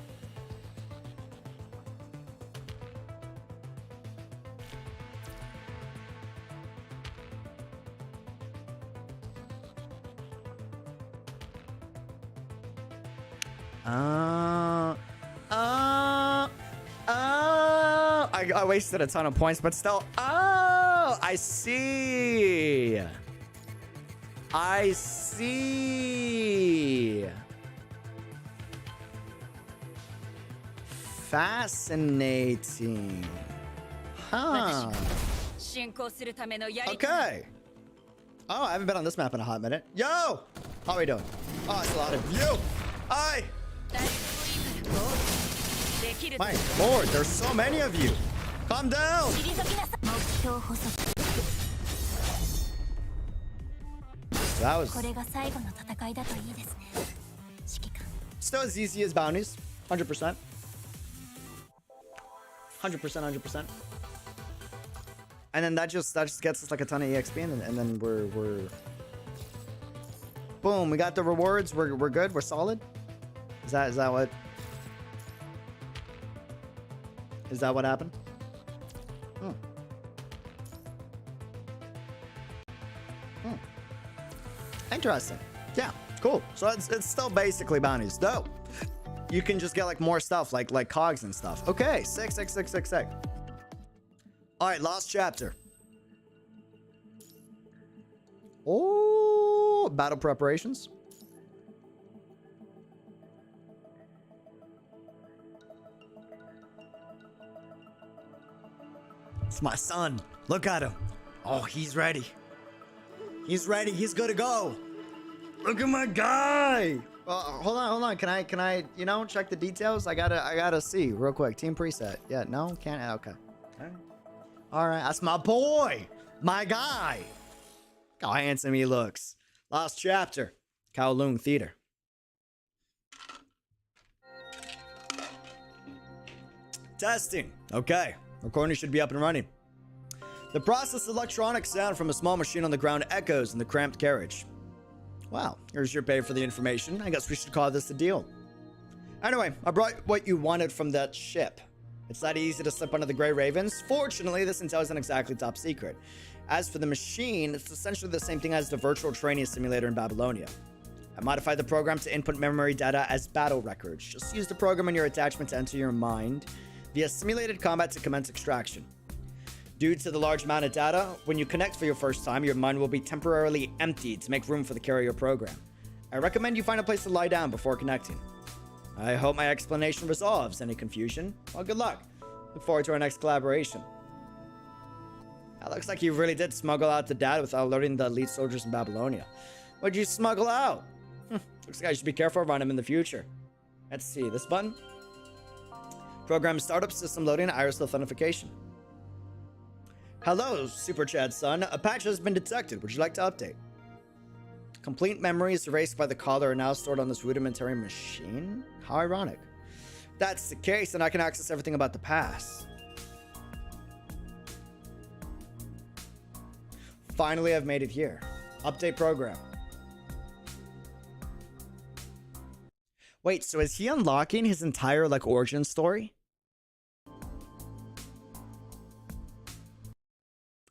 I wasted a ton of points, but still. Oh, I see. Fascinating. Huh. Okay. Oh, I haven't been on this map in a hot minute. Yo! How are we doing? Oh, it's a lot of you. Aye. My lord, there's so many of you. Calm down. That was still as easy as bounties. 100%. 100%. And then that just gets us like a ton of EXP, and then we're boom. We got the rewards. We're good. We're solid. Is that what? Is that what happened? Interesting. Yeah, cool. So it's still basically bounties, though. You can just get like more stuff, like cogs and stuff. Okay, 6. All right, last chapter. Oh, battle preparations. It's my son. Look at him. Oh, he's ready. He's ready. He's good to go. Look at my guy. Hold on. Can I, check the details? I gotta see real quick. Team preset. Yeah, no, can't. Okay. All right. That's my boy. My guy. Look how handsome he looks. Last chapter. Kowloon Theater. Testing. Okay. Recording should be up and running. The processed electronic sound from a small machine on the ground echoes in the cramped carriage. Wow, here's your pay for the information. I guess we should call this a deal. Anyway, I brought what you wanted from that ship. It's that easy to slip under the Grey Ravens. Fortunately, this intel isn't exactly top secret. As for the machine, it's essentially the same thing as the virtual training simulator in Babylonia. I modified the program to input memory data as battle records. Just use the program in your attachment to enter your mind via simulated combat to commence extraction. Due to the large amount of data, when you connect for your first time, your mind will be temporarily emptied to make room for the carrier program. I recommend you find a place to lie down before connecting. I hope my explanation resolves any confusion. Well, good luck. Look forward to our next collaboration. That looks like you really did smuggle out the data without alerting the elite soldiers in Babylonia. What'd you smuggle out? Looks like I should be careful around him in the future. Let's see, this button? Program startup, system loading, iris authentication. Hello, Super Chad son. A patch has been detected. Would you like to update? Complete memories erased by the caller are now stored on this rudimentary machine? How ironic. If that's the case, then I can access everything about the past. Finally, I've made it here. Update program. Wait, so is he unlocking his entire, like, origin story?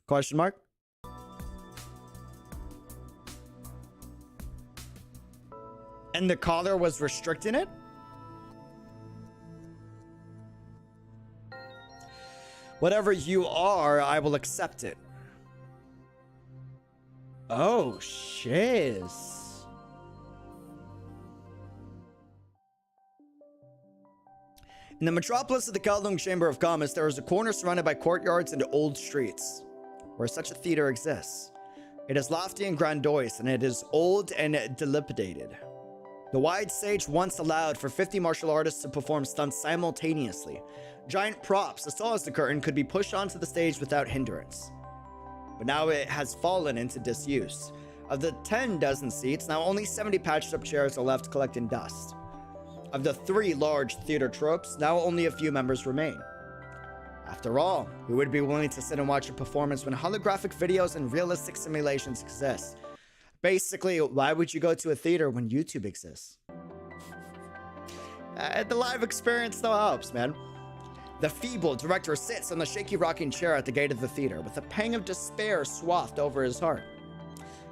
Question mark? And the caller was restricting it? Whatever you are, I will accept it. Oh, shiz. In the metropolis of the Kowloon Chamber of Commerce, there is a corner surrounded by courtyards and old streets, where such a theater exists. It is lofty and grandiose, and it is old and dilapidated. The wide stage once allowed for 50 martial artists to perform stunts simultaneously. Giant props, as tall as the curtain, could be pushed onto the stage without hindrance. But now it has fallen into disuse. Of the 10 dozen seats, now only 70 patched up chairs are left collecting dust. Of the 3 large theater tropes, now only a few members remain. After all, who would be willing to sit and watch a performance when holographic videos and realistic simulations exist? Basically, why would you go to a theater when YouTube exists? The live experience still helps, man. The feeble director sits on the shaky rocking chair at the gate of the theater, with a pang of despair swathed over his heart.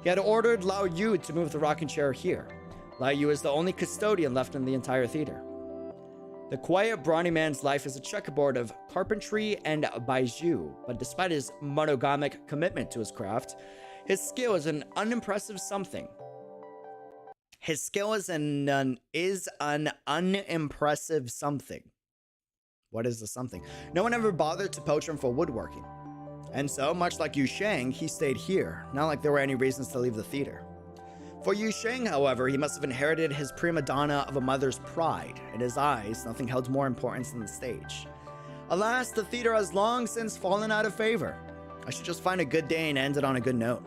He had ordered Lao Yu to move the rocking chair here. Lao Yu is the only custodian left in the entire theater. The quiet, brawny man's life is a checkerboard of carpentry and bijou, but despite his monogamic commitment to his craft, his skill is an unimpressive something. His skill is an unimpressive something. What is the something? No one ever bothered to poach him for woodworking. And so, much like Yu Sheng, he stayed here, not like there were any reasons to leave the theater. For Yu Sheng, however, he must have inherited his prima donna of a mother's pride. In his eyes, nothing held more importance than the stage. Alas, the theater has long since fallen out of favor. I should just find a good day and end it on a good note.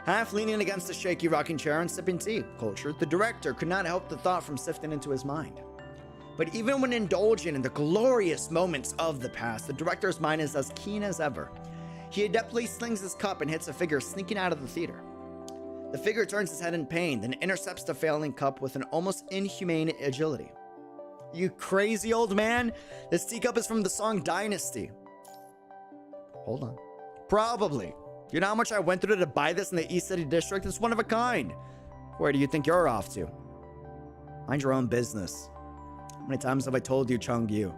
Half leaning against the shaky rocking chair and sipping tea culture, the director could not help the thought from sifting into his mind. But even when indulging in the glorious moments of the past, the director's mind is as keen as ever. He adeptly slings his cup and hits a figure sneaking out of the theater. The figure turns his head in pain, then intercepts the failing cup with an almost inhumane agility. You crazy old man? This teacup is from the song Dynasty. Hold on. Probably. You know how much I went through to buy this in the East City District? It's one of a kind. Where do you think you're off to? Mind your own business. How many times have I told you, Changyu?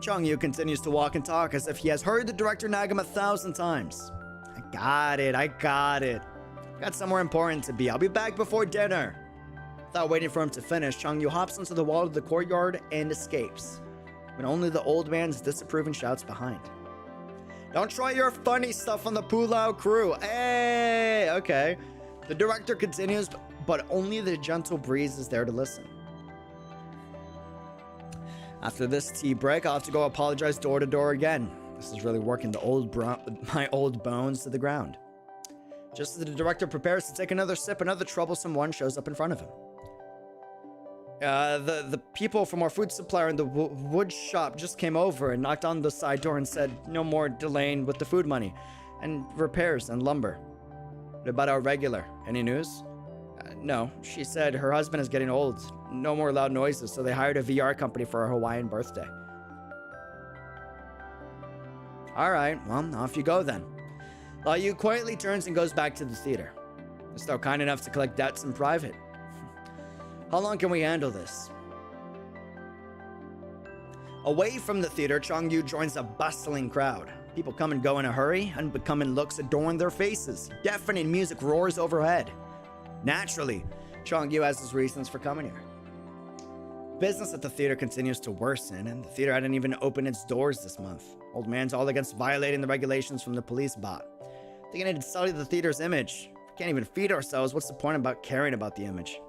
Changyu continues to walk and talk as if he has heard the director nag him 1,000 times. I got it. Got somewhere important to be. I'll be back before dinner. Without waiting for him to finish, Changyu hops into the wall of the courtyard and escapes, when only the old man's disapproving shouts behind. Don't try your funny stuff on the Pulau crew. Hey, okay. The director continues, but only the gentle breeze is there to listen. After this tea break, I'll have to go apologize door to door again. This is really working my old bones to the ground. Just as the director prepares to take another sip, another troublesome one shows up in front of him. The people from our food supplier in the wood shop just came over and knocked on the side door and said no more delaying with the food money and repairs and lumber. What about our regular? Any news? No, she said her husband is getting old. No more loud noises, so they hired a VR company for her Hawaiian birthday. Alright, well, off you go then. Lao Yu quietly turns and goes back to the theater. Is thou kind enough to collect debts in private? How long can we handle this? Away from the theater, Changyu joins a bustling crowd. People come and go in a hurry, unbecoming looks adorn their faces. Deafening music roars overhead. Naturally, Changyu has his reasons for coming here. Business at the theater continues to worsen, and the theater hadn't even opened its doors this month. Old man's all against violating the regulations from the police bot. Thinking it'd sully the theater's image. If we can't even feed ourselves, what's the point about caring about the image?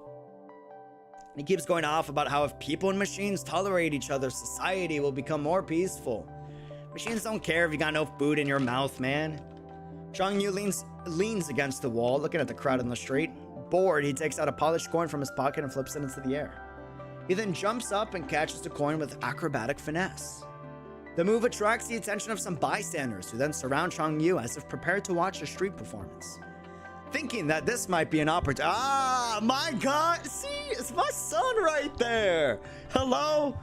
And he keeps going off about how if people and machines tolerate each other, society will become more peaceful. Machines don't care if you got no food in your mouth, man. Changyu leans against the wall, looking at the crowd in the street. Bored, he takes out a polished coin from his pocket and flips it into the air. He then jumps up and catches the coin with acrobatic finesse. The move attracts the attention of some bystanders, who then surround Changyu as if prepared to watch a street performance. Thinking that this might be an opportunity. Ah, my God! It's my son right there. Hello?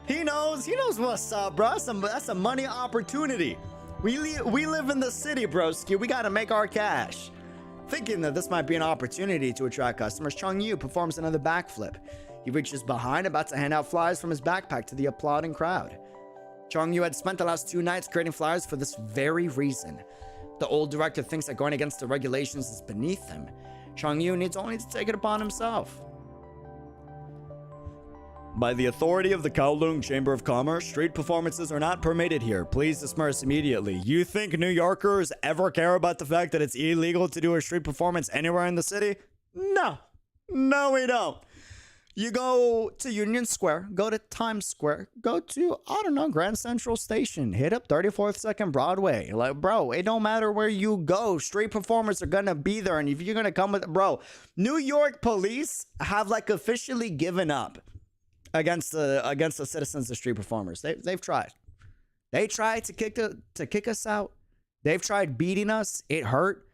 He knows what's up, bro. That's a money opportunity. We live in the city, broski. We gotta make our cash. Thinking that this might be an opportunity to attract customers, Changyu performs another backflip. He reaches behind, about to hand out flyers from his backpack to the applauding crowd. Changyu had spent the last 2 nights creating flyers for this very reason. The old director thinks that going against the regulations is beneath him. Changyu needs only to take it upon himself. By the authority of the Kowloon Chamber of Commerce, street performances are not permitted here. Please disperse immediately. You think New Yorkers ever care about the fact that it's illegal to do a street performance anywhere in the city? No. No, we don't. You go to Union Square, go to Times Square, go to, I don't know, Grand Central Station, hit up 34th 2nd Broadway. Like, bro, it don't matter where you go. Street performers are gonna be there. And if you're gonna come with, bro, New York police have like officially given up against the citizens of street performers. They've tried. They tried to kick us out. They've tried beating us. It hurt.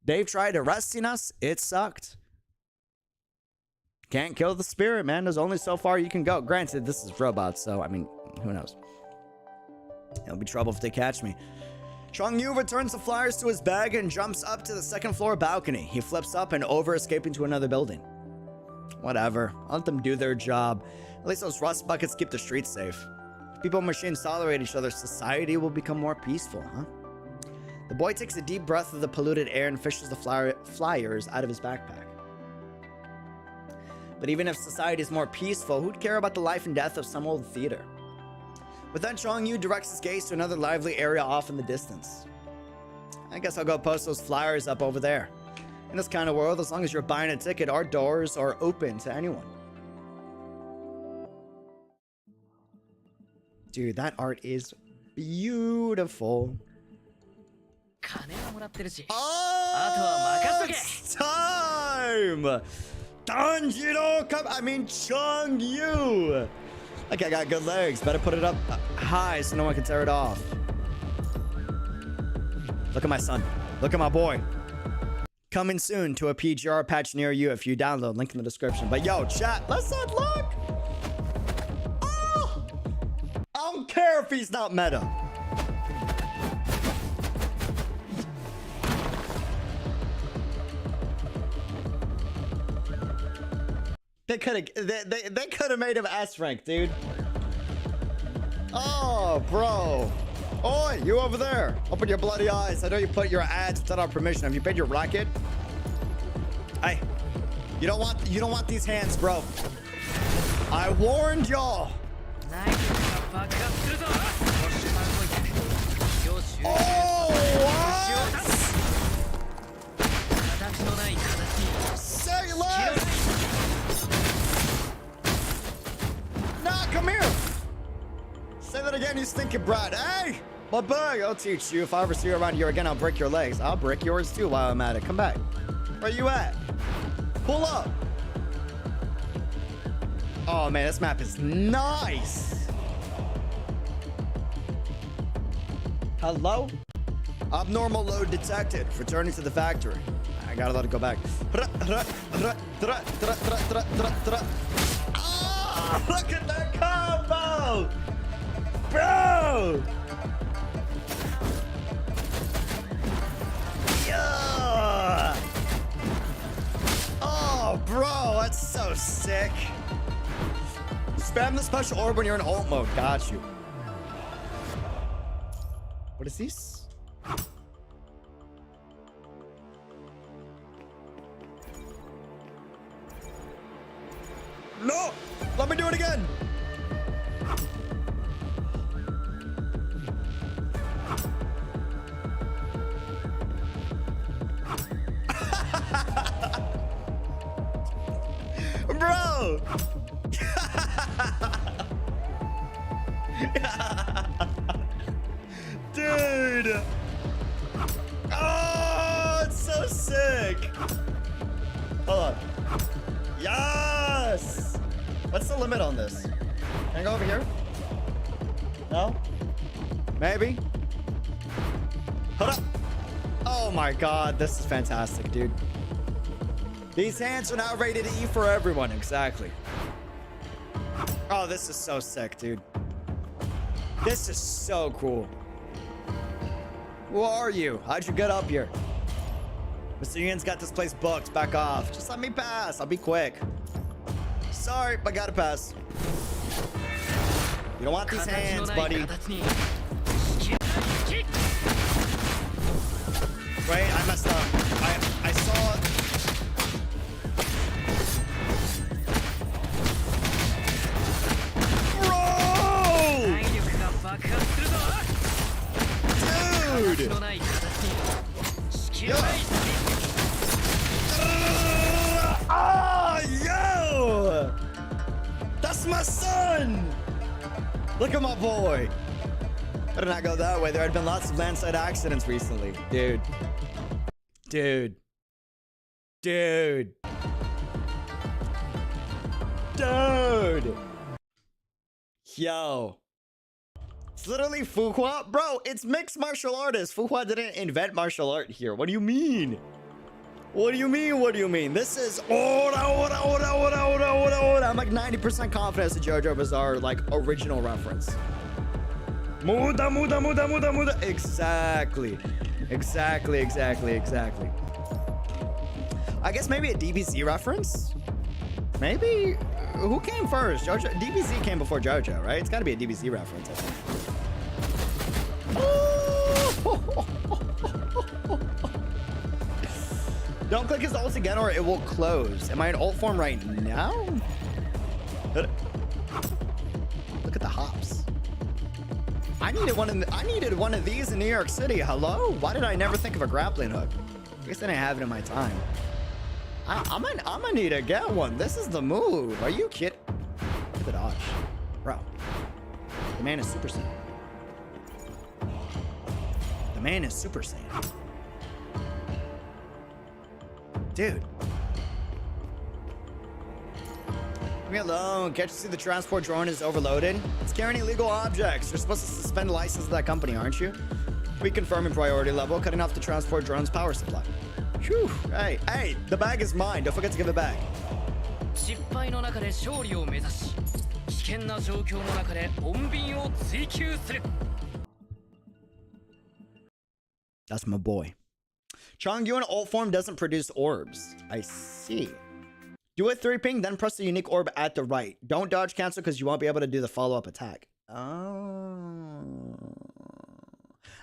They've tried arresting us. It sucked. Can't kill the spirit, man. There's only so far you can go. Granted, this is robots, so I mean, who knows? It'll be trouble if they catch me. Changyu returns the flyers to his bag and jumps up to the 2nd floor balcony. He flips up and over, escaping to another building. Whatever. I'll let them do their job. At least those rust buckets keep the streets safe. If people and machines tolerate each other, society will become more peaceful, huh? The boy takes a deep breath of the polluted air and fishes the flyers out of his backpack. But even if society is more peaceful, who'd care about the life and death of some old theater? With that, Changyu directs his gaze to another lively area off in the distance. I guess I'll go post those flyers up over there. In this kind of world, as long as you're buying a ticket, our doors are open to anyone. Dude, that art is beautiful. Oh, it's time! Tanjiro, come! I mean, Changyu! Like, I got good legs. Better put it up high so no one can tear it off. Look at my son. Look at my boy. Coming soon to a PGR patch near you if you download. Link in the description. But yo, chat, let's not look! Oh! I don't care if he's not meta. They could have made him S rank, dude. Oh, bro. Oi, you over there. Open your bloody eyes. I know you put your ads without our permission. Have you paid your racket? Hey, you don't want these hands, bro. I warned y'all. Oh, what? Say less. Nah, come here. Say that again, you stinking brat. Hey, my boy, I'll teach you. If I ever see you around here again, I'll break your legs. I'll break yours too while I'm at it. Come back. Where you at? Pull up. Oh man, this map is nice. Hello? Abnormal load detected. Returning to the factory. I gotta let it go back. Oh, look at that combo! Bro! Yeah! Oh, bro, that's so sick. Spam the special orb when you're in ult mode. Got you. What is this? No! Let me do it again! Bro! Dude! Oh, it's so sick! Hold on. Yes! What's the limit on this? Can I go over here? No? Maybe? Hold up! Oh my god, this is fantastic, dude. These hands are now rated E for everyone. Exactly. Oh, this is so sick, dude. This is so cool. Who are you? How'd you get up here? Mr. Ian's got this place booked. Back off. Just let me pass. I'll be quick. Sorry, but gotta pass. You don't want these hands, buddy. Right? I messed up. I saw... Dude! Ah, yo! That's my son! Look at my boy. Better not go that way. There had been lots of landside accidents recently. Dude. Dude. Dude. Dude. Yo. It's literally Fuhua. Bro, it's mixed martial artists. Fuhua didn't invent martial art here. What do you mean? What do you mean? What do you mean? This is... I'm like 90% confident it's a JoJo Bizarre, like, original reference. Muda. Exactly. I guess maybe a DBZ reference? Maybe? Who came first? JoJo? DBZ came before JoJo, right? It's gotta be a DBZ reference, I think. Don't click his ult again or it will close. Am I in ult form right now? Look at the hops. I needed one of these in New York City. Hello? Why did I never think of a grappling hook? I guess I didn't have it in my time. I'm gonna need to get one. This is the move. Are you kidding? Look at the dodge. Bro. The man is Super Saiyan. The man is Super Saiyan. Dude. Leave me alone. Can't you see the transport drone is overloaded? It's carrying illegal objects. You're supposed to suspend the license of that company, aren't you? Reconfirming priority level, cutting off the transport drone's power supply. Whew. Hey, the bag is mine. Don't forget to give it back. That's my boy. Changyu in ult form doesn't produce orbs. I see. Do a 3-ping, then press the unique orb at the right. Don't dodge cancel because you won't be able to do the follow-up attack. Oh.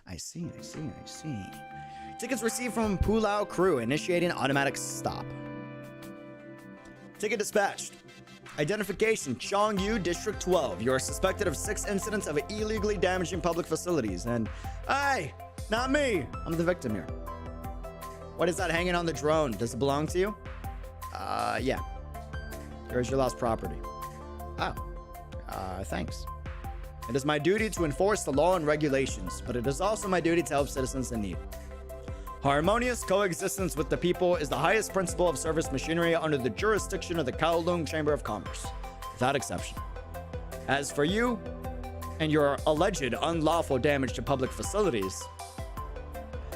I see. Tickets received from Pulau crew, initiating automatic stop. Ticket dispatched. Identification, Changyu, District 12. You are suspected of 6 incidents of illegally damaging public facilities. And, hey, not me. I'm the victim here. What is that hanging on the drone? Does it belong to you? Yeah. Here's your lost property. Oh. Thanks. It is my duty to enforce the law and regulations, but it is also my duty to help citizens in need. Harmonious coexistence with the people is the highest principle of service machinery under the jurisdiction of the Kowloon Chamber of Commerce, without exception. As for you and your alleged unlawful damage to public facilities,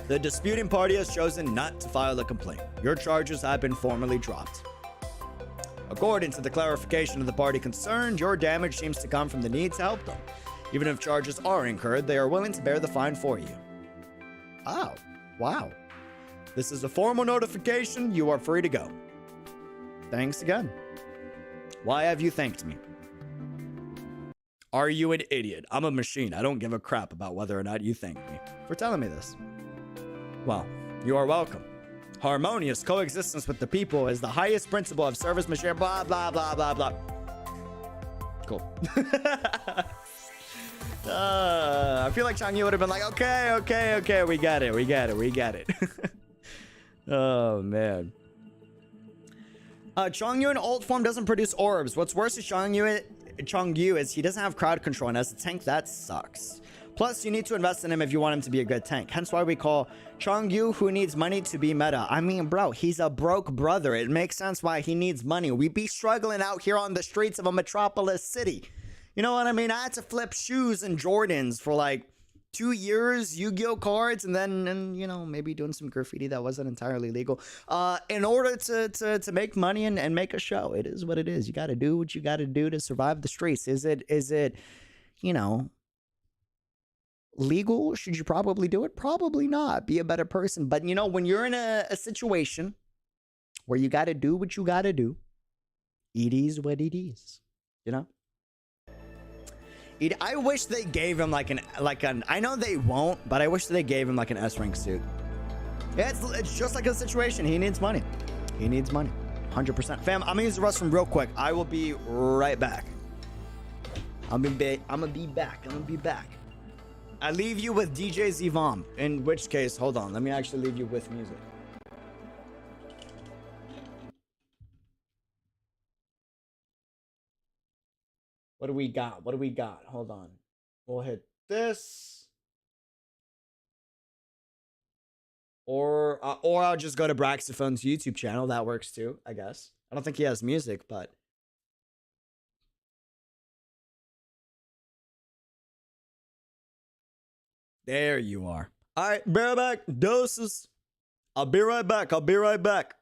the disputing party has chosen not to file a complaint. Your charges have been formally dropped. According to the clarification of the party concerned, your damage seems to come from the need to help them. Even if charges are incurred, they are willing to bear the fine for you. Oh, wow. This is a formal notification. You are free to go. Thanks again. Why have you thanked me? Are you an idiot? I'm a machine. I don't give a crap about whether or not you thank me for telling me this. Well, you are welcome. Harmonious coexistence with the people is the highest principle of service machinery. Blah, blah, blah, blah, blah. Cool. I feel like Changyu would have been like, okay, we got it. Oh, man. Changyu in ult form doesn't produce orbs. What's worse is Changyu is he doesn't have crowd control, and as a tank, that sucks. Plus, you need to invest in him if you want him to be a good tank. Hence why we call Changyu, who needs money, to be meta. I mean, bro, he's a broke brother. It makes sense why he needs money. We be struggling out here on the streets of a metropolis city. You know what I mean? I had to flip shoes and Jordans for like 2 years, Yu-Gi-Oh cards, and then you know, maybe doing some graffiti that wasn't entirely legal. In order to make money and make a show. It is what it is. You got to do what you got to do to survive the streets. Is it, you know, legal? Should you probably do it? Probably not. Be a better person. But you know, when you're in a situation where you got to do what you got to do, it is what it is. You know? I wish they gave him like an I know they won't, but I wish they gave him like an S-rank suit. Yeah, it's just like a situation. He needs money. He needs money. 100%. Fam, I'm gonna use the restroom real quick. I will be right back. I'm gonna be back. I leave you with DJ Xivam. In which case, hold on. Let me actually leave you with music. What do we got? Hold on. We'll hit this. Or I'll just go to Braxophone's YouTube channel. That works too, I guess. I don't think he has music, but... There you are. All right, be right back. Doses. I'll be right back.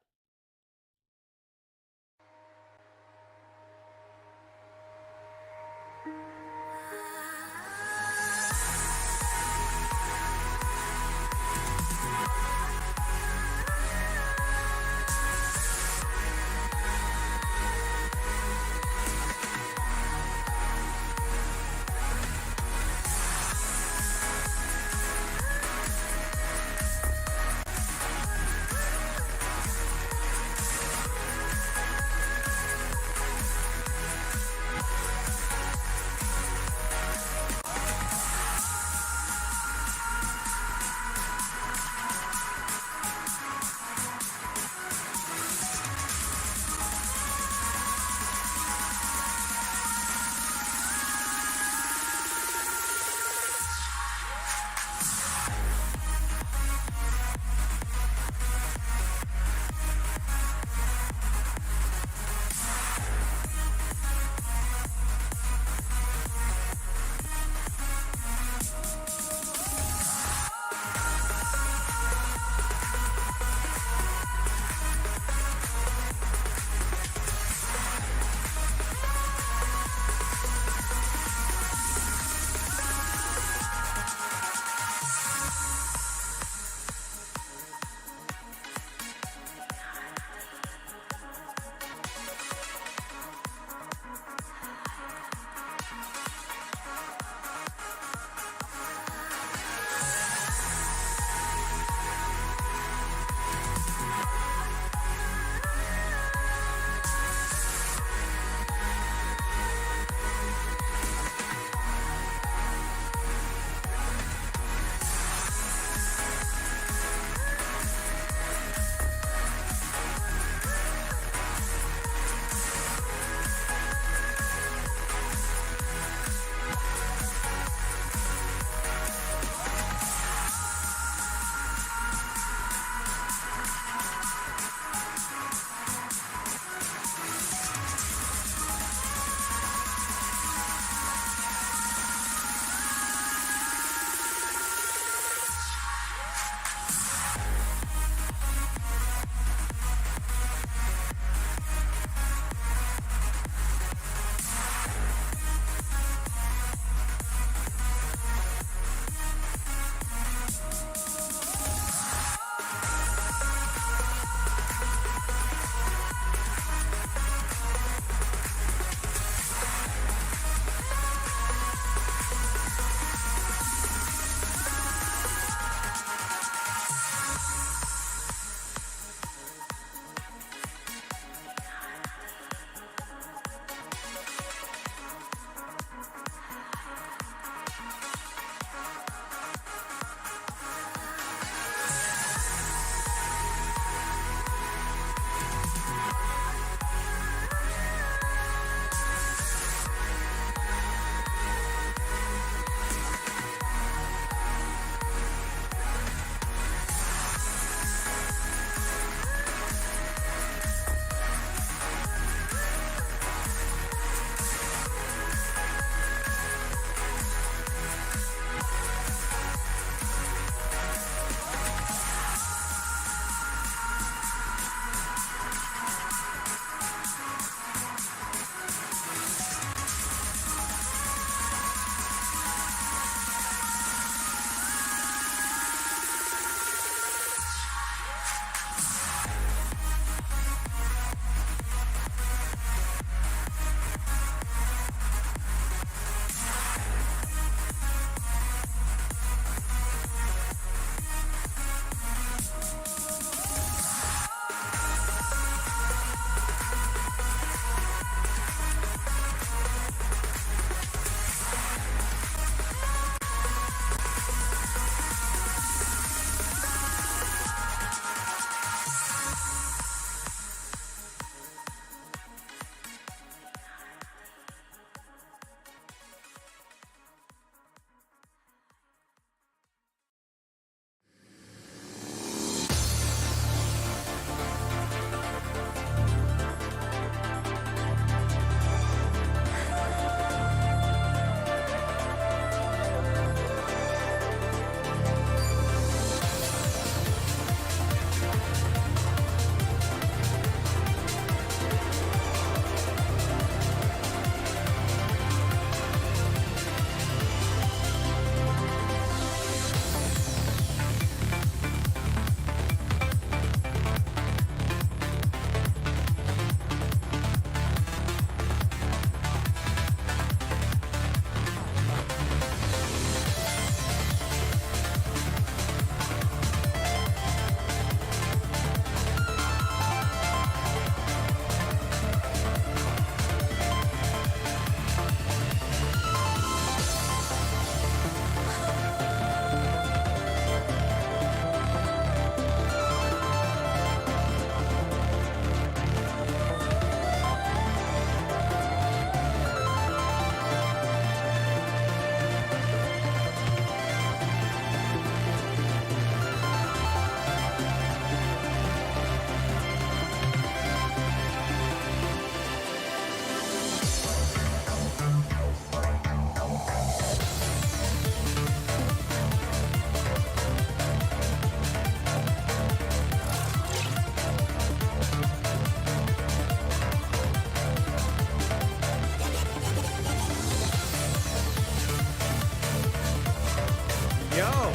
Yo,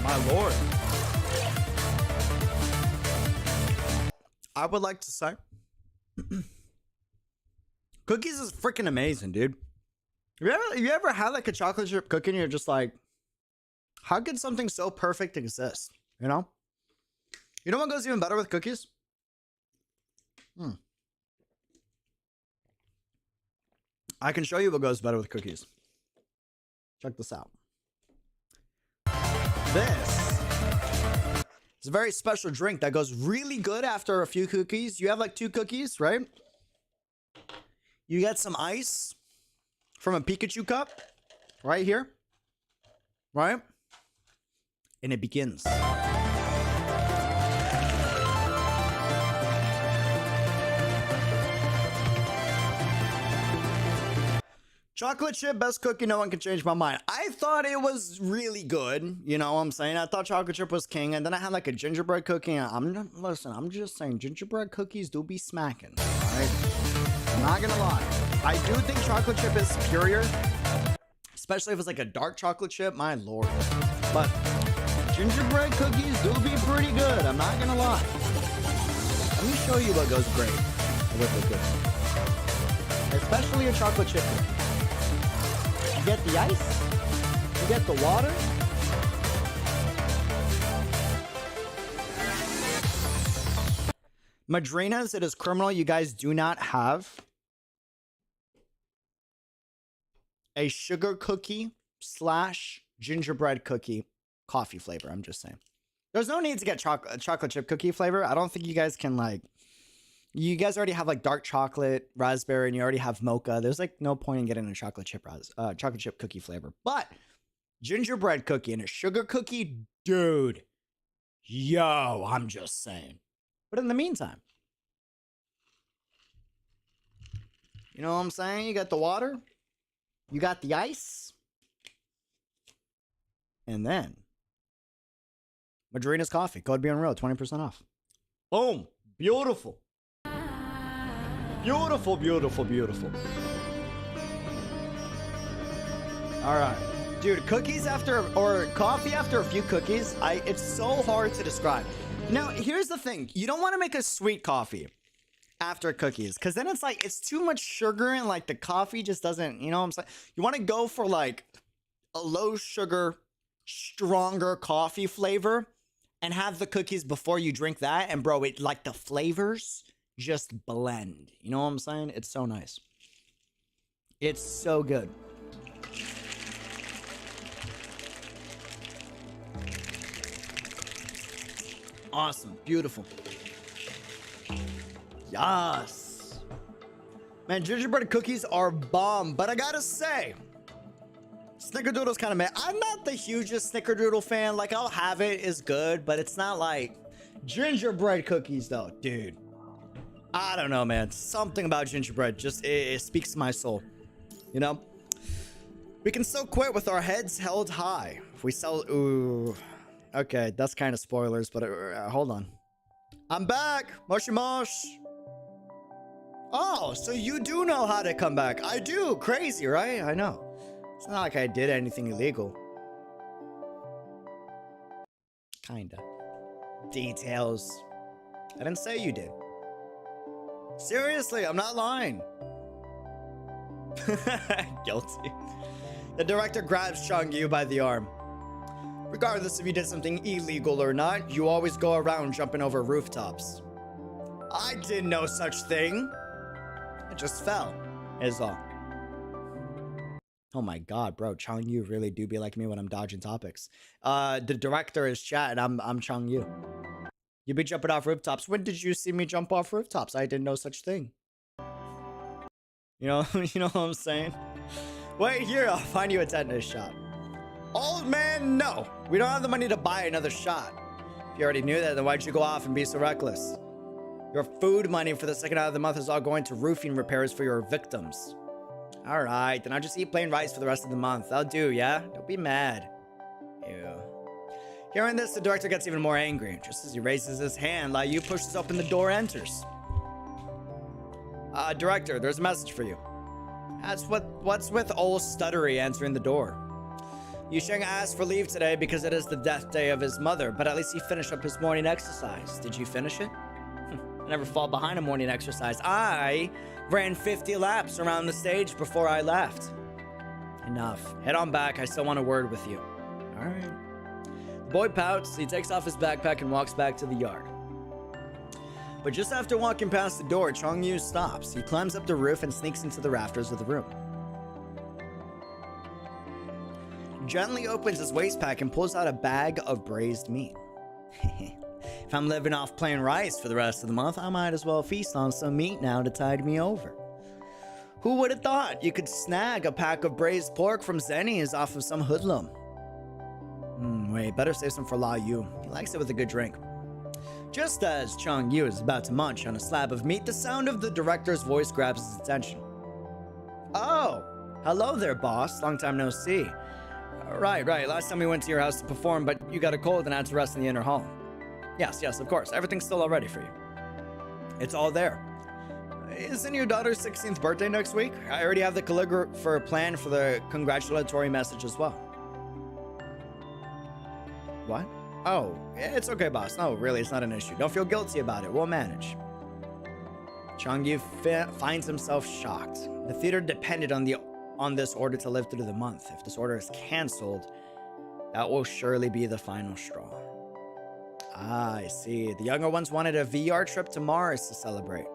my lord. I would like to say, cookies is freaking amazing, dude. You ever had like a chocolate chip cookie and you're just like, how could something so perfect exist? You know? You know what goes even better with cookies? I can show you what goes better with cookies. Check this out. This is a very special drink that goes really good after a few cookies. You have like 2 cookies, right? You get some ice from a Pikachu cup right here, right? And it begins. Chocolate chip, best cookie, no one can change my mind. I thought it was really good, you know what I'm saying? I thought chocolate chip was king, and then I had like a gingerbread cookie, and I'm just saying, gingerbread cookies do be smacking, alright? I'm not gonna lie. I do think chocolate chip is superior, especially if it's like a dark chocolate chip, my lord. But gingerbread cookies do be pretty good, I'm not gonna lie. Let me show you what goes great with a cookie. Especially a chocolate chip cookie. You get the ice, you get the water. Madrinas, it is criminal you guys do not have a sugar cookie / gingerbread cookie coffee flavor. I'm just saying. There's no need to get chocolate chip cookie flavor. I don't think you guys can like... You guys already have like dark chocolate, raspberry, and you already have mocha. There's like no point in getting a chocolate chip cookie flavor. But gingerbread cookie and a sugar cookie, dude. Yo, I'm just saying. But in the meantime, you know what I'm saying? You got the water, you got the ice, and then Madrina's coffee. Code BeOnReal, 20% off. Boom. Beautiful. Beautiful, beautiful, beautiful. All right. Dude, cookies after, or coffee after a few cookies, it's so hard to describe. Now, here's the thing. You don't want to make a sweet coffee after cookies, because then it's like, it's too much sugar and like the coffee just doesn't, you know what I'm saying? You want to go for like a low sugar, stronger coffee flavor and have the cookies before you drink that. And bro, it like the flavors just blend. You know what I'm saying? It's so nice. It's so good. Awesome. Beautiful. Yes. Man, gingerbread cookies are bomb, but I gotta say, Snickerdoodle's kind of meh. I'm not the hugest Snickerdoodle fan. Like, I'll have it, it's good, but it's not like gingerbread cookies though, dude. I don't know, man. Something about gingerbread just, it speaks to my soul. You know? We can still quit with our heads held high. If we sell, ooh. Okay, that's kind of spoilers, but hold on. I'm back! Moshi mosh! Oh, so you do know how to come back. I do. Crazy, right? I know. It's not like I did anything illegal. Kinda. Details. I didn't say you did. Seriously, I'm not lying. Guilty. The director grabs Changyu by the arm. Regardless if you did something illegal or not, you always go around jumping over rooftops. I did no such thing. It just fell, is all. Oh my god, bro. Changyu really do be like me when I'm dodging topics. The director is Chad. I'm Changyu. You be jumping off rooftops. When did you see me jump off rooftops? I did no such thing. You know what I'm saying? Wait here, I'll find you a tetanus shot. Old man, no. We don't have the money to buy another shot. If you already knew that, then why'd you go off and be so reckless? Your food money for the second half of the month is all going to roofing repairs for your victims. Alright, then I'll just eat plain rice for the rest of the month. That'll do, yeah? Don't be mad. Ew. Hearing this, the director gets even more angry. Just as he raises his hand, Liu pushes open the door, enters. Director, there's a message for you. What's with old Stuttery answering the door? Yusheng asked for leave today because it is the death day of his mother, but at least he finished up his morning exercise. Did you finish it? I never fall behind a morning exercise. I ran 50 laps around the stage before I left. Enough. Head on back. I still want a word with you. All right. The boy pouts. He takes off his backpack and walks back to the yard. But just after walking past the door, Changyu stops. He climbs up the roof and sneaks into the rafters of the room. Gently opens his waist pack and pulls out a bag of braised meat. If I'm living off plain rice for the rest of the month, I might as well feast on some meat now to tide me over. Who would have thought you could snag a pack of braised pork from Zennies off of some hoodlum? Wait, better save some for La Yu. He likes it with a good drink. Just as Changyu is about to munch on a slab of meat, the sound of the director's voice grabs his attention. Oh, hello there, boss. Long time no see. Right. Last time we went to your house to perform, but you got a cold and had to rest in the inner hall. Yes, of course. Everything's still all ready for you. It's all there. Isn't your daughter's 16th birthday next week? I already have the calligrapher plan for the congratulatory message as well. What? Oh, it's okay, boss. No, really, it's not an issue. Don't feel guilty about it. We'll manage. Changyu finds himself shocked. The theater depended on this order to live through the month. If this order is cancelled, that will surely be the final straw. Ah, I see. The younger ones wanted a VR trip to Mars to celebrate.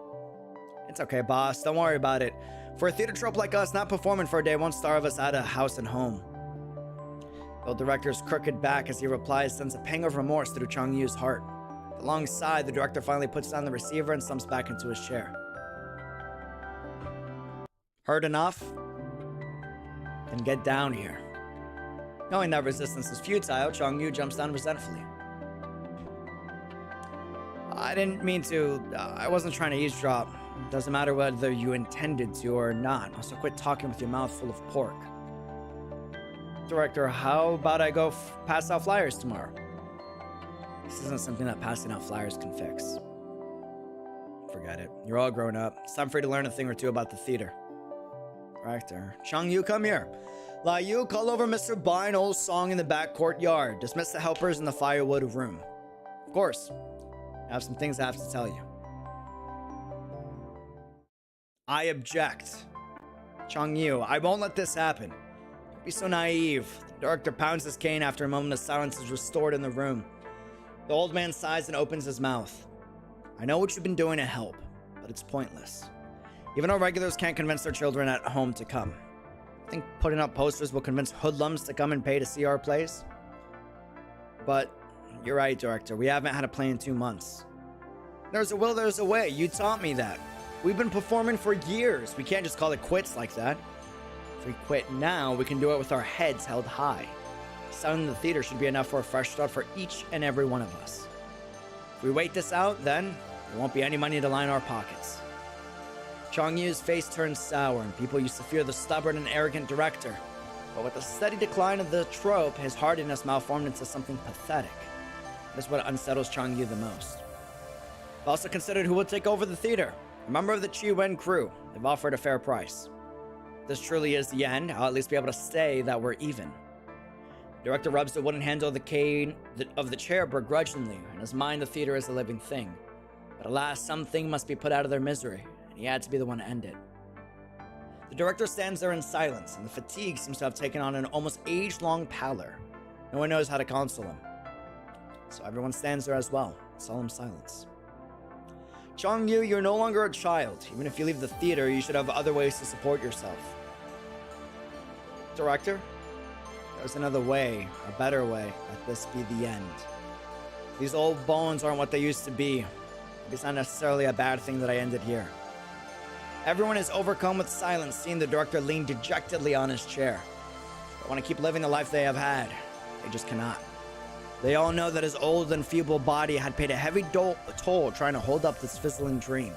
It's okay, boss. Don't worry about it. For a theater trope like us, not performing for a day won't starve us out of house and home. The director's crooked back as he replies sends a pang of remorse through Changyu's heart. Alongside, the director finally puts down the receiver and slumps back into his chair. Heard enough? Then get down here. Knowing that resistance is futile, Changyu jumps down resentfully. I didn't mean to. I wasn't trying to eavesdrop. It doesn't matter whether you intended to or not. Also, quit talking with your mouth full of pork. Director, how about I go pass out flyers tomorrow? This isn't something that passing out flyers can fix. Forget it. You're all grown up. It's time for you to learn a thing or two about the theater. Director, Changyu, come here. La Yu, call over Mr. Bine Old Song in the back courtyard. Dismiss the helpers in the firewood room. Of course. I have some things I have to tell you. I object. Changyu, I won't let this happen. Don't be so naive. The director pounds his cane after a moment of silence is restored in the room. The old man sighs and opens his mouth. I know what you've been doing to help, but it's pointless. Even our regulars can't convince their children at home to come. Think putting up posters will convince hoodlums to come and pay to see our plays? But you're right, director. We haven't had a play in 2 months. There's a will, there's a way. You taught me that. We've been performing for years. We can't just call it quits like that. If we quit now, we can do it with our heads held high. Selling the theater should be enough for a fresh start for each and every one of us. If we wait this out, then there won't be any money to line our pockets. Changyu's face turns sour, and people used to fear the stubborn and arrogant director. But with the steady decline of the trope, his hardiness malformed into something pathetic. That's what unsettles Changyu the most. I've also considered who will take over the theater. A member of the Qu and crew. They've offered a fair price. If this truly is the end, I'll at least be able to say that we're even. The director rubs the wooden handle of the cane of the chair begrudgingly. In his mind, the theater is a living thing. But alas, something must be put out of their misery, and he had to be the one to end it. The director stands there in silence, and the fatigue seems to have taken on an almost age-long pallor. No one knows how to console him. So everyone stands there as well, in solemn silence. Changyu, you're no longer a child. Even if you leave the theater, you should have other ways to support yourself. Director, there's another way, a better way. Let this be the end. These old bones aren't what they used to be. It's not necessarily a bad thing that I ended here. Everyone is overcome with silence, seeing the director lean dejectedly on his chair. They want to keep living the life they have had. They just cannot. They all know that his old and feeble body had paid a heavy toll trying to hold up this fizzling dream.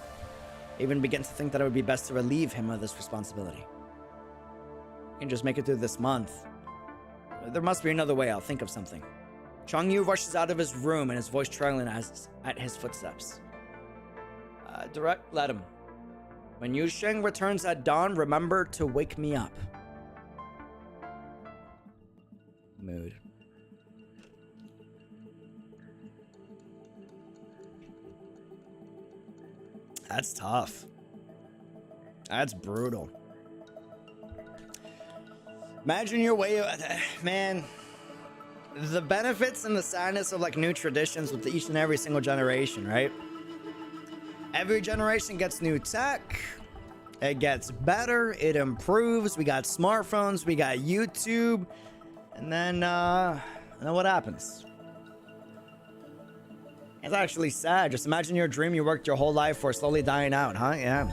They even begin to think that it would be best to relieve him of this responsibility. He can just make it through this month. There must be another way. I'll think of something. Changyu rushes out of his room and his voice trailing at his footsteps. Let him. When Yusheng returns at dawn, remember to wake me up. Mood. That's tough. That's brutal. Imagine your way, man. The benefits and the sadness of like new traditions with each and every single generation, right? Every generation gets new tech. It gets better. It improves. We got smartphones. We got YouTube. And then what happens? It's actually sad. Just imagine your dream you worked your whole life for slowly dying out, huh? Yeah.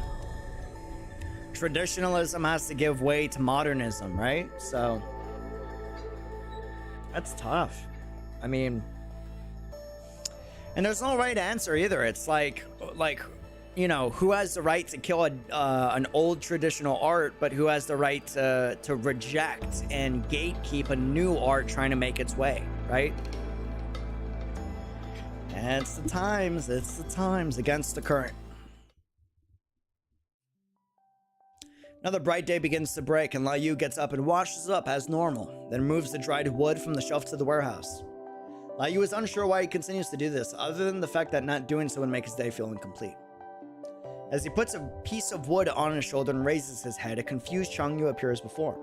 Traditionalism has to give way to modernism, right? So that's tough. I mean, and there's no right answer either. It's like, you know, who has the right to kill an old traditional art, but who has the right to reject and gatekeep a new art trying to make its way, right? And it's the times against the current. Another bright day begins to break, and Liu gets up and washes up as normal, then moves the dried wood from the shelf to the warehouse. Liu is unsure why he continues to do this, other than the fact that not doing so would make his day feel incomplete. As he puts a piece of wood on his shoulder and raises his head, a confused Changyu appears before him.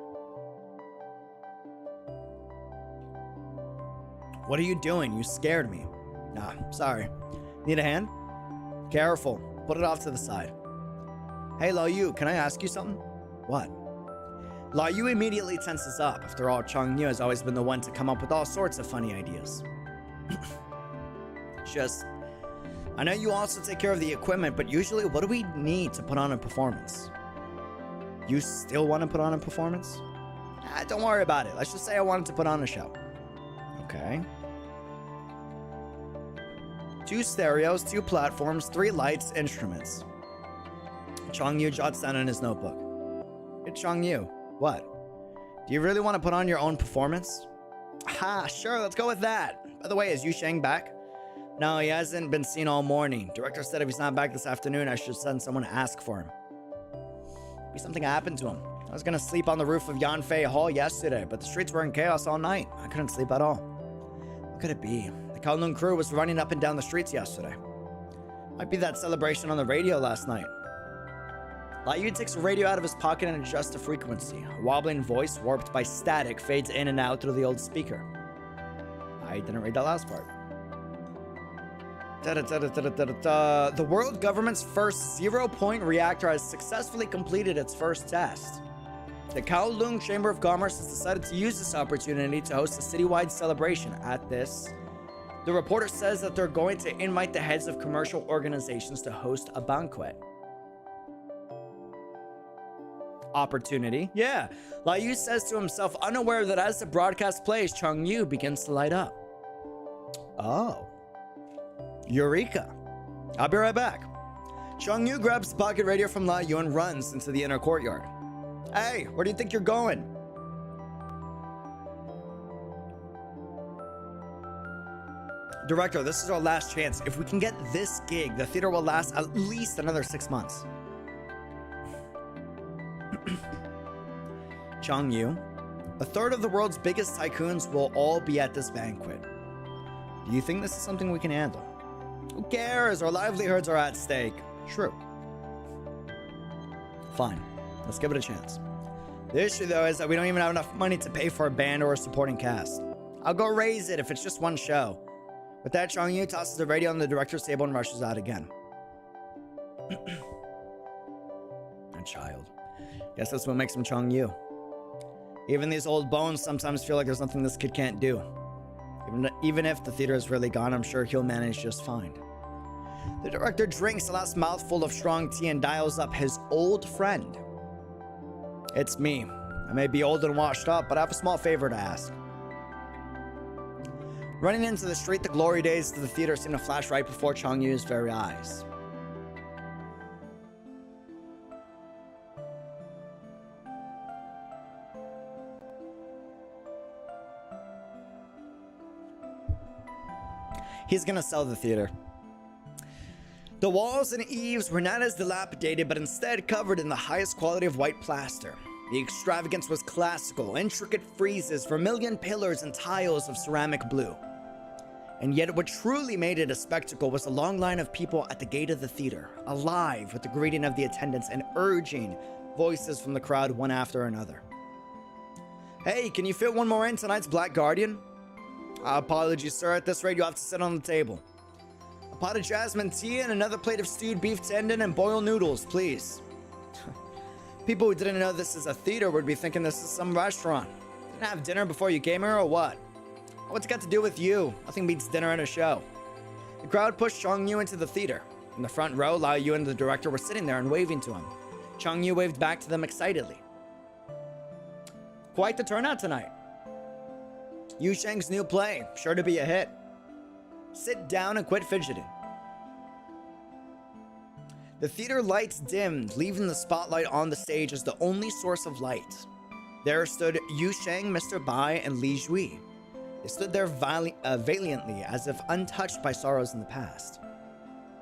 What are you doing? You scared me. Nah, sorry. Need a hand? Careful. Put it off to the side. Hey, Liu, can I ask you something? What? Liu immediately tenses up. After all, Changyu has always been the one to come up with all sorts of funny ideas. I know you also take care of the equipment, but usually what do we need to put on a performance? You still want to put on a performance? Don't worry about it. Let's just say I wanted to put on a show. Okay. 2 stereos, 2 platforms, 3 lights, instruments. Changyu jots down in his notebook. Hey, Changyu, what? Do you really want to put on your own performance? Ha, sure, let's go with that. By the way, is Yu Sheng back? No, he hasn't been seen all morning. Director said if he's not back this afternoon, I should send someone to ask for him. Maybe something happened to him. I was gonna sleep on the roof of Yanfei Hall yesterday, but the streets were in chaos all night. I couldn't sleep at all. What could it be? The Kowloon crew was running up and down the streets yesterday. Might be that celebration on the radio last night. Liu takes a radio out of his pocket and adjusts the frequency. A wobbling voice, warped by static, fades in and out through the old speaker. I didn't read that last part. The world government's first 0-point reactor has successfully completed its first test. The Kowloon Chamber of Commerce has decided to use this opportunity to host a citywide celebration. At this, the reporter says that they're going to invite the heads of commercial organizations to host a banquet. Opportunity? Yeah. Liu says to himself, unaware that as the broadcast plays, Changyu begins to light up. Oh. Eureka. I'll be right back. Changyu grabs the pocket radio from Liu and runs into the inner courtyard. Hey, where do you think you're going? Director, this is our last chance. If we can get this gig, the theater will last at least another 6 months. Changyu, a third of the world's biggest tycoons will all be at this banquet. Do you think this is something we can handle? Who cares? Our livelihoods are at stake. True. Fine. Let's give it a chance. The issue, though, is that we don't even have enough money to pay for a band or a supporting cast. I'll go raise it if it's just one show. With that, Changyu tosses the radio on the director's table and rushes out again. A child. Guess that's what makes him Changyu. Even these old bones sometimes feel like there's nothing this kid can't do. Even if the theater is really gone, I'm sure he'll manage just fine. The director drinks the last mouthful of strong tea and dials up his old friend. It's me. I may be old and washed up, but I have a small favor to ask. Running into the street, the glory days of the theater seem to flash right before Changyu's very eyes. He's gonna sell the theater. The walls and eaves were not as dilapidated, but instead covered in the highest quality of white plaster. The extravagance was classical, intricate friezes, vermilion pillars, and tiles of ceramic blue. And yet what truly made it a spectacle was the long line of people at the gate of the theater, alive with the greeting of the attendants and urging voices from the crowd one after another. Hey, can you fit one more in tonight's Black Guardian? Apologies, sir. At this rate, you'll have to sit on the table. A pot of jasmine tea and another plate of stewed beef tendon and boiled noodles, please. People who didn't know this is a theater would be thinking this is some restaurant. Didn't have dinner before you came here or what? What's it got to do with you? Nothing beats dinner and a show. The crowd pushed Changyu into the theater. In the front row, Lao Yu and the director were sitting there and waving to him. Changyu waved back to them excitedly. Quite the turnout tonight. Yu Sheng's new play, sure to be a hit. Sit down and quit fidgeting. The theater lights dimmed, leaving the spotlight on the stage as the only source of light. There stood Yu Sheng, Mr. Bai, and Li Jui. They stood there valiantly, as if untouched by sorrows in the past.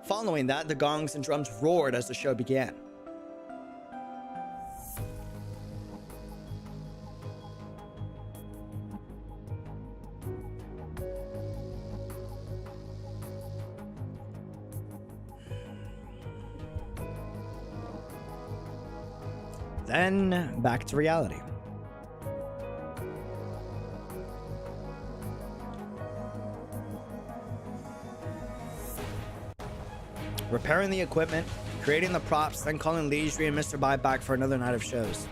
Following that, the gongs and drums roared as the show began. Then, back to reality. Repairing the equipment, creating the props, then calling Li Jui and Mr. Bai back for another night of shows.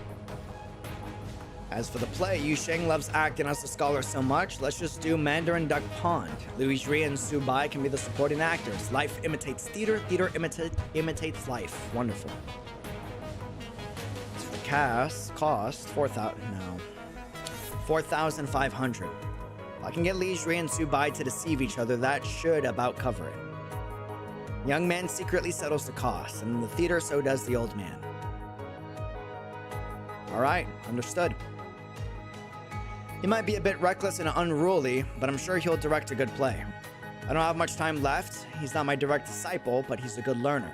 As for the play, Yu Sheng loves acting as a scholar so much, let's just do Mandarin Duck Pond. Li Jui and Su Bai can be the supporting actors. Life imitates theater, theater imitates life. Wonderful. Cost 4,500. If I can get Li Jui and Su Bai to deceive each other, that should about cover it. Young man secretly settles the cost, and in the theater, so does the old man. Alright, understood. He might be a bit reckless and unruly, but I'm sure he'll direct a good play. I don't have much time left. He's not my direct disciple, but he's a good learner.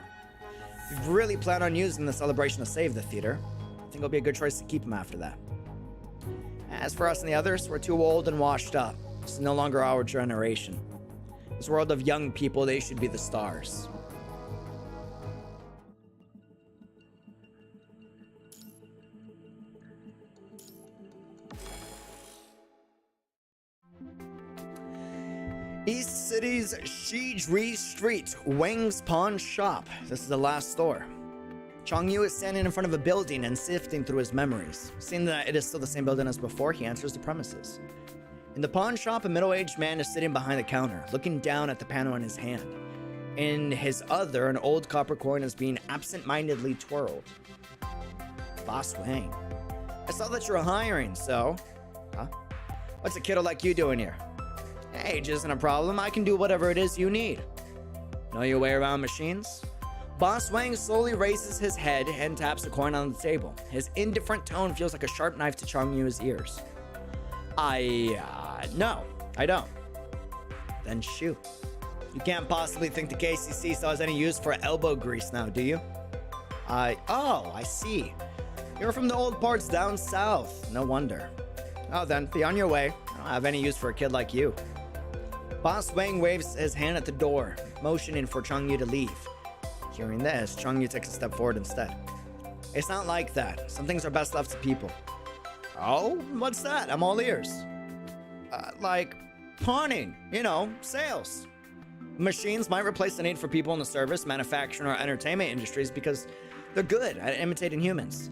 If you really plan on using the celebration to save the theater, I think it'll be a good choice to keep him after that. As for us and the others, we're too old and washed up. This is no longer our generation. This world of young people, they should be the stars. East City's Shijri Street, Wang's Pawn Shop. This is the last store. Changyu is standing in front of a building and sifting through his memories. Seeing that it is still the same building as before, he enters the premises. In the pawn shop, a middle-aged man is sitting behind the counter, looking down at the panel in his hand. In his other, an old copper coin is being absent-mindedly twirled. Boss Wang. I saw that you're hiring, so... Huh? What's a kiddo like you doing here? Age isn't a problem. I can do whatever it is you need. Know your way around machines? Boss Wang slowly raises his head and taps a coin on the table. His indifferent tone feels like a sharp knife to Changyu's ears. No, I don't. Then shoot. You can't possibly think the KCC still has any use for elbow grease now, do you? Oh, I see. You're from the old parts down south. No wonder. Oh, then, be on your way. I don't have any use for a kid like you. Boss Wang waves his hand at the door, motioning for Changyu to leave. Hearing this, Changyu takes a step forward instead. It's not like that. Some things are best left to people. Oh, what's that? I'm all ears. Like pawning, sales. Machines might replace the need for people in the service, manufacturing, or entertainment industries because they're good at imitating humans.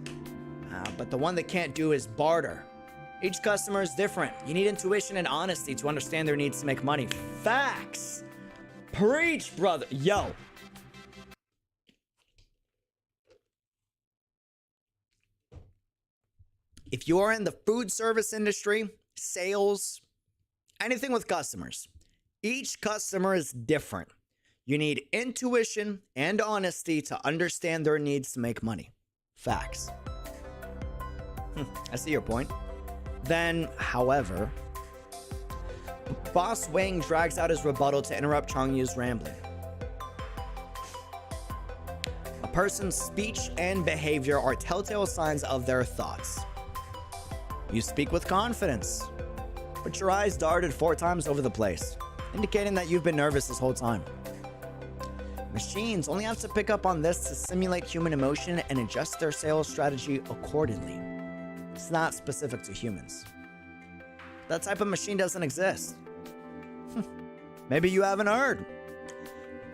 But the one they can't do is barter. Each customer is different. You need intuition and honesty to understand their needs to make money. Facts. Preach, brother. Yo. If you're in the food service industry, sales, anything with customers, each customer is different. You need intuition and honesty to understand their needs to make money. Facts. I see your point. Then, however, Boss Wang drags out his rebuttal to interrupt Changyu's rambling. A person's speech and behavior are telltale signs of their thoughts. You speak with confidence, but your eyes darted 4 times over the place, indicating that you've been nervous this whole time. Machines only have to pick up on this to simulate human emotion and adjust their sales strategy accordingly. It's not specific to humans. That type of machine doesn't exist. Maybe you haven't heard.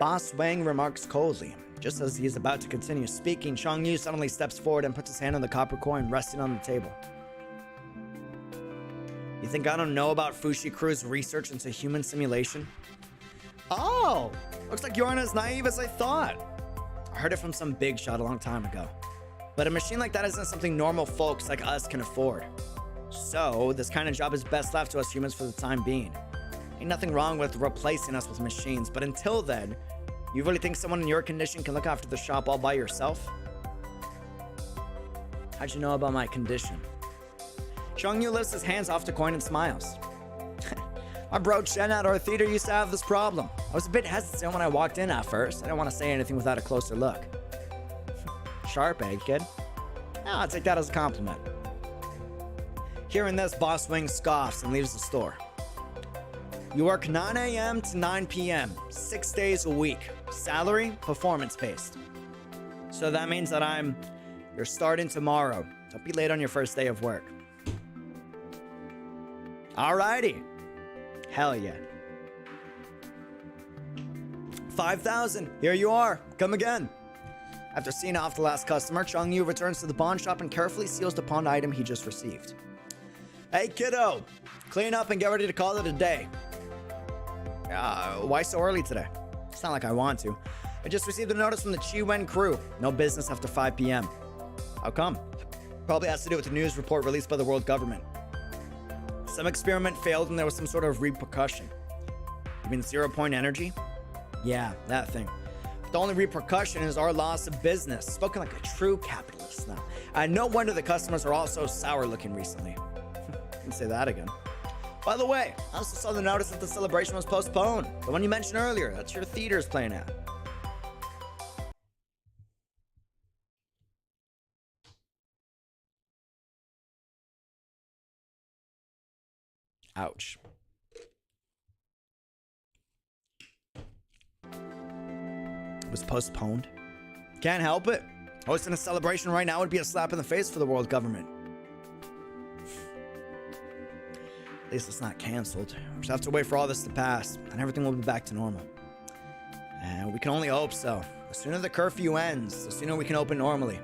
Boss Wang remarks coldly. Just as he is about to continue speaking, Changyu suddenly steps forward and puts his hand on the copper coin resting on the table. You think I don't know about Fushi Crew's research into human simulation? Oh, looks like you aren't as naive as I thought. I heard it from some big shot a long time ago. But a machine like that isn't something normal folks like us can afford. So, this kind of job is best left to us humans for the time being. Ain't nothing wrong with replacing us with machines, but until then, you really think someone in your condition can look after the shop all by yourself? How'd you know about my condition? Changyu lifts his hands off the coin and smiles. My bro Chen at our theater used to have this problem. I was a bit hesitant when I walked in at first. I didn't want to say anything without a closer look. Sharp, eh, kid? No, I'll take that as a compliment. Hearing this, Boss Wing scoffs and leaves the store. You work 9 a.m. to 9 p.m., 6 days a week. Salary, performance-based. So that means that you're starting tomorrow. Don't be late on your first day of work. Alrighty. Hell yeah. 5,000. Here you are. Come again. After seeing off the last customer, Changyu returns to the pawn shop and carefully seals the pawned item he just received. Hey, kiddo. Clean up and get ready to call it a day. Why so early today? It's not like I want to. I just received a notice from the Qu crew. No business after 5 p.m. How come? Probably has to do with the news report released by the world government. Some experiment failed and there was some sort of repercussion. You mean 0-point energy? Yeah, that thing. The only repercussion is our loss of business. Spoken like a true capitalist now. And no wonder the customers are all so sour looking recently. Can say that again. By the way, I also saw the notice that the celebration was postponed. The one you mentioned earlier, that's your theater's playing at. Ouch. It was postponed. Can't help it. Hosting a celebration right now would be a slap in the face for the world government. At least it's not canceled. We just have to wait for all this to pass, and everything will be back to normal. And we can only hope so. The sooner the curfew ends, the sooner we can open normally.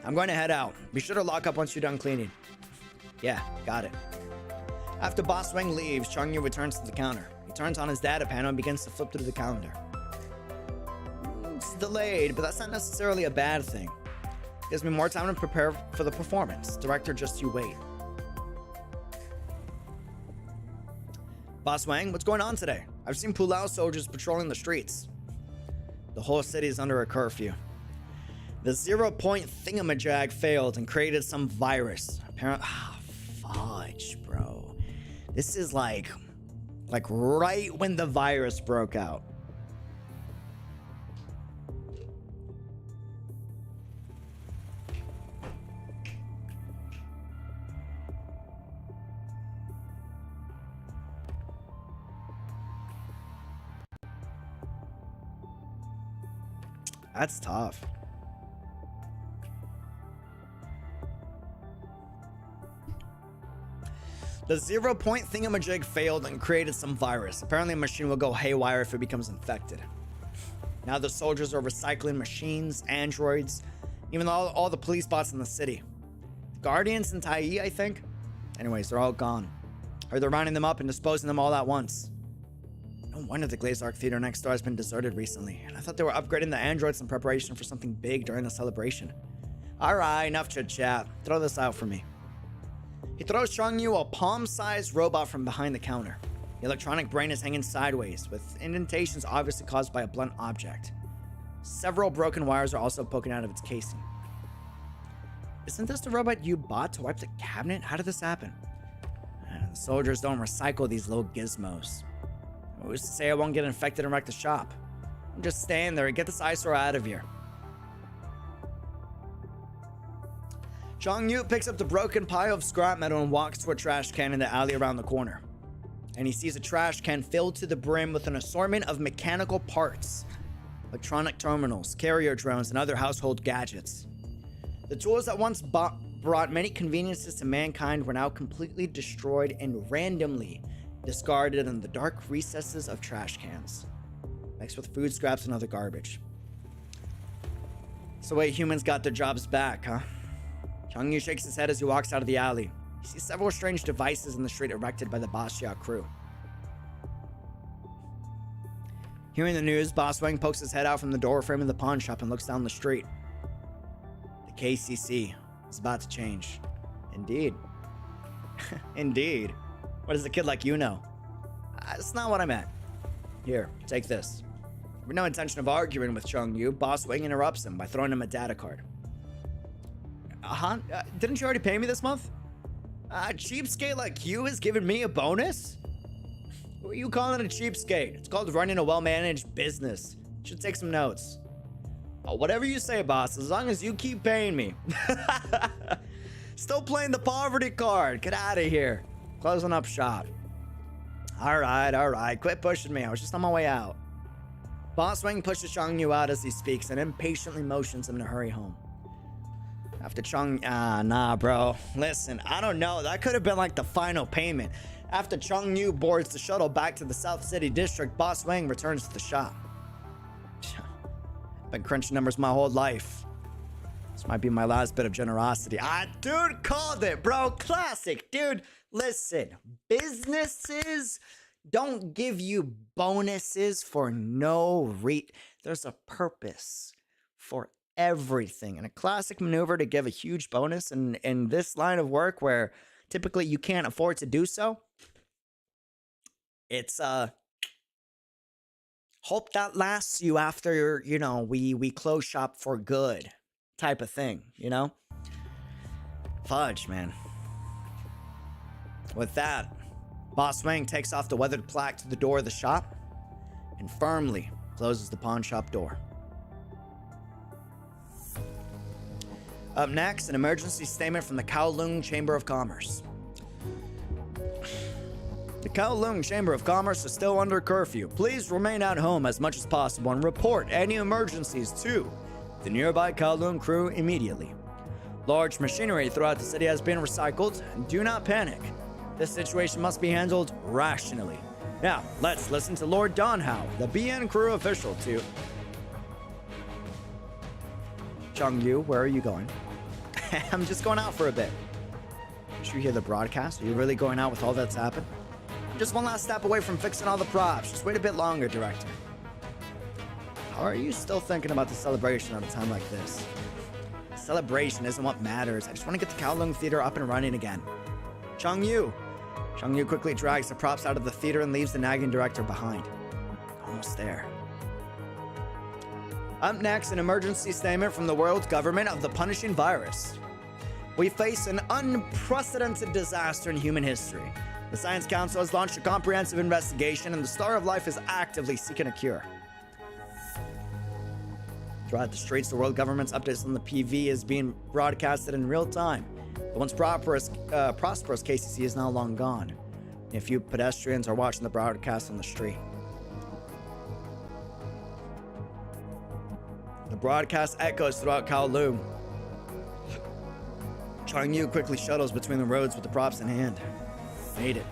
I'm going to head out. Be sure to lock up once you're done cleaning. Yeah, got it. After Boss Wang leaves, Changyu returns to the counter. He turns on his data panel and begins to flip through the calendar. It's delayed, but that's not necessarily a bad thing. It gives me more time to prepare for the performance. Director, just you wait. Boss Wang, what's going on today? I've seen Pulau soldiers patrolling the streets. The whole city is under a curfew. The 0-point thingamajig failed and created some virus. Apparently, fudge, bro. This is like right when the virus broke out. That's tough. The 0-point thingamajig failed and created some virus. Apparently a machine will go haywire if it becomes infected. Now the soldiers are recycling machines, androids, even all the police bots in the city. Guardians and Tai, I think? Anyways, they're all gone. Or they're rounding them up and disposing them all at once. No wonder the Glazed Arc Theater next door has been deserted recently. And I thought they were upgrading the androids in preparation for something big during the celebration. Alright, enough chit-chat. Throw this out for me. He throws Changyu a palm-sized robot from behind the counter. The electronic brain is hanging sideways, with indentations obviously caused by a blunt object. Several broken wires are also poking out of its casing. Isn't this the robot you bought to wipe the cabinet? How did this happen? The soldiers don't recycle these little gizmos. Who's to say I won't get infected and wreck the shop? I'm just staying there and get this eyesore out of here. Changyu picks up the broken pile of scrap metal and walks to a trash can in the alley around the corner. And he sees a trash can filled to the brim with an assortment of mechanical parts, electronic terminals, carrier drones, and other household gadgets. The tools that once brought many conveniences to mankind were now completely destroyed and randomly discarded in the dark recesses of trash cans, mixed with food scraps and other garbage. It's the way humans got their jobs back, huh? Changyu shakes his head as he walks out of the alley. He sees several strange devices in the street erected by the Bastia crew. Hearing the news, Boss Wang pokes his head out from the doorframe of the pawn shop and looks down the street. The KCC is about to change. Indeed. Indeed. What does a kid like you know? That's not what I meant. Here, take this. With no intention of arguing with Changyu, Boss Wang interrupts him by throwing him a data card. Didn't you already pay me this month? A cheapskate like you is giving me a bonus? What are you calling a cheapskate? It's called running a well-managed business. You should take some notes. Oh, whatever you say, boss, as long as you keep paying me. Still playing the poverty card. Get out of here. Closing up shop. All right. Quit pushing me. I was just on my way out. Boss Wang pushes Changyu out as he speaks and impatiently motions him to hurry home. Nah, bro. Listen, I don't know. That could have been like the final payment. After Changyu boards the shuttle back to the South City District, Boss Wang returns to the shop. Been crunching numbers my whole life. This might be my last bit of generosity. Dude, called it, bro. Classic, dude. Listen, businesses don't give you bonuses for no reason. There's a purpose for everything, and a classic maneuver to give a huge bonus in this line of work where typically you can't afford to do so. It's hope that lasts you after, we close shop for good type of thing, Fudge, man. With that, Boss Wang takes off the weathered plaque to the door of the shop and firmly closes the pawn shop door. Up next, an emergency statement from the Kowloon Chamber of Commerce. The Kowloon Chamber of Commerce is still under curfew. Please remain at home as much as possible and report any emergencies to the nearby Kowloon crew immediately. Large machinery throughout the city has been recycled. Do not panic. This situation must be handled rationally. Now, let's listen to Lord Donhow, the BN crew official, to... Changyu, where are you going? I'm just going out for a bit. Did you hear the broadcast? Are you really going out with all that's happened? I'm just one last step away from fixing all the props. Just wait a bit longer, Director. How are you still thinking about the celebration at a time like this? Celebration isn't what matters. I just want to get the Kowloon Theater up and running again. Changyu quickly drags the props out of the theater and leaves the nagging director behind. Almost there. Up next, an emergency statement from the world government of the punishing virus. We face an unprecedented disaster in human history. The Science Council has launched a comprehensive investigation, and the Star of Life is actively seeking a cure. Throughout the streets, the world government's updates on the PV is being broadcasted in real time. The once prosperous KCC is now long gone. A few pedestrians are watching the broadcast on the street. The broadcast echoes throughout Kowloon. Changyu quickly shuttles between the roads with the props in hand. Made it.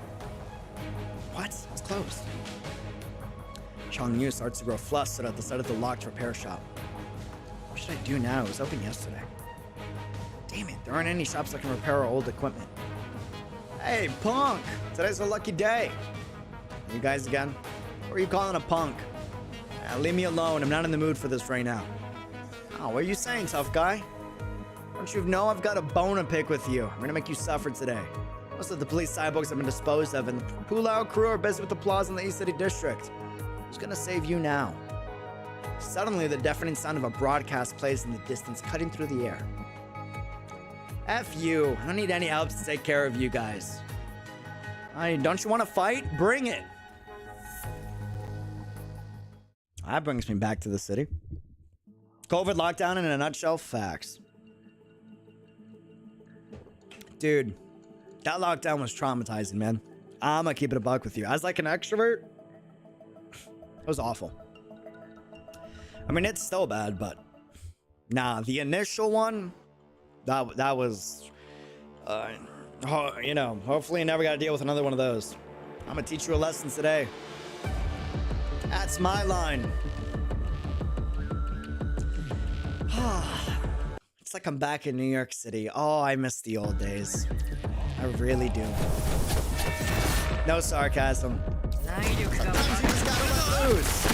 What? It's closed. Changyu starts to grow flustered at the sight of the locked repair shop. What should I do now? It was open yesterday. Damn it, there aren't any shops that can repair our old equipment. Hey, punk! Today's a lucky day. You guys again? What are you calling a punk? Leave me alone. I'm not in the mood for this right now. Oh, what are you saying, tough guy? Don't you know I've got a bone to pick with you? I'm gonna make you suffer today. Most of the police cyborgs have been disposed of, and the Pulau crew are busy with the plaza in the East City District. Who's gonna save you now? Suddenly, the deafening sound of a broadcast plays in the distance, cutting through the air. F you. I don't need any help to take care of you guys. Don't you want to fight? Bring it. That brings me back to the city. COVID lockdown in a nutshell, facts. Dude, that lockdown was traumatizing, man. I'm gonna keep it a buck with you. As like an extrovert, it was awful. I mean, it's still bad, but nah, the initial one, that was, you know, hopefully you never got to deal with another one of those. I'm gonna teach you a lesson today. That's my line. It's like I'm back in New York City. Oh, I miss the old days. I really do. No sarcasm. Sometimes you just gotta let loose.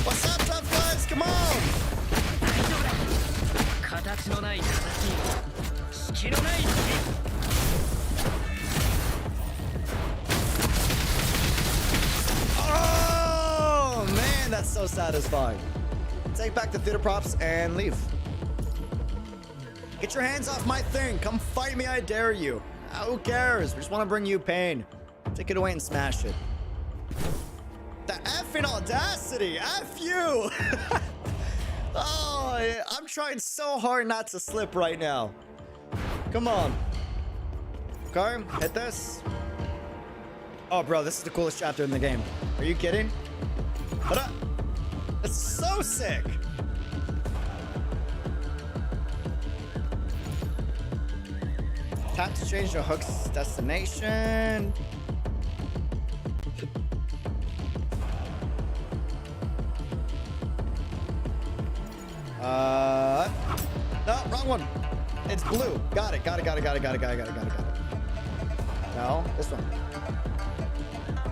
What's up, tough guys? Come on! Oh, man, that's so satisfying. Take back the theater props and leave. Get your hands off my thing. Come fight me, I dare you. Who cares? We just want to bring you pain. Take it away and smash it. The effing audacity! F you! Oh, I'm trying so hard not to slip right now. Come on. Okay, hit this. Oh, bro, this is the coolest chapter in the game. Are you kidding? What up? It's so sick. Tap to change the hook's destination. No, wrong one. It's blue. Got it. Got it. No, this one.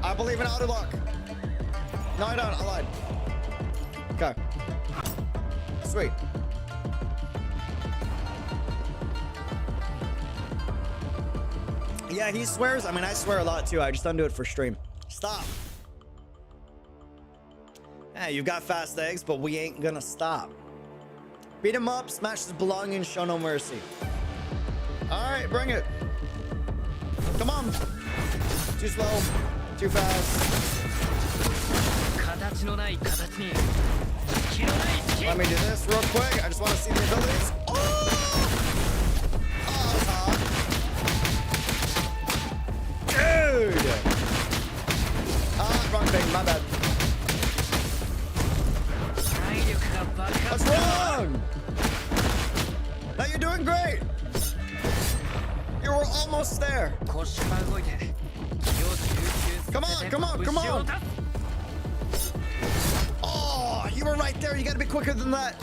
I believe in auto lock. No, I don't. I lied. Okay. Sweet. Yeah, he swears. I mean, I swear a lot too. I just don't do it for stream. Stop. Hey, you've got fast legs, but we ain't gonna stop. Beat him up, smash his belongings, show no mercy. All right, bring it. Come on. Too slow, too fast. Let me do this real quick. I just want to see the abilities. Oh! Dude! Wrong thing, my bad. What's wrong? Now you're doing great. You were almost there. Come on. Oh, you were right there. You gotta be quicker than that.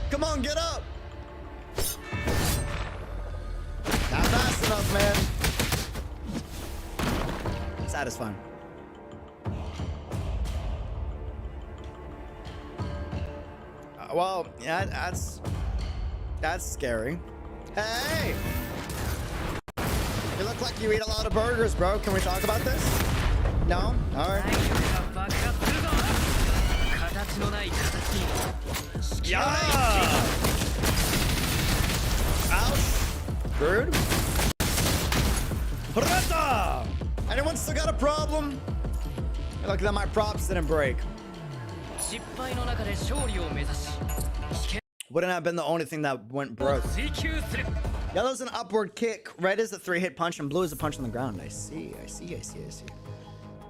Come on, get up. Not fast enough, man. Satisfying. Well, yeah, that's scary. Hey! You look like you eat a lot of burgers, bro. Can we talk about this? No? Alright. Yeah! Ouch! Rude. Rata! Anyone still got a problem? Hey, look at that, my props didn't break. Wouldn't have been the only thing that went broke. Yellow's an upward kick. Red is a 3-hit punch, and blue is a punch on the ground. I see.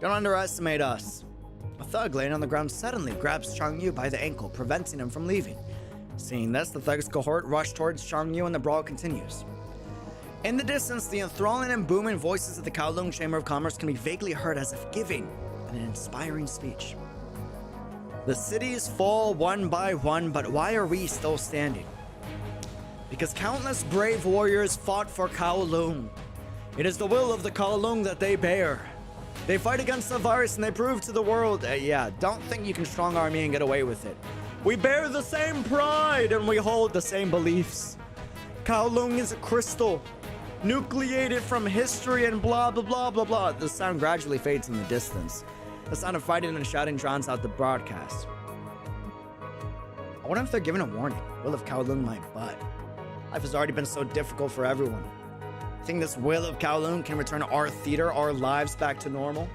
Don't underestimate us. A thug laying on the ground suddenly grabs Changyu by the ankle, preventing him from leaving. Seeing this, the thug's cohort rush towards Changyu and the brawl continues. In the distance, the enthralling and booming voices of the Kowloon Chamber of Commerce can be vaguely heard as if giving an inspiring speech. The cities fall one by one, but why are we still standing? Because countless brave warriors fought for Kowloon. It is the will of the Kowloon that they bear. They fight against the virus and they prove to the world, yeah, don't think you can strong arm me and get away with it. We bear the same pride and we hold the same beliefs. Kowloon is a crystal, nucleated from history and blah, blah, blah, blah, blah. The sound gradually fades in the distance. The sound of fighting and shouting drowns out the broadcast. I wonder if they're giving a warning. Will of Kowloon my butt. Life has already been so difficult for everyone. I think this will of Kowloon can return our theater, our lives back to normal.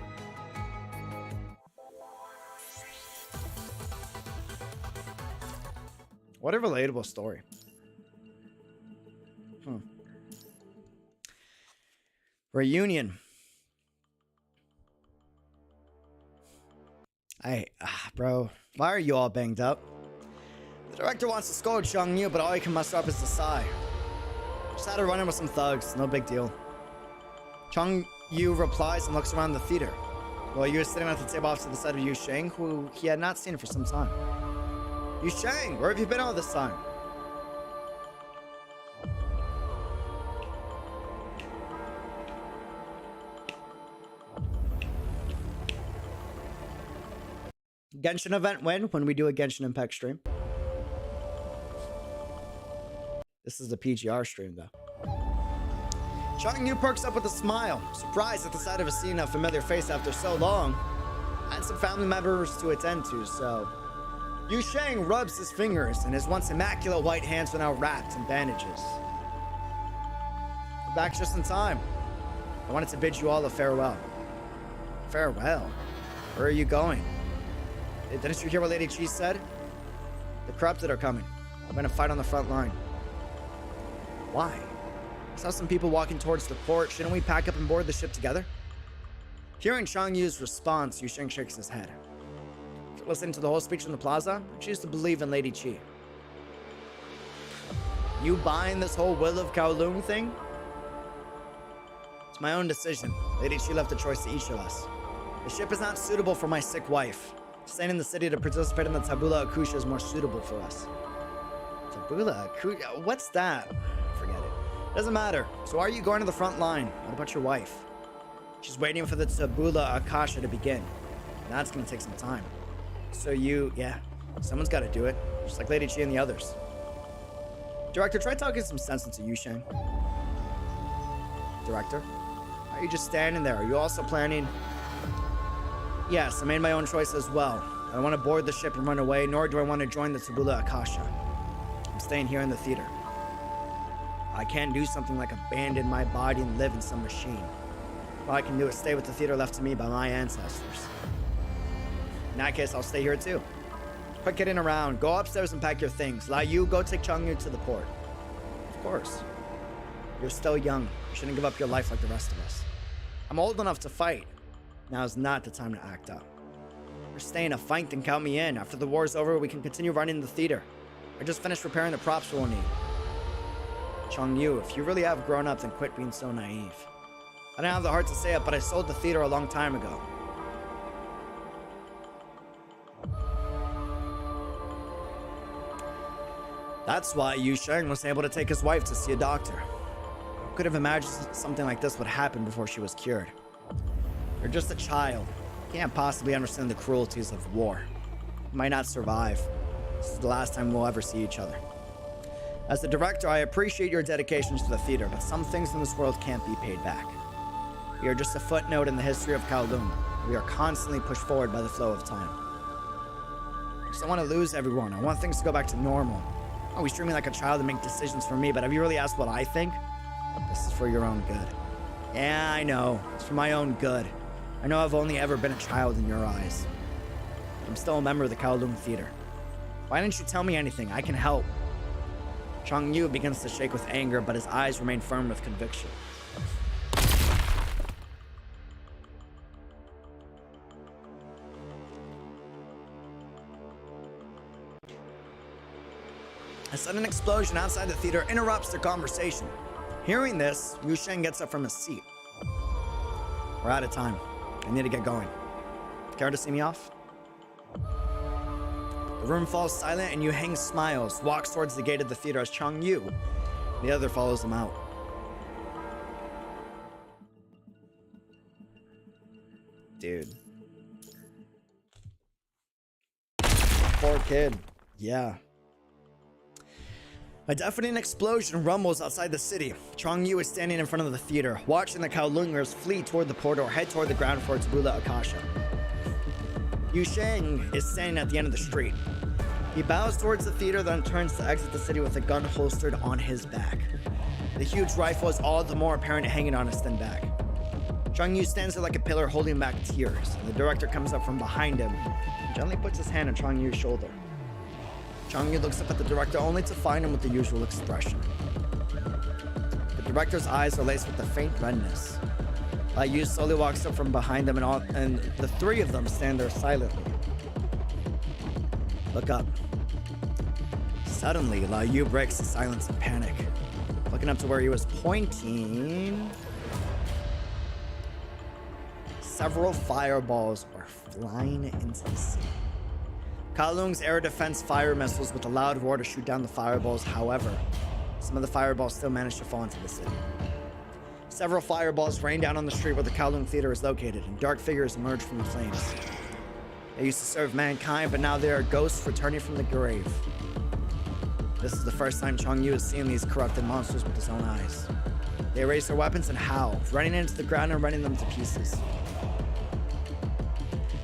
What a relatable story. Reunion. Bro, why are you all banged up? The director wants to scold Changyu, but all he can muster up is a sigh. Just had to run in with some thugs, no big deal. Changyu replies and looks around the theater. While Yu is sitting at the table off to the side of Yu Sheng, who he had not seen for some time. Yu Sheng, where have you been all this time? Genshin event when we do a Genshin Impact stream. This is the PGR stream though. Changyu perks up with a smile, surprised at the sight of seeing a familiar face after so long, and some family members to attend to, so Yu Sheng rubs his fingers and his once immaculate white hands are now wrapped in bandages. We're back just in time. I wanted to bid you all a farewell. Farewell? Where are you going? Didn't you hear what Lady Qi said? The corrupted are coming. I'm gonna fight on the front line. Why? I saw some people walking towards the port. Shouldn't we pack up and board the ship together? Hearing Changyu's response, Yu Sheng shakes his head. After listening to the whole speech in the plaza, I choose to believe in Lady Qi. You buying this whole Will of Kowloon thing? It's my own decision. Lady Qi left the choice to each of us. The ship is not suitable for my sick wife. Staying in the city to participate in the Tabula Akusha is more suitable for us. Tabula Akusha? What's that? Forget it. Doesn't matter. So are you going to the front line? What about your wife? She's waiting for the Tabula Akasha to begin. That's gonna take some time. So someone's gotta do it. Just like Lady Qi and the others. Director, try talking some sense into Yu Sheng. Director? Are you just standing there? Are you also planning? Yes, I made my own choice as well. I don't want to board the ship and run away, nor do I want to join the Tabula Akasha. I'm staying here in the theater. I can't do something like abandon my body and live in some machine. All I can do is stay with the theater left to me by my ancestors. In that case, I'll stay here too. Quit kidding around. Go upstairs and pack your things. Lai Yu, go take Changyu to the port. Of course. You're still young. You shouldn't give up your life like the rest of us. I'm old enough to fight. Now is not the time to act up. We're staying a fight, then count me in. After the war's over, we can continue running the theater. I just finished preparing the props we'll need. Changyu, if you really have grown up, then quit being so naive. I don't have the heart to say it, but I sold the theater a long time ago. That's why Yu Sheng was able to take his wife to see a doctor. Who could have imagined something like this would happen before she was cured? You're just a child. You can't possibly understand the cruelties of war. You might not survive. This is the last time we'll ever see each other. As the director, I appreciate your dedication to the theater, but some things in this world can't be paid back. We are just a footnote in the history of Kowloon. We are constantly pushed forward by the flow of time. I just don't want to lose everyone. I want things to go back to normal. I'm always treat me like a child and make decisions for me, but have you really asked what I think? This is for your own good. Yeah, I know. It's for my own good. I know I've only ever been a child in your eyes. I'm still a member of the Kowloon Theater. Why didn't you tell me anything? I can help. Changyu begins to shake with anger, but his eyes remain firm with conviction. A sudden explosion outside the theater interrupts their conversation. Hearing this, Yu Sheng gets up from his seat. We're out of time. I need to get going. Care to see me off? The room falls silent and Yu Heng smiles, walks towards the gate of the theater as Changyu, the other, follows him out. Dude. Poor kid. Yeah. A deafening explosion rumbles outside the city. Changyu is standing in front of the theater, watching the Kowlooners flee toward the port or head toward the ground floor to Tabula Akasha. Yu Sheng is standing at the end of the street. He bows towards the theater, then turns to exit the city with a gun holstered on his back. The huge rifle is all the more apparent hanging on his thin back. Changyu stands there like a pillar, holding back tears, and the director comes up from behind him and gently puts his hand on Changyu's shoulder. Changyu looks up at the director only to find him with the usual expression. The director's eyes are laced with a faint redness. Yu slowly walks up from behind them and the three of them stand there silently. Look up. Suddenly, Yu breaks the silence in panic. Looking up to where he was pointing, several fireballs are flying into the sea. Kowloon's air defense fire missiles with a loud roar to shoot down the fireballs. However, some of the fireballs still manage to fall into the city. Several fireballs rain down on the street where the Kowloon Theater is located, and dark figures emerge from the flames. They used to serve mankind, but now they are ghosts returning from the grave. This is the first time Changyu has seen these corrupted monsters with his own eyes. They raise their weapons and howl, running into the ground and running them to pieces.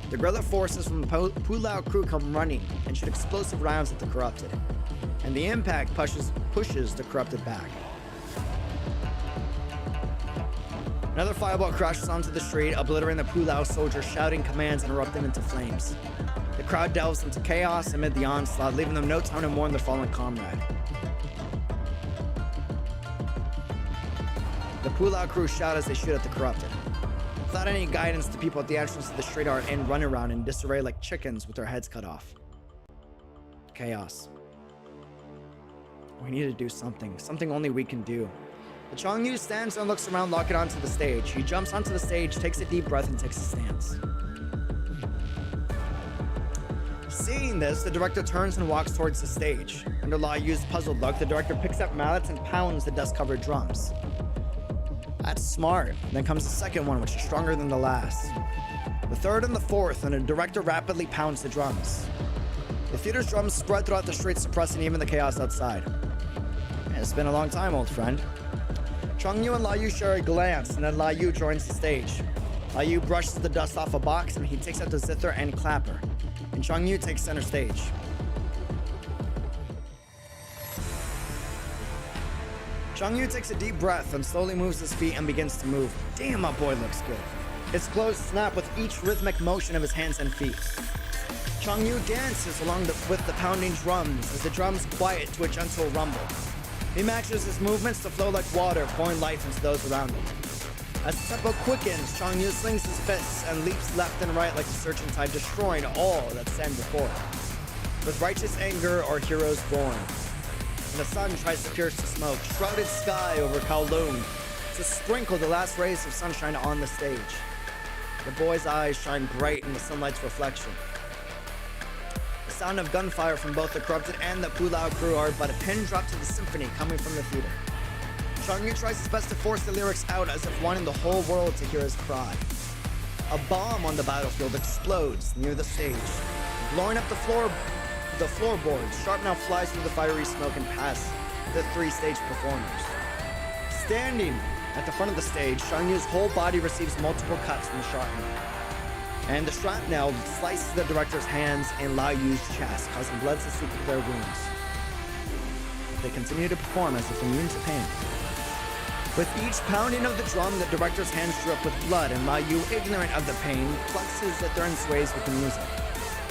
The guerrilla forces from the Pulau crew come running and shoot explosive rounds at the corrupted, and the impact pushes the corrupted back. Another fireball crashes onto the street, obliterating the Pulau soldiers, shouting commands and erupting into flames. The crowd delves into chaos amid the onslaught, leaving them no time to mourn their fallen comrade. The Pulau crew shout as they shoot at the corrupted. Without any guidance, the people at the entrance of the street are in run around in disarray like chickens with their heads cut off. Chaos. We need to do something only we can do. The Changyu stands and looks around, locking onto the stage. He jumps onto the stage, takes a deep breath, and takes a stance. Seeing this, the director turns and walks towards the stage. Under Yu's puzzled look, the director picks up mallets and pounds the dust-covered drums. That's smart. Then comes the second one, which is stronger than the last. The third and the fourth, and the director rapidly pounds the drums. The theater's drums spread throughout the streets, suppressing even the chaos outside. It's been a long time, old friend. Changyu and Yu share a glance, and then Yu joins the stage. Yu brushes the dust off a box, and he takes out the zither and clapper. And Changyu takes center stage. Changyu takes a deep breath and slowly moves his feet and begins to move. Damn, my boy looks good. His clothes snap with each rhythmic motion of his hands and feet. Changyu dances along with the pounding drums as the drums quiet to a gentle rumble. He matches his movements to flow like water, pouring life into those around him. As the tempo quickens, Changyu slings his fists and leaps left and right like a surging tide, destroying all that stand before him. With righteous anger are heroes born. And the sun tries to pierce the smoke, shrouded sky over Kowloon to sprinkle the last rays of sunshine on the stage. The boy's eyes shine bright in the sunlight's reflection. The sound of gunfire from both the corrupted and the Pulau crew are but a pin drop to the symphony coming from the theater. Changyu tries his best to force the lyrics out as if wanting the whole world to hear his cry. A bomb on the battlefield explodes near the stage, blowing up the floorboards. Sharpnel flies through the fiery smoke and past the three stage performers. Standing at the front of the stage, Changyu's whole body receives multiple cuts from the shrapnel. And the shrapnel slices the director's hands and Yu's chest, causing blood to seep through their wounds. They continue to perform as if immune to pain. With each pounding of the drum, the director's hands drip with blood, and Yu, ignorant of the pain, plucks his zither and sways with the music.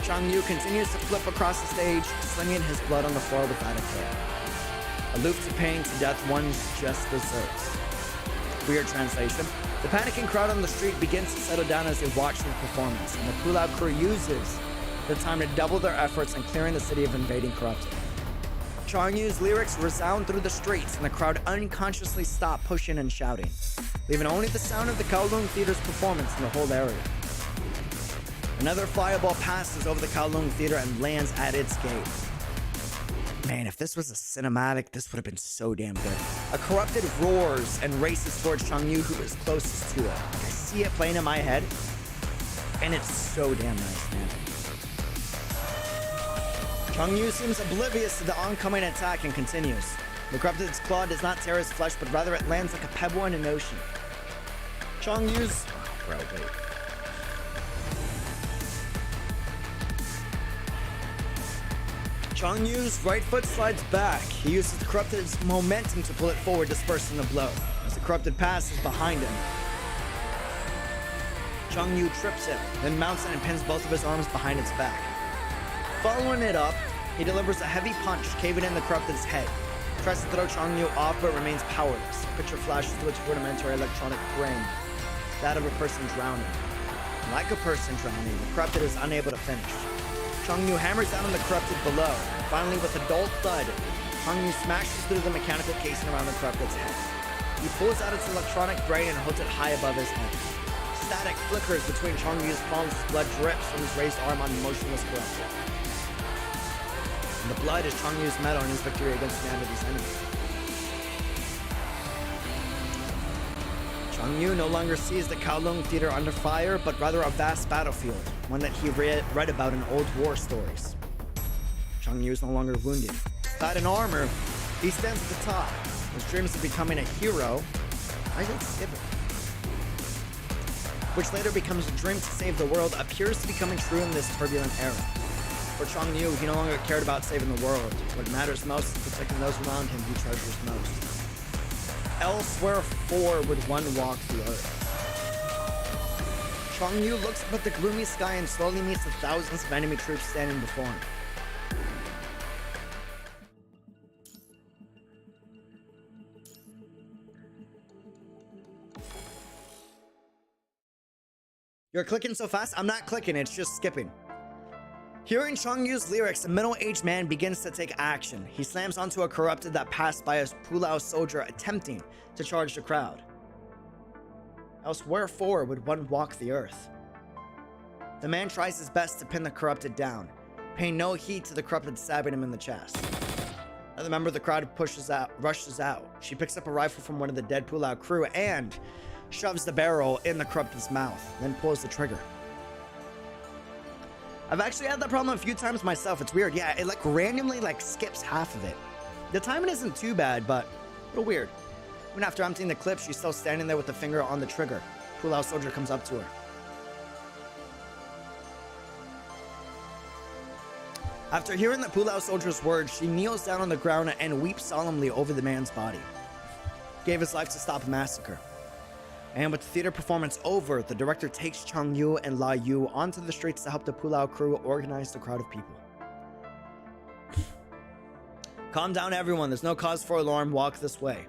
Changyu continues to flip across the stage, slinging his blood on the floor without a care. Aloof to pain, to death, one just deserves. Weird translation. The panicking crowd on the street begins to settle down as they watch the performance, and the Pulau crew uses the time to double their efforts in clearing the city of invading corrupted. Changyu's lyrics resound through the streets, and the crowd unconsciously stop pushing and shouting, leaving only the sound of the Kowloon Theater's performance in the whole area. Another fireball passes over the Kowloon Theater and lands at its gate. Man, if this was a cinematic, this would have been so damn good. A corrupted roars and races towards Changyu, who is closest to it. Like, I see it playing in my head, and it's so damn nice, man. Changyu seems oblivious to the oncoming attack and continues. The corrupted's claw does not tear his flesh, but rather it lands like a pebble in an ocean. Changyu's... Bro, wait. Changyu's right foot slides back. He uses the corrupted's momentum to pull it forward, dispersing the blow. As the corrupted passes behind him, Changyu trips it, then mounts it and pins both of his arms behind its back. Following it up, He delivers a heavy punch, caving in the Corrupted's head. Tries to throw Changyu off, but remains powerless. A picture flashes to its rudimentary electronic brain, that of a person drowning. Like a person drowning, the Corrupted is unable to finish. Changyu hammers down on the Corrupted below. Finally, with a dull thud, Changyu smashes through the mechanical casing around the Corrupted's head. He pulls out its electronic brain and holds it high above his head. Static flickers between Changyu's palms as blood drips from his raised arm on the motionless Corrupted. And the blood is Changyu's medal in his victory against humanity's enemies. Changyu no longer sees the Kowloon Theater under fire, but rather a vast battlefield, one that he read about in old war stories. Changyu is no longer wounded. Clad in armor, he stands at the top. His dreams of becoming a hero, I did skip it, which later becomes a dream to save the world, appears to be coming true in this turbulent era. For Changyu, he no longer cared about saving the world. What matters most is protecting those around him he treasures most. Elsewhere, four would one walk the earth. Changyu looks up at the gloomy sky and slowly meets the thousands of enemy troops standing before him. You're clicking so fast? I'm not clicking, it's just skipping. Hearing Changyu's lyrics, a middle-aged man begins to take action. He slams onto a Corrupted that passed by a Pulao soldier attempting to charge the crowd. Else wherefore would one walk the earth? The man tries his best to pin the Corrupted down, paying no heed to the Corrupted stabbing him in the chest. Another member of the crowd rushes out. She picks up a rifle from one of the dead Pulao crew and shoves the barrel in the Corrupted's mouth, then pulls the trigger. I've actually had that problem a few times myself. It's weird. Yeah, it randomly skips half of it. The timing isn't too bad, but a little weird. Even after emptying the clip, she's still standing there with the finger on the trigger. Pulao soldier comes up to her. After hearing the Pulao soldier's words, she kneels down on the ground and weeps solemnly over the man's body. He gave his life to stop a massacre. And with the theater performance over, the director takes Changyu and La Yu onto the streets to help the Pulao crew organize the crowd of people. Calm down, everyone. There's no cause for alarm. Walk this way.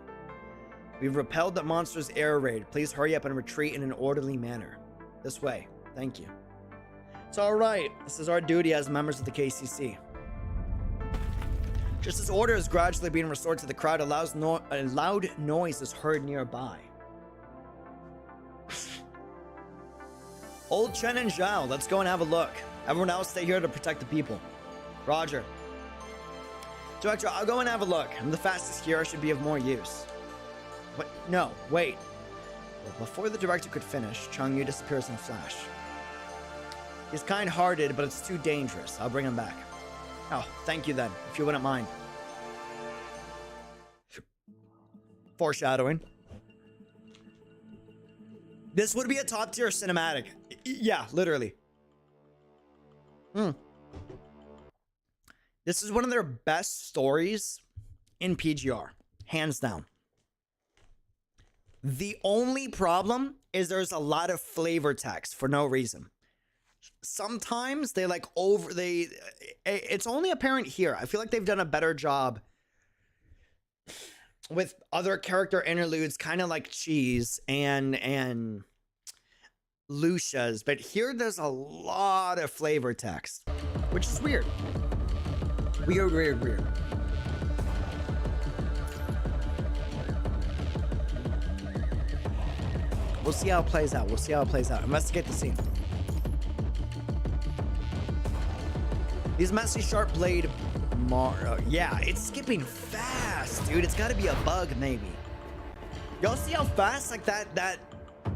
We've repelled the monster's air raid. Please hurry up and retreat in an orderly manner. This way. Thank you. It's alright. This is our duty as members of the KCC. Just as order is gradually being restored to the crowd, a loud noise is heard nearby. Old Chen and Zhao, let's go and have a look. Everyone else stay here to protect the people. Roger. Director, I'll go and have a look. I'm the fastest here, I should be of more use. What? No, wait. Well, before the director could finish, Changyu disappears in a flash. He's kind-hearted, but it's too dangerous. I'll bring him back. Oh, thank you then, if you wouldn't mind. Foreshadowing. This would be a top-tier cinematic. Yeah, literally. This is one of their best stories in PGR. Hands down. The only problem is there's a lot of flavor text for no reason. Sometimes they it's only apparent here. I feel like they've done a better job with other character interludes, kind of like Cheese and Lucia's, but here there's a lot of flavor text, which is weird. Weird. We'll see how it plays out. Investigate the scene. These messy sharp blade yeah, it's skipping fast, dude. It's got to be a bug, maybe. Y'all see how fast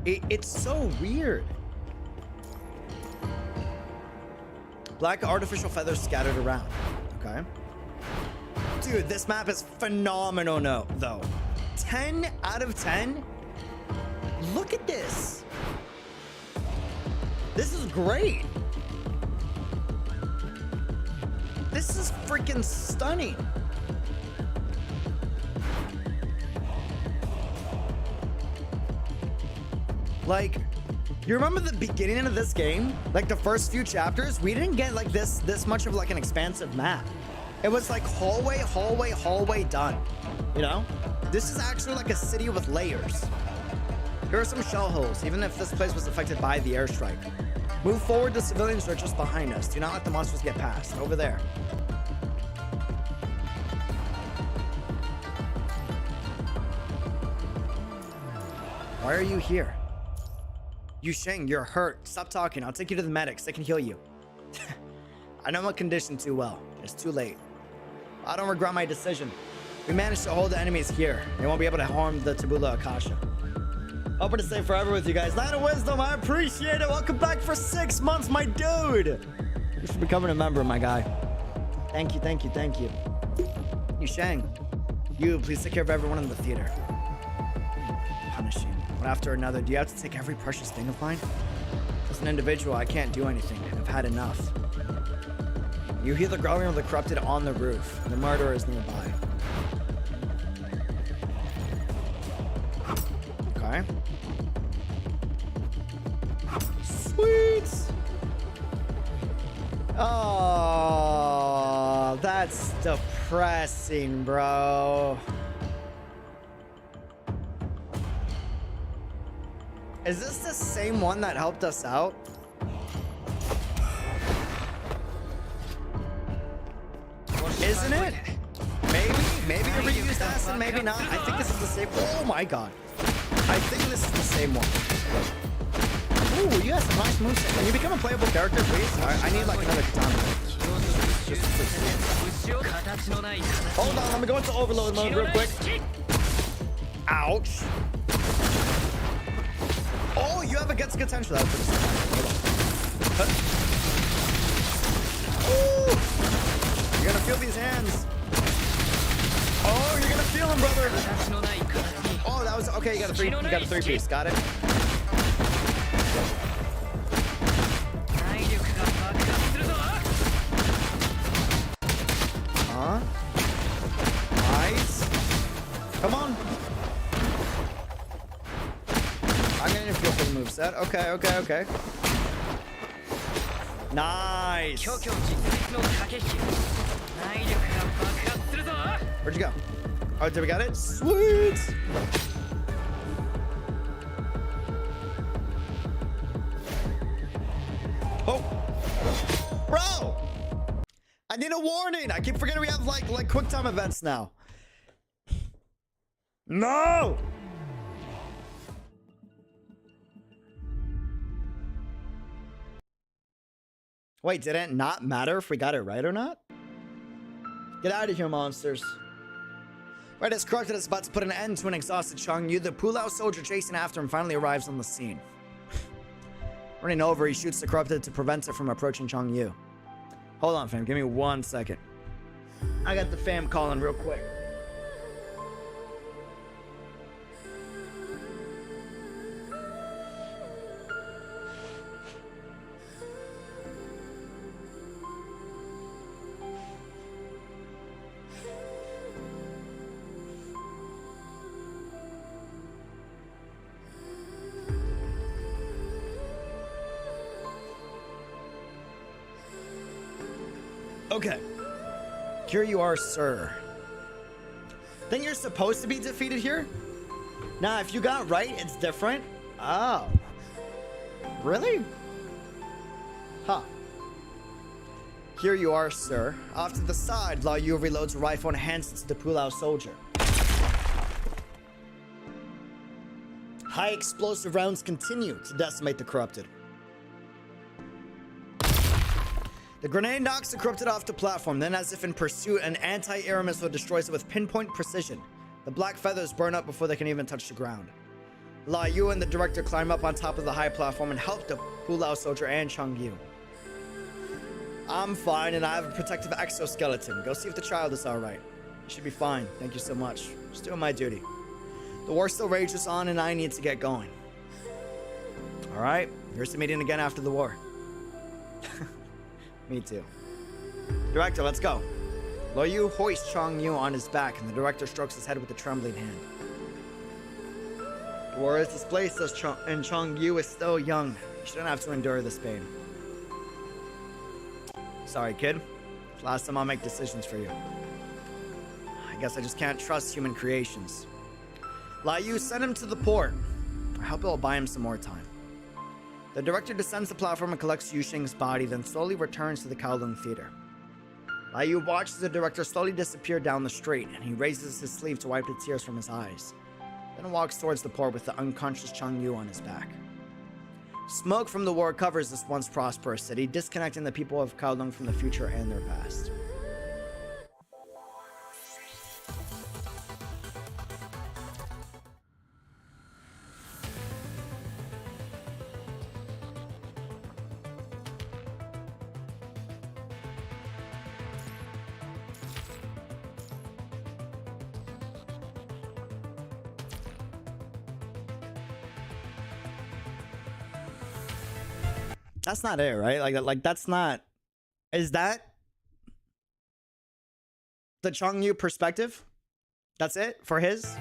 it's so weird. Black artificial feathers scattered around. Okay. Dude, this map is phenomenal, though. 10 out of 10. Look at this. This is great. This is freaking stunning. Like, you remember the beginning of this game? Like the first few chapters, we didn't get like this much of like an expansive map. It was like hallway, hallway, hallway done. You know? This is actually like a city with layers. Here are some shell holes, even if this place was affected by the airstrike. Move forward, the civilians are just behind us. Do not let the monsters get past. Over there. Why are you here? Yu Sheng, you're hurt. Stop talking. I'll take you to the medics. They can heal you. I know my condition too well. It's too late. I don't regret my decision. We managed to hold the enemies here. They won't be able to harm the Tabula Akasha. Hoping to stay forever with you guys. Line of Wisdom, I appreciate it. Welcome back for 6 months, my dude. Thanks for becoming a member, my guy. Thank you, thank you, thank you. Yu Sheng, you, please take care of everyone in the theater. Punishing. One after another. Do you have to take every precious thing of mine? As an individual, I can't do anything. I've had enough. You hear the growling of the corrupted on the roof. The murderer is nearby. Okay. Sweet. Oh, that's depressing, bro. Is this the same one that helped us out? Isn't it? Maybe a reused acid, maybe not. I think this is the same. Oh my god. I think this is the same one. Ooh, you have some nice moveset. Can you become a playable character, please? I need like another katana. Hold on, let me go into overload mode real quick. Ouch. Oh, you have a gets potential. That was pretty sick. Ooh. You're gonna feel these hands. Oh, you're gonna feel them, brother. Oh, that was okay. You got a three piece. Got it. Huh? Nice. Come on. I'm gonna feel for the moveset. Okay. Nice. Where'd you go? Oh, did we got it? Sweet. Oh, bro! I need a warning. I keep forgetting we have like quick time events now. No. Wait, did it not matter if we got it right or not? Get out of here, monsters. Right as Corrupted is about to put an end to an exhausted Changyu, the Pulao soldier chasing after him finally arrives on the scene. Running over, he shoots the Corrupted to prevent it from approaching Changyu. Hold on, fam. Give me 1 second. I got the fam calling real quick. Okay. Here you are, sir. Then you're supposed to be defeated here? Nah, if you got right, it's different. Oh. Really? Huh. Here you are, sir. Off to the side, Lao Yu reloads a rifle and hands it to the Pulao soldier. High explosive rounds continue to decimate the Corrupted. The grenade knocks the Corrupted off the platform, then as if in pursuit, an anti-air missile destroys it with pinpoint precision. The black feathers burn up before they can even touch the ground. Lao Yu and the director climb up on top of the high platform and help the Pulao soldier and Changyu. I'm fine and I have a protective exoskeleton. Go see if the child is alright. You should be fine. Thank you so much. Just doing my duty. The war still rages on and I need to get going. Alright, here's the meeting again after the war. Me too. Director, let's go. Lao Yu hoists Changyu on his back, and the director strokes his head with a trembling hand. The war is displaced, and Changyu is still young. You shouldn't have to endure this pain. Sorry, kid. Last time I'll make decisions for you. I guess I just can't trust human creations. Liu, send him to the port. I hope it'll buy him some more time. The director descends the platform and collects Yu Xing's body, then slowly returns to the Kowloon Theater. Liu watches the director slowly disappear down the street, and he raises his sleeve to wipe the tears from his eyes. Then walks towards the port with the unconscious Changyu on his back. Smoke from the war covers this once prosperous city, disconnecting the people of Kowloon from the future and their past. That's not it, right? Like that's not. Is that the Changyu perspective? That's it for his?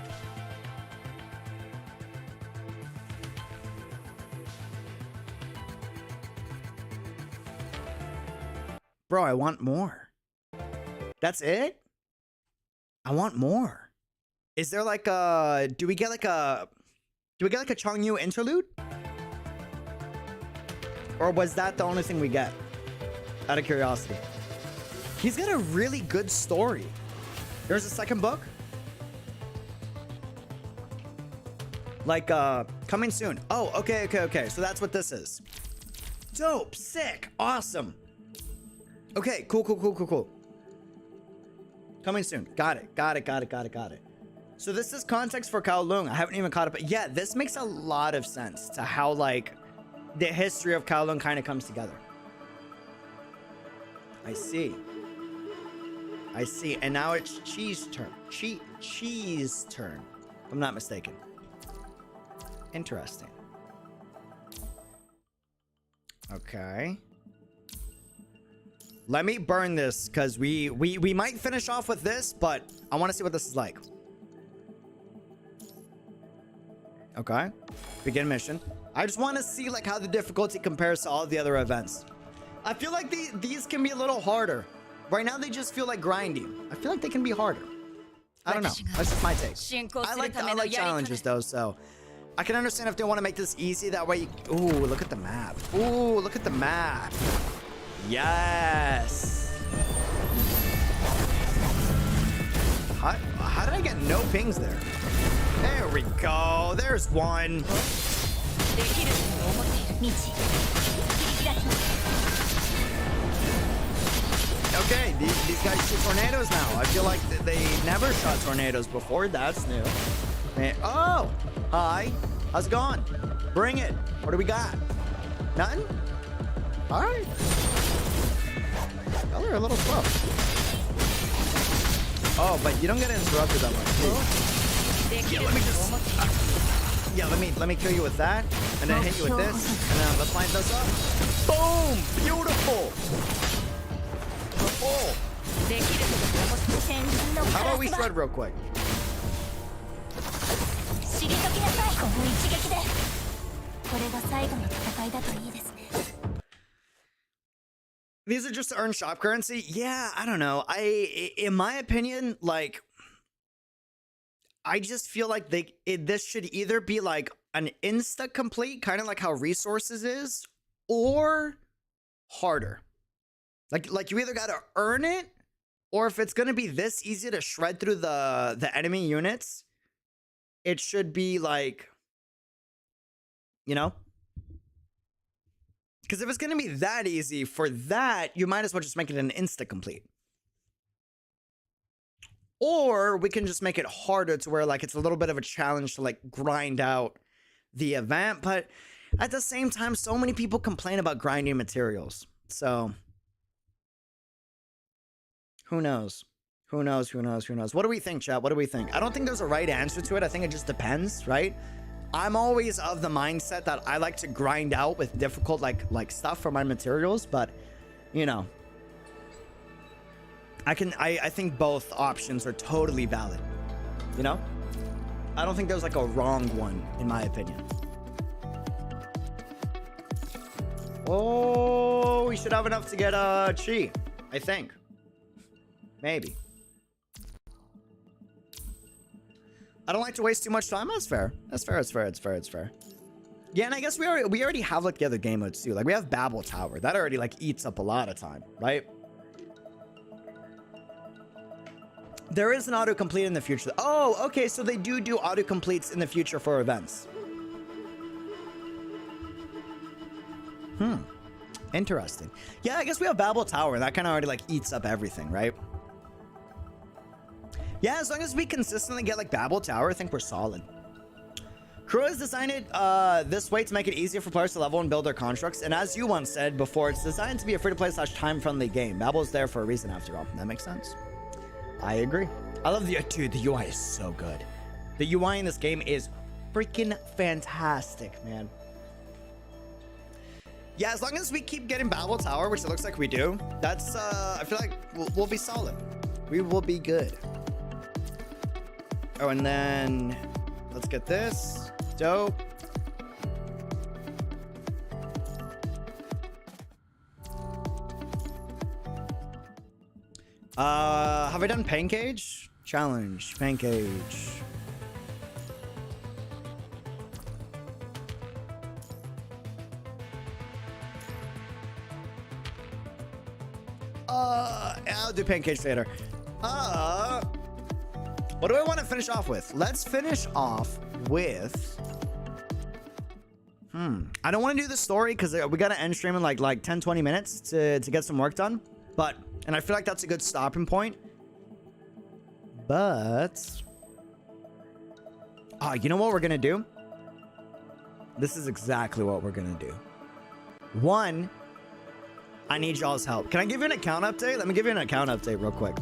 Bro, I want more. That's it? I want more. Is there like a do we get like a Changyu interlude? Or was that the only thing we get? Out of curiosity. He's got a really good story. There's a second book. Like, coming soon. Oh, okay. So that's what this is. Dope, sick, awesome. Okay, cool. Coming soon. Got it. So this is context for Kowloon. I haven't even caught up. Yeah, this makes a lot of sense to how, like, the history of Kowloon kind of comes together. I see. And now it's Chi's turn. Chi's turn. If I'm not mistaken. Interesting. Okay. Let me burn this, because we might finish off with this, but I want to see what this is like. Okay. Begin mission. I just want to see like how the difficulty compares to all the other events. I feel like these can be a little harder. Right now they just feel like grinding. I feel like they can be harder. I don't know. That's just my take. I like challenges though, so I can understand if they want to make this easy. That way, ooh, look at the map. Ooh, look at the map. Yes. How did I get no pings there? There we go. There's one. Okay, these guys shoot tornadoes now. I feel like they never shot tornadoes before. That's new. Oh, hi. How's it going? Bring it. What do we got? Nothing? All right. Y'all are a little slow. Oh, but you don't get interrupted that much. Yeah, let me just... let me kill you with that, and then hit you with this, and then let's line this up. Boom! Beautiful! Oh. How about we shred real quick? These are just to earn shop currency? Yeah, I don't know. In my opinion, like, I just feel like this should either be like an insta complete, kind of like how resources is, or harder. Like you either gotta earn it, or if it's gonna be this easy to shred through the enemy units, it should be like, you know? Because if it's gonna be that easy for that, you might as well just make it an insta complete. Or we can just make it harder to where like it's a little bit of a challenge to like grind out the event. But at the same time, so many people complain about grinding materials. So who knows? Who knows? What do we think, chat? What do we think? I don't think there's a right answer to it. I think it just depends, right? I'm always of the mindset that I like to grind out with difficult like stuff for my materials, but you know, I think both options are totally valid. You know? I don't think there's like a wrong one in my opinion. Oh, we should have enough to get Chi, I think. Maybe. I don't like to waste too much time. That's fair. That's fair. That's fair. That's fair. That's fair. Yeah, and I guess we already have like the other game modes too. Like we have Babel Tower. That already like eats up a lot of time, right? There is an autocomplete in the future. Oh, okay. So they do autocompletes in the future for events. Interesting. Yeah, I guess we have Babel Tower. That kind of already like eats up everything, right? Yeah, as long as we consistently get like Babel Tower, I think we're solid. Crew has designed it this way to make it easier for players to level and build their constructs. And as you once said before, it's designed to be a free-to-play / time-friendly game. Babel is there for a reason after all. That makes sense. I agree. I love the... Dude, the UI is so good. The UI in this game is freaking fantastic, man. Yeah, as long as we keep getting Babel Tower, which it looks like we do, that's... I feel like we'll be solid. We will be good. Oh, and then... Let's get this. Dope. Have I done Pancage? Challenge. Pancage. I'll do Pancage later. What do I want to finish off with? Let's finish off with... I don't want to do the story because we got to end stream in like 10-20 minutes to get some work done. And I feel like that's a good stopping point. But... you know what we're going to do? This is exactly what we're going to do. One, I need y'all's help. Can I give you an account update? Let me give you an account update real quick.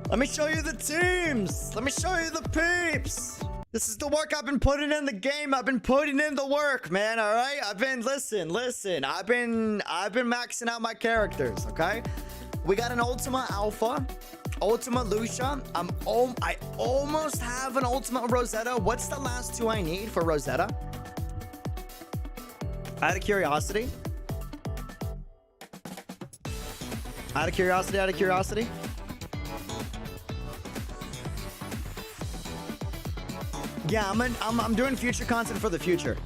Let me show you the teams. Let me show you the peeps. This is the work I've been putting in the game. I've been putting in the work, man. All right. Listen. I've been maxing out my characters. Okay. We got an Ultima Alpha, Ultima Lucia. I almost have an Ultima Rosetta. What's the last two I need for Rosetta? Out of curiosity. Out of curiosity. Yeah, I'm doing future content for the future.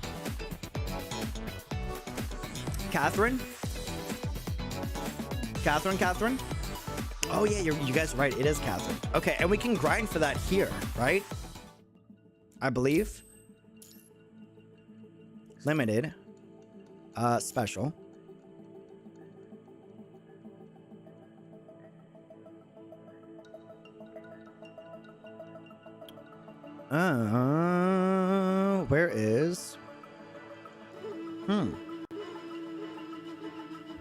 Catherine. Oh yeah, you guys are right. It is Catherine. Okay, and we can grind for that here, right? I believe. Limited. Special. Where is...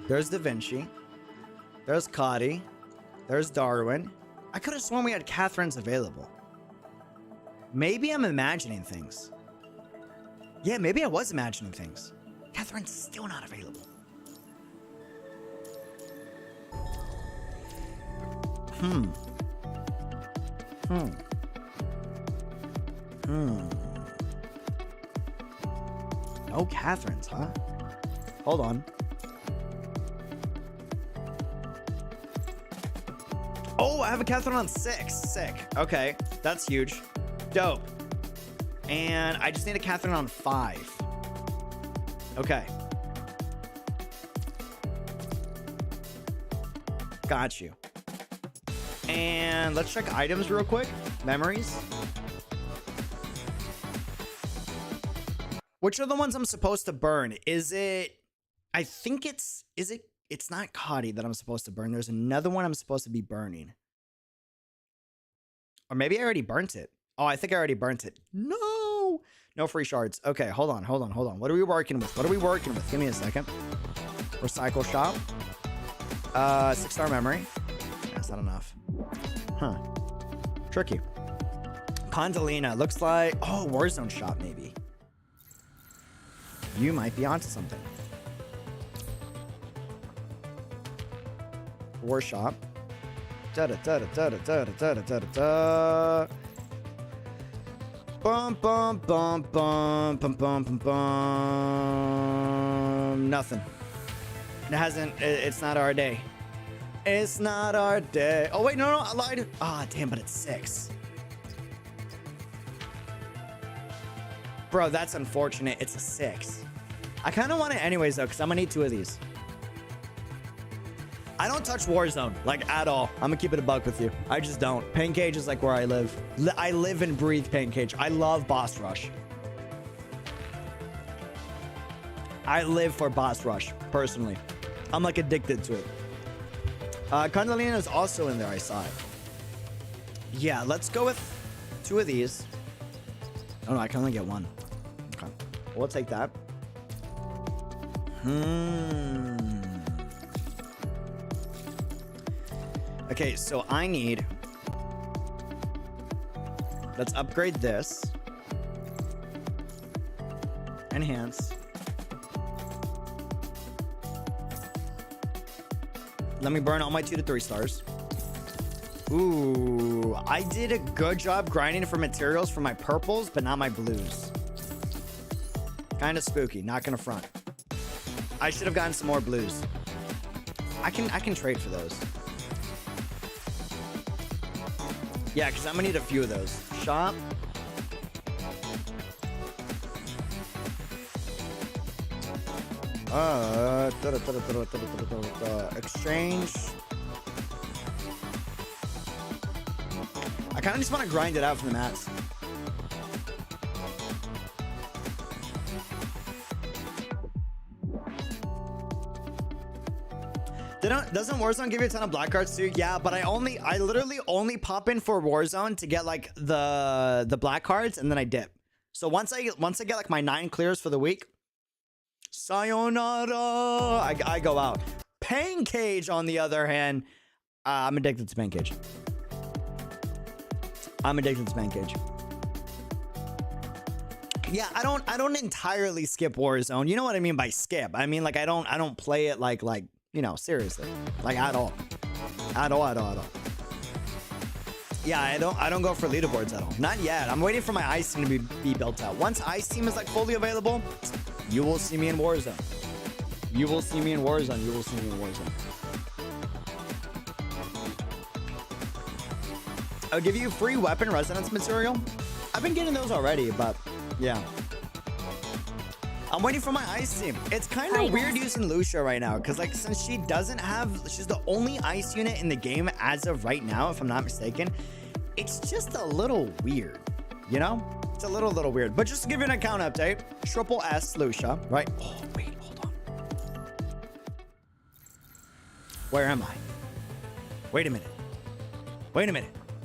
There's Da Vinci. There's Cotty. There's Darwin. I could have sworn we had Catherine's available. Maybe I'm imagining things. Yeah, maybe I was imagining things. Catherine's still not available. No Catherine's, huh? Hold on. Oh, I have a Catherine on 6. Sick. Okay, that's huge. Dope. And I just need a Catherine on 5. Okay. Got you. And let's check items real quick. Memories. Which are the ones I'm supposed to burn? Is it... I think it's... Is it... It's not Cotty that I'm supposed to burn. There's another one I'm supposed to be burning. Or maybe I already burnt it. Oh, I think I already burnt it. No! No free shards. Okay, hold on. What are we working with? Give me a second. Recycle shop. 6-star memory. That's not enough. Huh. Tricky. Condalina. Looks like... Oh, Warzone shop, maybe. You might be onto something. War shop. Bum bum bum bum bum bum bum bum. Nothing. It hasn't. It's not our day. It's not our day. Oh wait, no, I lied. Ah, damn, but it's 6. Bro, that's unfortunate. It's a 6. I kind of want it anyways, though, because I'm going to need 2 of these. I don't touch Warzone, like, at all. I'm going to keep it a buck with you. I just don't. Pain Cage is, like, where I live. I live and breathe Pain Cage. I love Boss Rush. I live for Boss Rush, personally. I'm, like, addicted to it. Kundalini is also in there, I saw it. Yeah, let's go with 2 of these. Oh, no, I can only get 1. Okay. We'll take that. Okay, so I need... Let's upgrade this. Enhance. Let me burn all my 2 to 3 stars. Ooh, I did a good job grinding for materials for my purples, but not my blues. Kind of spooky, not gonna front. I should have gotten some more blues. I can trade for those. Yeah, because I'm gonna need a few of those. Shop. Exchange. I kind of just want to grind it out from the mats. Doesn't Warzone give you a ton of black cards too? Yeah, but I literally only pop in for Warzone to get like the black cards, and then I dip. So once I get like my 9 clears for the week, sayonara, I go out. Pain Cage, on the other hand, I'm addicted to Pain Cage. I'm addicted to Pain Cage. Yeah, I don't entirely skip Warzone. You know what I mean by skip? I mean, like, I don't play it like you know, seriously, like at all. Yeah, I don't go for leaderboards at all. Not yet. I'm waiting for my ice team to be built out. Once ice team is like fully available, you will see me in Warzone. You will see me in Warzone. You will see me in Warzone. I'll give you free weapon resonance material. I've been getting those already, but yeah. I'm waiting for my ice team. It's kind of weird using Lucia right now, because like since she's the only ice unit in the game as of right now, if I'm not mistaken. It's just a little weird, you know? It's a little weird. But just to give you an account update, triple S Lucia, right? Oh, wait, hold on. Where am I? Wait a minute.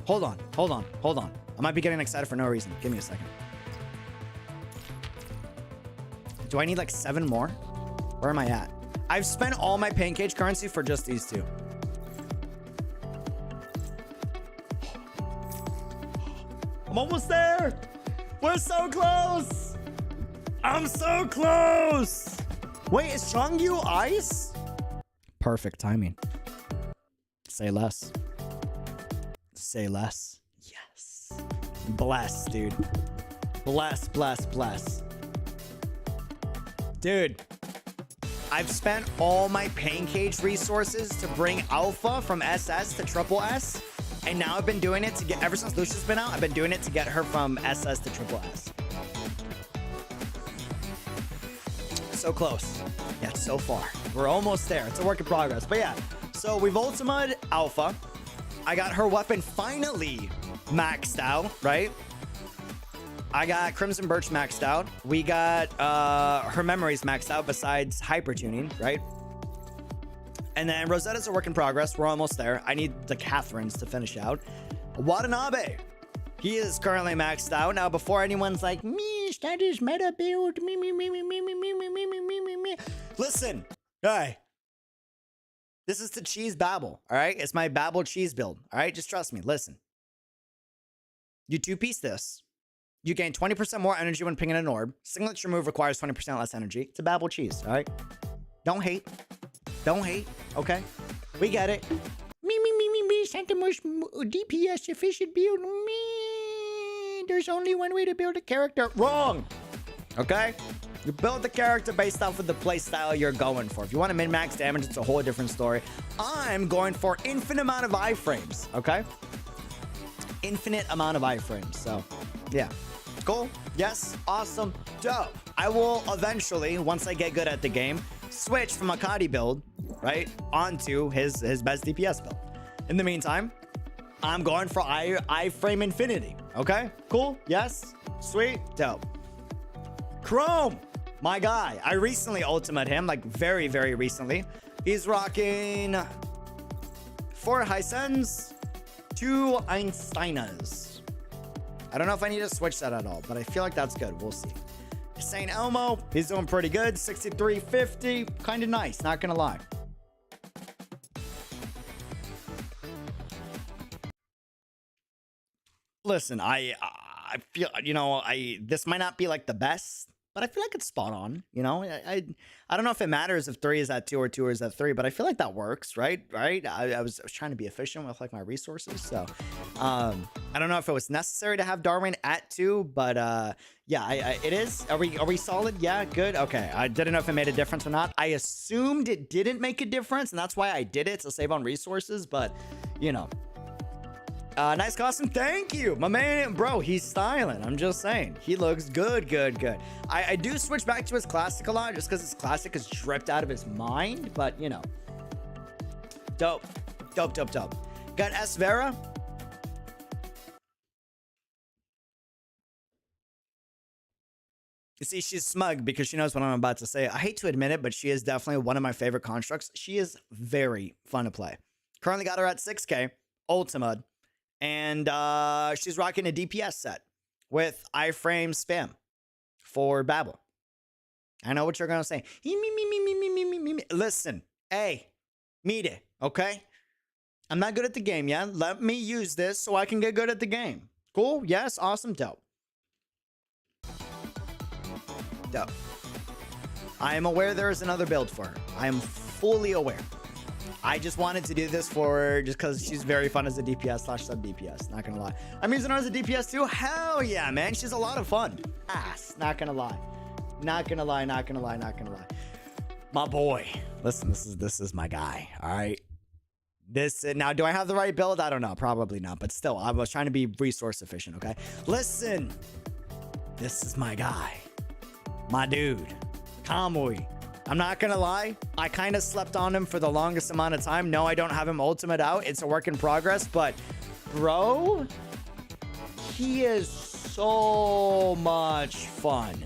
Hold on. I might be getting excited for no reason. Give me a second. Do I need like 7 more? Where am I at? I've spent all my Pain Cage currency for just these 2. I'm almost there. We're so close. I'm so close. Wait, is Changyu ice? Perfect timing. Say less. Say less. Yes. Bless, dude. Bless. Dude, I've spent all my Pain Cage resources to bring Alpha from SS to Triple S, and now I've been doing it to get, ever since Lucia's been out, I've been doing it to get her from SS to Triple S. So close. Yeah, so far. We're almost there. It's a work in progress. But yeah, so we've ultimated Alpha. I got her weapon finally maxed out, right? I got Crimson Birch maxed out. We got her memories maxed out besides hyper tuning, right? And then Rosetta's a work in progress. We're almost there. I need the Catherines to finish out. Watanabe, he is currently maxed out. Now, before anyone's like, me, that is meta build, me. Listen, hey, this is the cheese babble, all right? It's my babble cheese build, all right? Just trust me, listen. You 2-piece this. You gain 20% more energy when pinging an orb. Signature move requires 20% less energy. It's a babble cheese, all right? Don't hate. Okay? We get it. Me. Santa most DPS efficient build. Me. There's only one way to build a character. Wrong. Okay? You build the character based off of the playstyle you're going for. If you want to min-max damage, it's a whole different story. I'm going for infinite amount of iframes, okay? Infinite amount of iframes, so yeah. Cool, yes, awesome, dope. I will eventually, once I get good at the game, switch from Akadi build, right, onto his best DPS build. In the meantime, I'm going for iframe infinity, okay? Cool, yes, sweet, dope. Chrome, my guy. I recently ultimate him, like very, very recently. He's rocking 4 Heisens, 2 Einsteiners. I don't know if I need to switch that at all, but I feel like that's good. We'll see. Saint Elmo, he's doing pretty good. 6350, kind of nice, not gonna lie. Listen, I feel, you know, this might not be like the best, but I feel like it's spot on. You know, I don't know if it matters if 3 is at 2 or 2 is at 3, but I feel like that works, right? I was trying to be efficient with like my resources, so I don't know if it was necessary to have Darwin at 2, but yeah, it is. Are we solid? Yeah, good. Okay, I didn't know if it made a difference or not. I assumed it didn't make a difference, and that's why I did it, to save on resources. But you know. Nice costume. Thank you. My man, bro, he's styling. I'm just saying. He looks good. I do switch back to his classic a lot just because his classic is dripped out of his mind. But, you know. Dope. Got S. Vera. You see, she's smug because she knows what I'm about to say. I hate to admit it, but she is definitely one of my favorite constructs. She is very fun to play. Currently got her at 6K. Ultimate. And she's rocking a DPS set with iframe spam for Babel. I know what you're gonna say. Me. Listen, hey, meet it, okay? I'm not good at the game, yeah? Let me use this so I can get good at the game. Cool? Yes? Awesome? Dope. I am aware there is another build for her. I am fully aware. I just wanted to do this for her just because she's very fun as a DPS / sub DPS. Not gonna lie. I'm using her as a DPS too. Hell yeah, man. She's a lot of fun. Not gonna lie. My boy. Listen, this is my guy. All right. Now, do I have the right build? I don't know. Probably not. But still, I was trying to be resource efficient. Okay. Listen. This is my guy. My dude. Kamui. I'm not gonna lie, I kind of slept on him for the longest amount of time. No, I don't have him ultimate out. It's a work in progress, but bro, he is so much fun.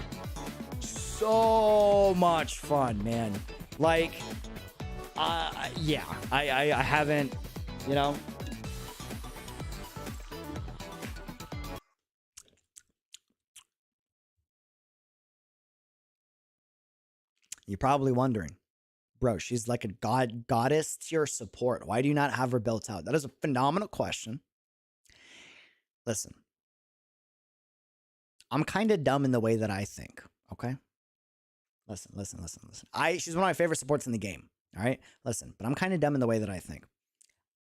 So much fun, man. Like, yeah, I haven't, you know. You're probably wondering, bro, she's like a goddess tier support. Why do you not have her built out? That is a phenomenal question. Listen, I'm kind of dumb in the way that I think, okay? Listen. She's one of my favorite supports in the game, all right? Listen, but I'm kind of dumb in the way that I think.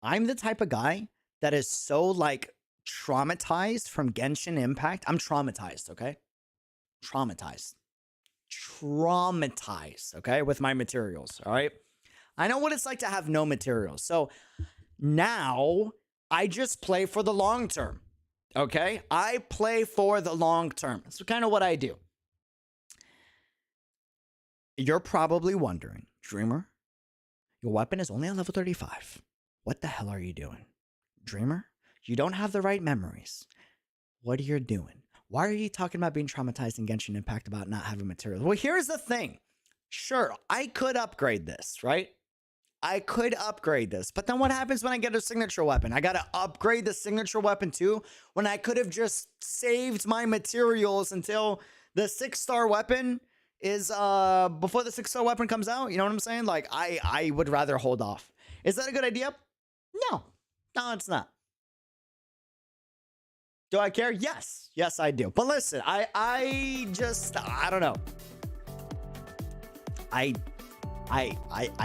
I'm the type of guy that is so, like, traumatized from Genshin Impact. I'm traumatized, okay? Traumatized, okay, with my materials, all right? I know what it's like to have no materials. So now I just play for the long term, okay? I play for the long term. That's kind of what I do. You're probably wondering, Dreamer, your weapon is only at level 35. What the hell are you doing? Dreamer, you don't have the right memories. What are you doing? Why are you talking about being traumatized in Genshin Impact about not having materials? Well, here's the thing. Sure, I could upgrade this, right? I could upgrade this. But then what happens when I get a signature weapon? I got to upgrade the signature weapon too when I could have just saved my materials until the 6-star weapon is, before the 6-star weapon comes out. You know what I'm saying? Like, I would rather hold off. Is that a good idea? No, it's not. Do I care? Yes, I do. But listen, I don't know. I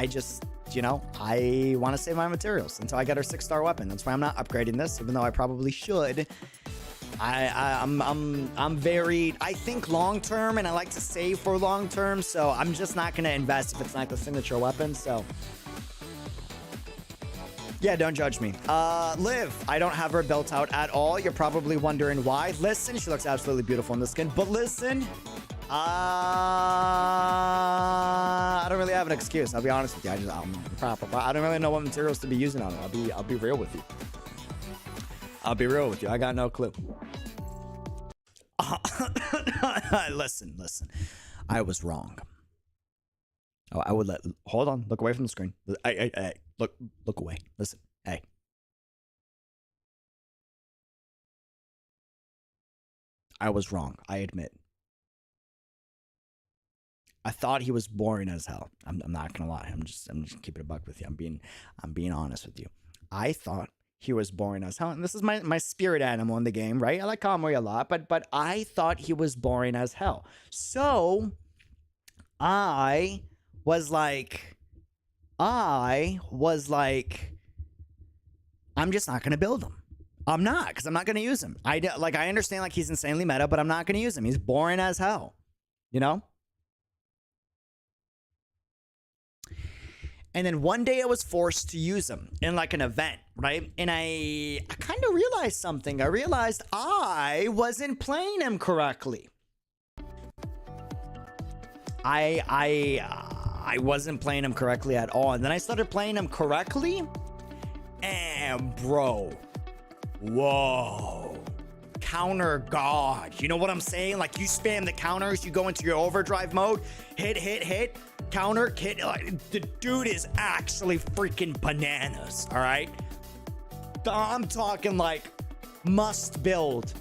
just, you know, I want to save my materials until I get our 6-star weapon. That's why I'm not upgrading this, even though I probably should. I'm very, I think long term, and I like to save for long term, so I'm just not gonna invest if it's not the signature weapon. So yeah, don't judge me. Liv, I don't have her built out at all. You're probably wondering why. Listen, she looks absolutely beautiful in the skin, but listen, I don't really have an excuse. I'll be honest with you. I don't really know what materials to be using on it. I'll be real with you. I'll be real with you. I got no clue. Listen. I was wrong. Oh, I would hold on. Look away from the screen. Hey, look away. Listen. Hey. I was wrong. I admit. I thought he was boring as hell. I'm not gonna lie. I'm just keeping a buck with you. I'm being honest with you. I thought he was boring as hell. And this is my spirit animal in the game, right? I like Kamui a lot, but I thought he was boring as hell. So I was like, I'm just not gonna build him. I'm not, because I'm not gonna use him. I understand like he's insanely meta, but I'm not gonna use him. He's boring as hell. You know? And then one day I was forced to use him in like an event, right? And I kind of realized something. I realized I wasn't playing him correctly. I wasn't playing him correctly at all. And then I started playing him correctly. And bro, whoa. Counter God. You know what I'm saying? Like you spam the counters, you go into your overdrive mode, hit. Counter kid, the dude is actually freaking bananas. All right, I'm talking like must build.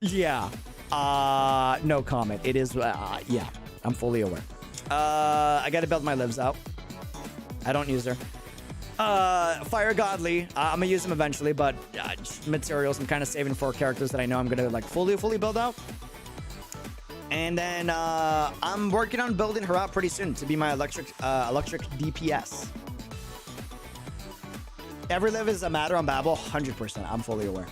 Yeah. No comment. It is. Yeah, I'm fully aware. I gotta build my lives out. I don't use her. Fire Godly. I'm gonna use him eventually, but materials I'm kind of saving for characters that I know I'm gonna like fully build out. And then I'm working on building her out pretty soon to be my electric DPS. Every live is a matter on Babel, 100%. I'm fully aware.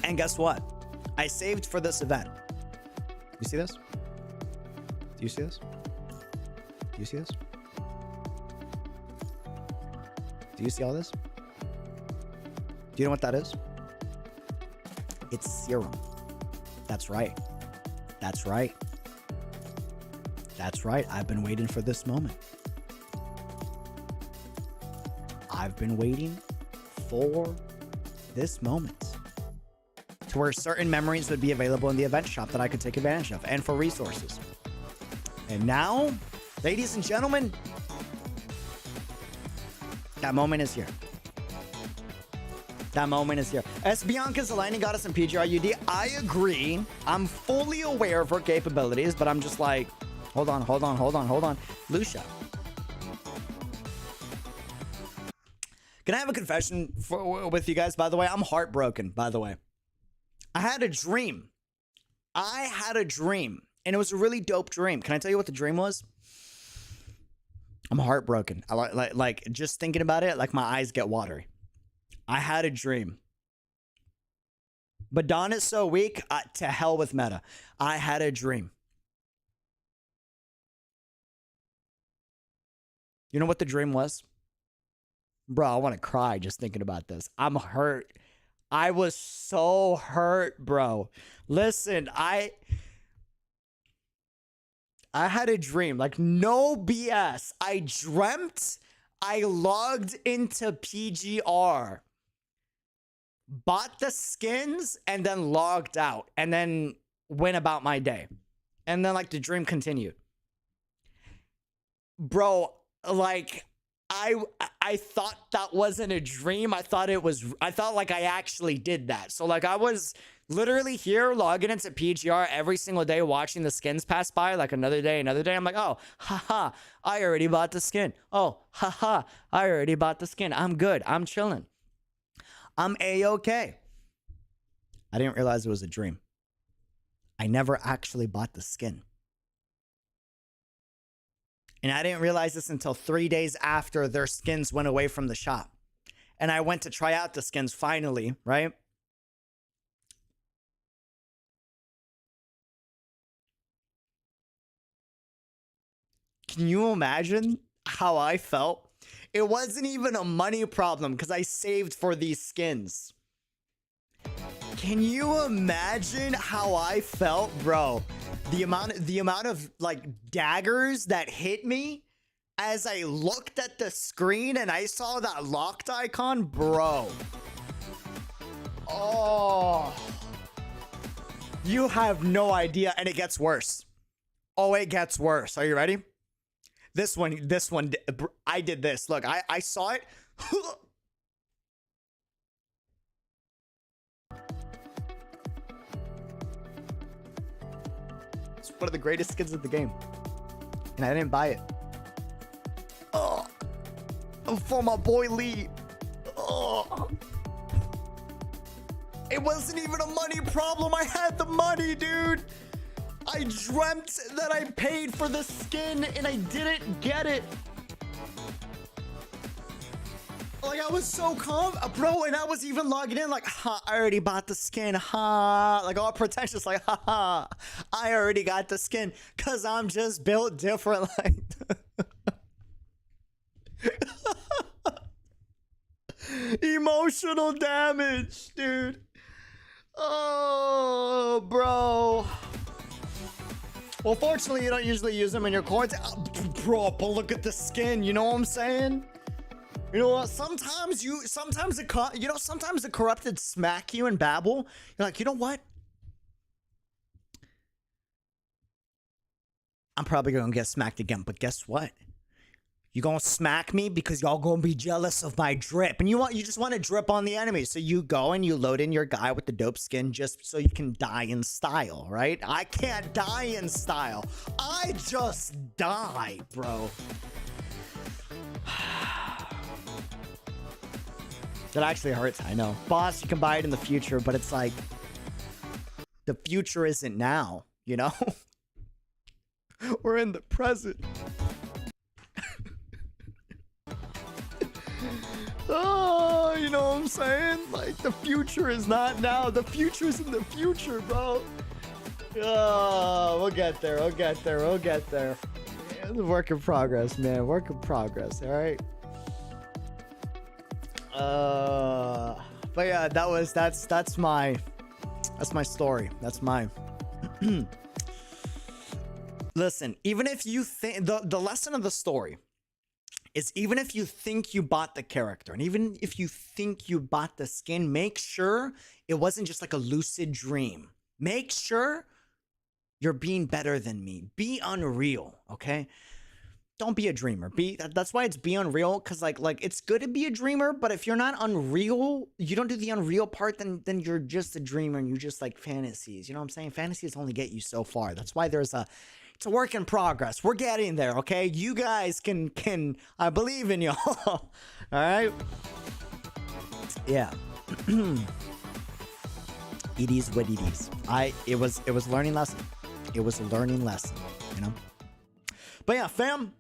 And guess what? I saved for this event. You see this? Do you see this? Do you see this? Do you see all this? Do you know what that is? It's serum. That's right. That's right. That's right. I've been waiting for this moment. I've been waiting for this moment to where certain memories would be available in the event shop that I could take advantage of and for resources. And now, ladies and gentlemen, that moment is here. That moment is here. S. Bianca's aligning got us in PGRUD. I agree. I'm fully aware of her capabilities, but I'm just like, hold on. Lucia. Can I have a confession with you guys, by the way? I'm heartbroken, by the way. I had a dream. And it was a really dope dream. Can I tell you what the dream was? I'm heartbroken. I like just thinking about it, like my eyes get watery. I had a dream. But Dawn is so weak, to hell with meta. I had a dream. You know what the dream was? Bro, I want to cry just thinking about this. I'm hurt. I was so hurt, bro. Listen, I had a dream, like no BS. I dreamt I logged into PGR, bought the skins, and then logged out, and then went about my day. And then like the dream continued. Bro, like I thought that wasn't a dream. I thought like I actually did that. So like I was literally here logging into PGR every single day, watching the skins pass by, like another day. I'm like, oh, haha, I already bought the skin. Oh, haha, I already bought the skin. I'm good. I'm chilling. I'm A-okay. I didn't realize it was a dream. I never actually bought the skin. And I didn't realize this until 3 days after their skins went away from the shop. and I went to try out the skins finally, right? Can you imagine how I felt? It wasn't even a money problem because I saved for these skins. Can you imagine how I felt, bro? The amount of like daggers that hit me as I looked at the screen and I saw that locked icon, bro. Oh. You have no idea, and it gets worse. Oh, it gets worse. Are you ready? This one, I did this. Look, I saw it. It's one of the greatest skins of the game. And I didn't buy it. Oh, for my boy Lee. Oh. It wasn't even a money problem. I had the money, dude. I dreamt that I paid for the skin and I didn't get it. Like, I was so calm, bro, and I was even logging in like, ha, I already bought the skin, ha. Like, all pretentious, like, ha, ha. I already got the skin because I'm just built different. Like, emotional damage, dude. Oh, bro. Well, fortunately, you don't usually use them in your coins. Bro, but look at the skin. You know what I'm saying? You know what? Sometimes the corrupted smack you and babble. You're like, you know what? I'm probably gonna get smacked again, but guess what? You gonna smack me because y'all gonna be jealous of my drip, and you just want to drip on the enemy. So you go and you load in your guy with the dope skin just so you can die in style, right? I can't die in style. I just die, bro. That actually hurts. I know, boss. You can buy it in the future, but it's like the future isn't now. You know, we're in the present. Oh, you know what I'm saying? Like, the future is not now. The future's in the future, bro. Oh, we'll get there. We'll get there. We'll get there. Yeah, it's a work in progress, man. Work in progress. All right. But yeah, that's my story. That's my. Listen, even if you think the lesson of the story is, even if you think you bought the character and even if you think you bought the skin, make sure it wasn't just like a lucid dream. Make sure you're being better than me. Be unreal, okay? Don't be a dreamer. That's why it's be unreal, because like it's good to be a dreamer, but if you're not unreal, you don't do the unreal part, then you're just a dreamer and you just like fantasies. You know what I'm saying? Fantasies only get you so far. That's why it's a work in progress. We're getting there, okay? You guys can I believe in y'all. All right? Yeah. It is what it is. It was a learning lesson. It was a learning lesson, you know? But yeah, fam,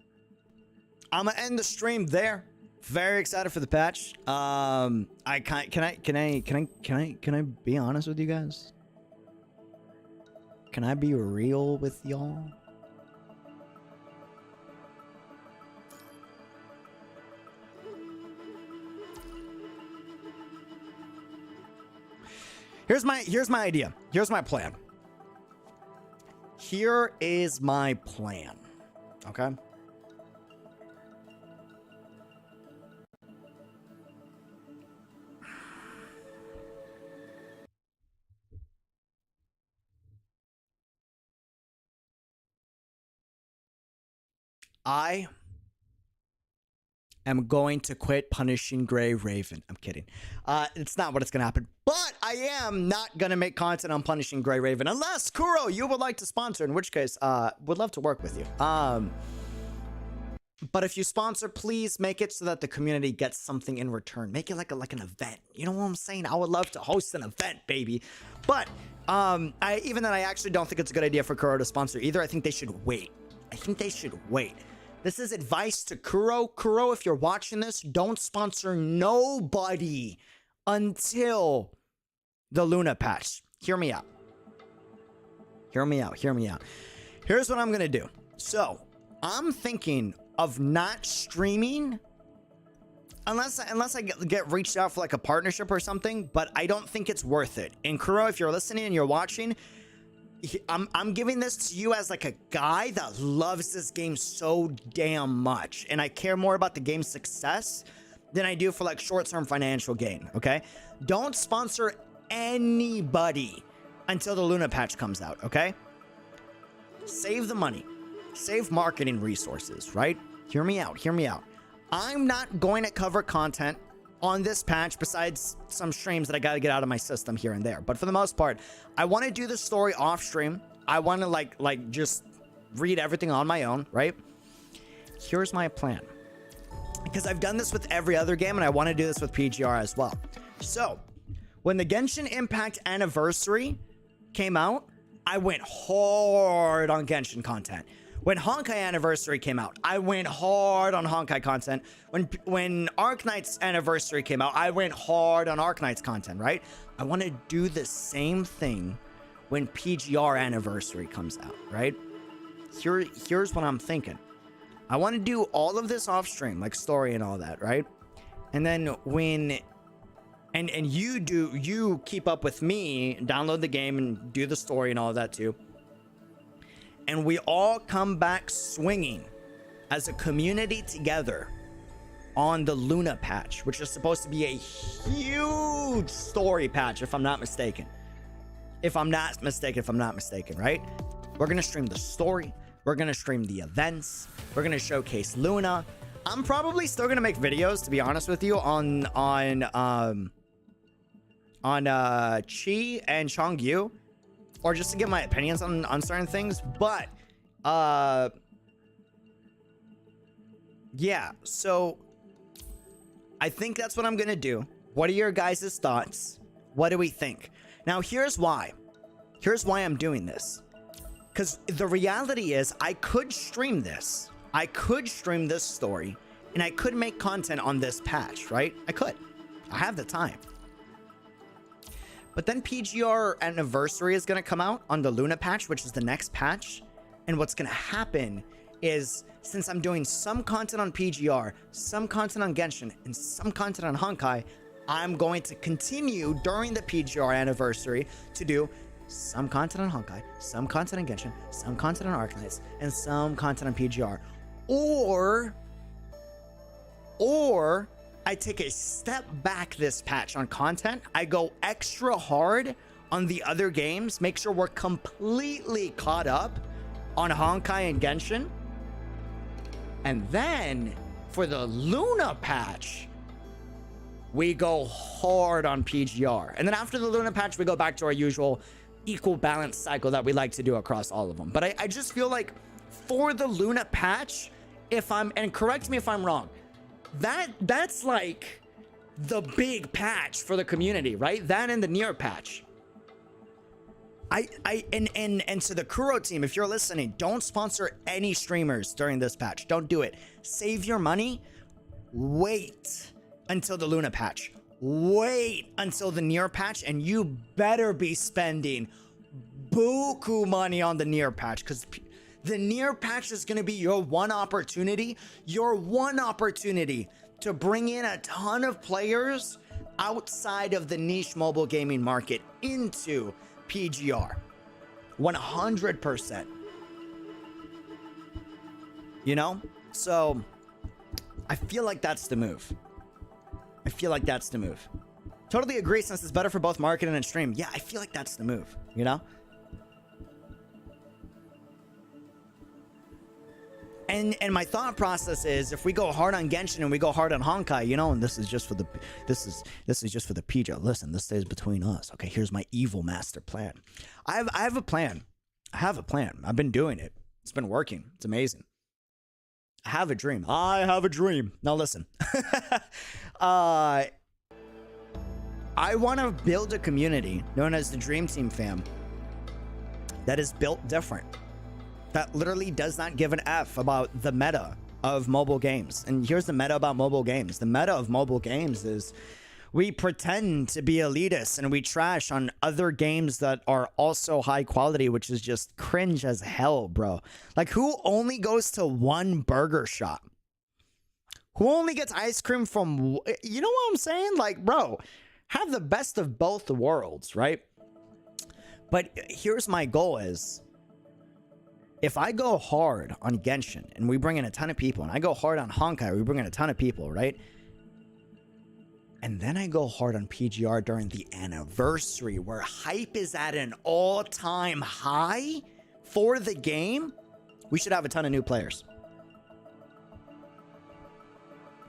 I'm gonna end the stream there. Very excited for the patch. Can I be honest with you guys? Can I be real with y'all? Here's my idea. Here's my plan. Here is my plan. Okay? I am going to quit punishing Grey Raven. I'm kidding. It's not what it's going to happen. But I am not going to make content on punishing Grey Raven. Unless, Kuro, you would like to sponsor. In which case, would love to work with you. But if you sponsor, please make it so that the community gets something in return. Make it like an event. You know what I'm saying? I would love to host an event, baby. But even then, I actually don't think it's a good idea for Kuro to sponsor either. I think they should wait. This is advice to Kuro. Kuro, if you're watching this, don't sponsor nobody until the Luna patch. Hear me out. Hear me out. Hear me out. Here's what I'm going to do. So, I'm thinking of not streaming unless I get reached out for like a partnership or something, but I don't think it's worth it. And Kuro, if you're listening and you're watching, I'm giving this to you as like a guy that loves this game so damn much, and I care more about the game's success than I do for like short-term financial gain, okay? Don't sponsor anybody until the Luna patch comes out, okay? Save the money. Save marketing resources, right? Hear me out. Hear me out. I'm not going to cover content on this patch besides some streams that I got to get out of my system here and there. But for the most part, I want to do the story off stream. I want to like just read everything on my own, right? Here's my plan. Because I've done this with every other game and I want to do this with PGR as well. So, when the Genshin Impact Anniversary came out, I went hard on Genshin content. When Honkai Anniversary came out, I went hard on Honkai content. When Arknight's Anniversary came out, I went hard on Arknight's content, right? I want to do the same thing when PGR Anniversary comes out, right? Here's what I'm thinking. I want to do all of this off stream, like story and all that, right? And then when and you keep up with me, download the game and do the story and all of that too. And we all come back swinging as a community together on the Luna patch, which is supposed to be a huge story patch, if I'm not mistaken. If I'm not mistaken, right? We're going to stream the story. We're going to stream the events. We're going to showcase Luna. I'm probably still going to make videos, to be honest with you, on Qu and Changyu, or just to give my opinions on certain things. But yeah, so I think that's what I'm gonna do. What are your guys' thoughts? What do we think? Now here's why I'm doing this, because the reality is I could stream this story and I could make content on this patch, right? I have the time. But then PGR Anniversary is going to come out on the Luna patch, which is the next patch. And what's going to happen is, since I'm doing some content on PGR, some content on Genshin, and some content on Honkai, I'm going to continue during the PGR Anniversary to do some content on Honkai, some content on Genshin, some content on Arknights, and some content on PGR. Or I take a step back this patch on content. I go extra hard on the other games, make sure we're completely caught up on Honkai and Genshin. And then for the Luna patch, we go hard on PGR. And then after the Luna patch, we go back to our usual equal balance cycle that we like to do across all of them. But I just feel like for the Luna patch, and correct me if I'm wrong, that's like the big patch for the community, right? That and the near patch. And to the Kuro team, if you're listening, don't sponsor any streamers during this patch. Don't do it. Save your money. Wait until the Luna patch. Wait until the near patch, and you better be spending buku money on the near patch, because the near patch is going to be your one opportunity to bring in a ton of players outside of the niche mobile gaming market into PGR. 100%. You know? So I feel like that's the move. Totally agree, since it's better for both marketing and stream. Yeah, I feel like that's the move, you know? And my thought process is, if we go hard on Genshin and we go hard on Honkai, you know, and this is just for the PGR. Listen, this stays between us. Okay, here's my evil master plan. I have a plan. I've been doing it. It's been working. It's amazing. I have a dream. Now listen. I want to build a community known as the Dream Team fam that is built different, that literally does not give an F about the meta of mobile games. And here's the meta about mobile games. The meta of mobile games is we pretend to be elitist and we trash on other games that are also high quality, which is just cringe as hell, bro. Like, who only goes to one burger shop? Who only gets ice cream from, you know what I'm saying? Like, bro, have the best of both worlds, right? But here's my goal is, if I go hard on Genshin and we bring in a ton of people, and I go hard on Honkai, we bring in a ton of people, right? And then I go hard on PGR during the anniversary where hype is at an all-time high for the game, we should have a ton of new players.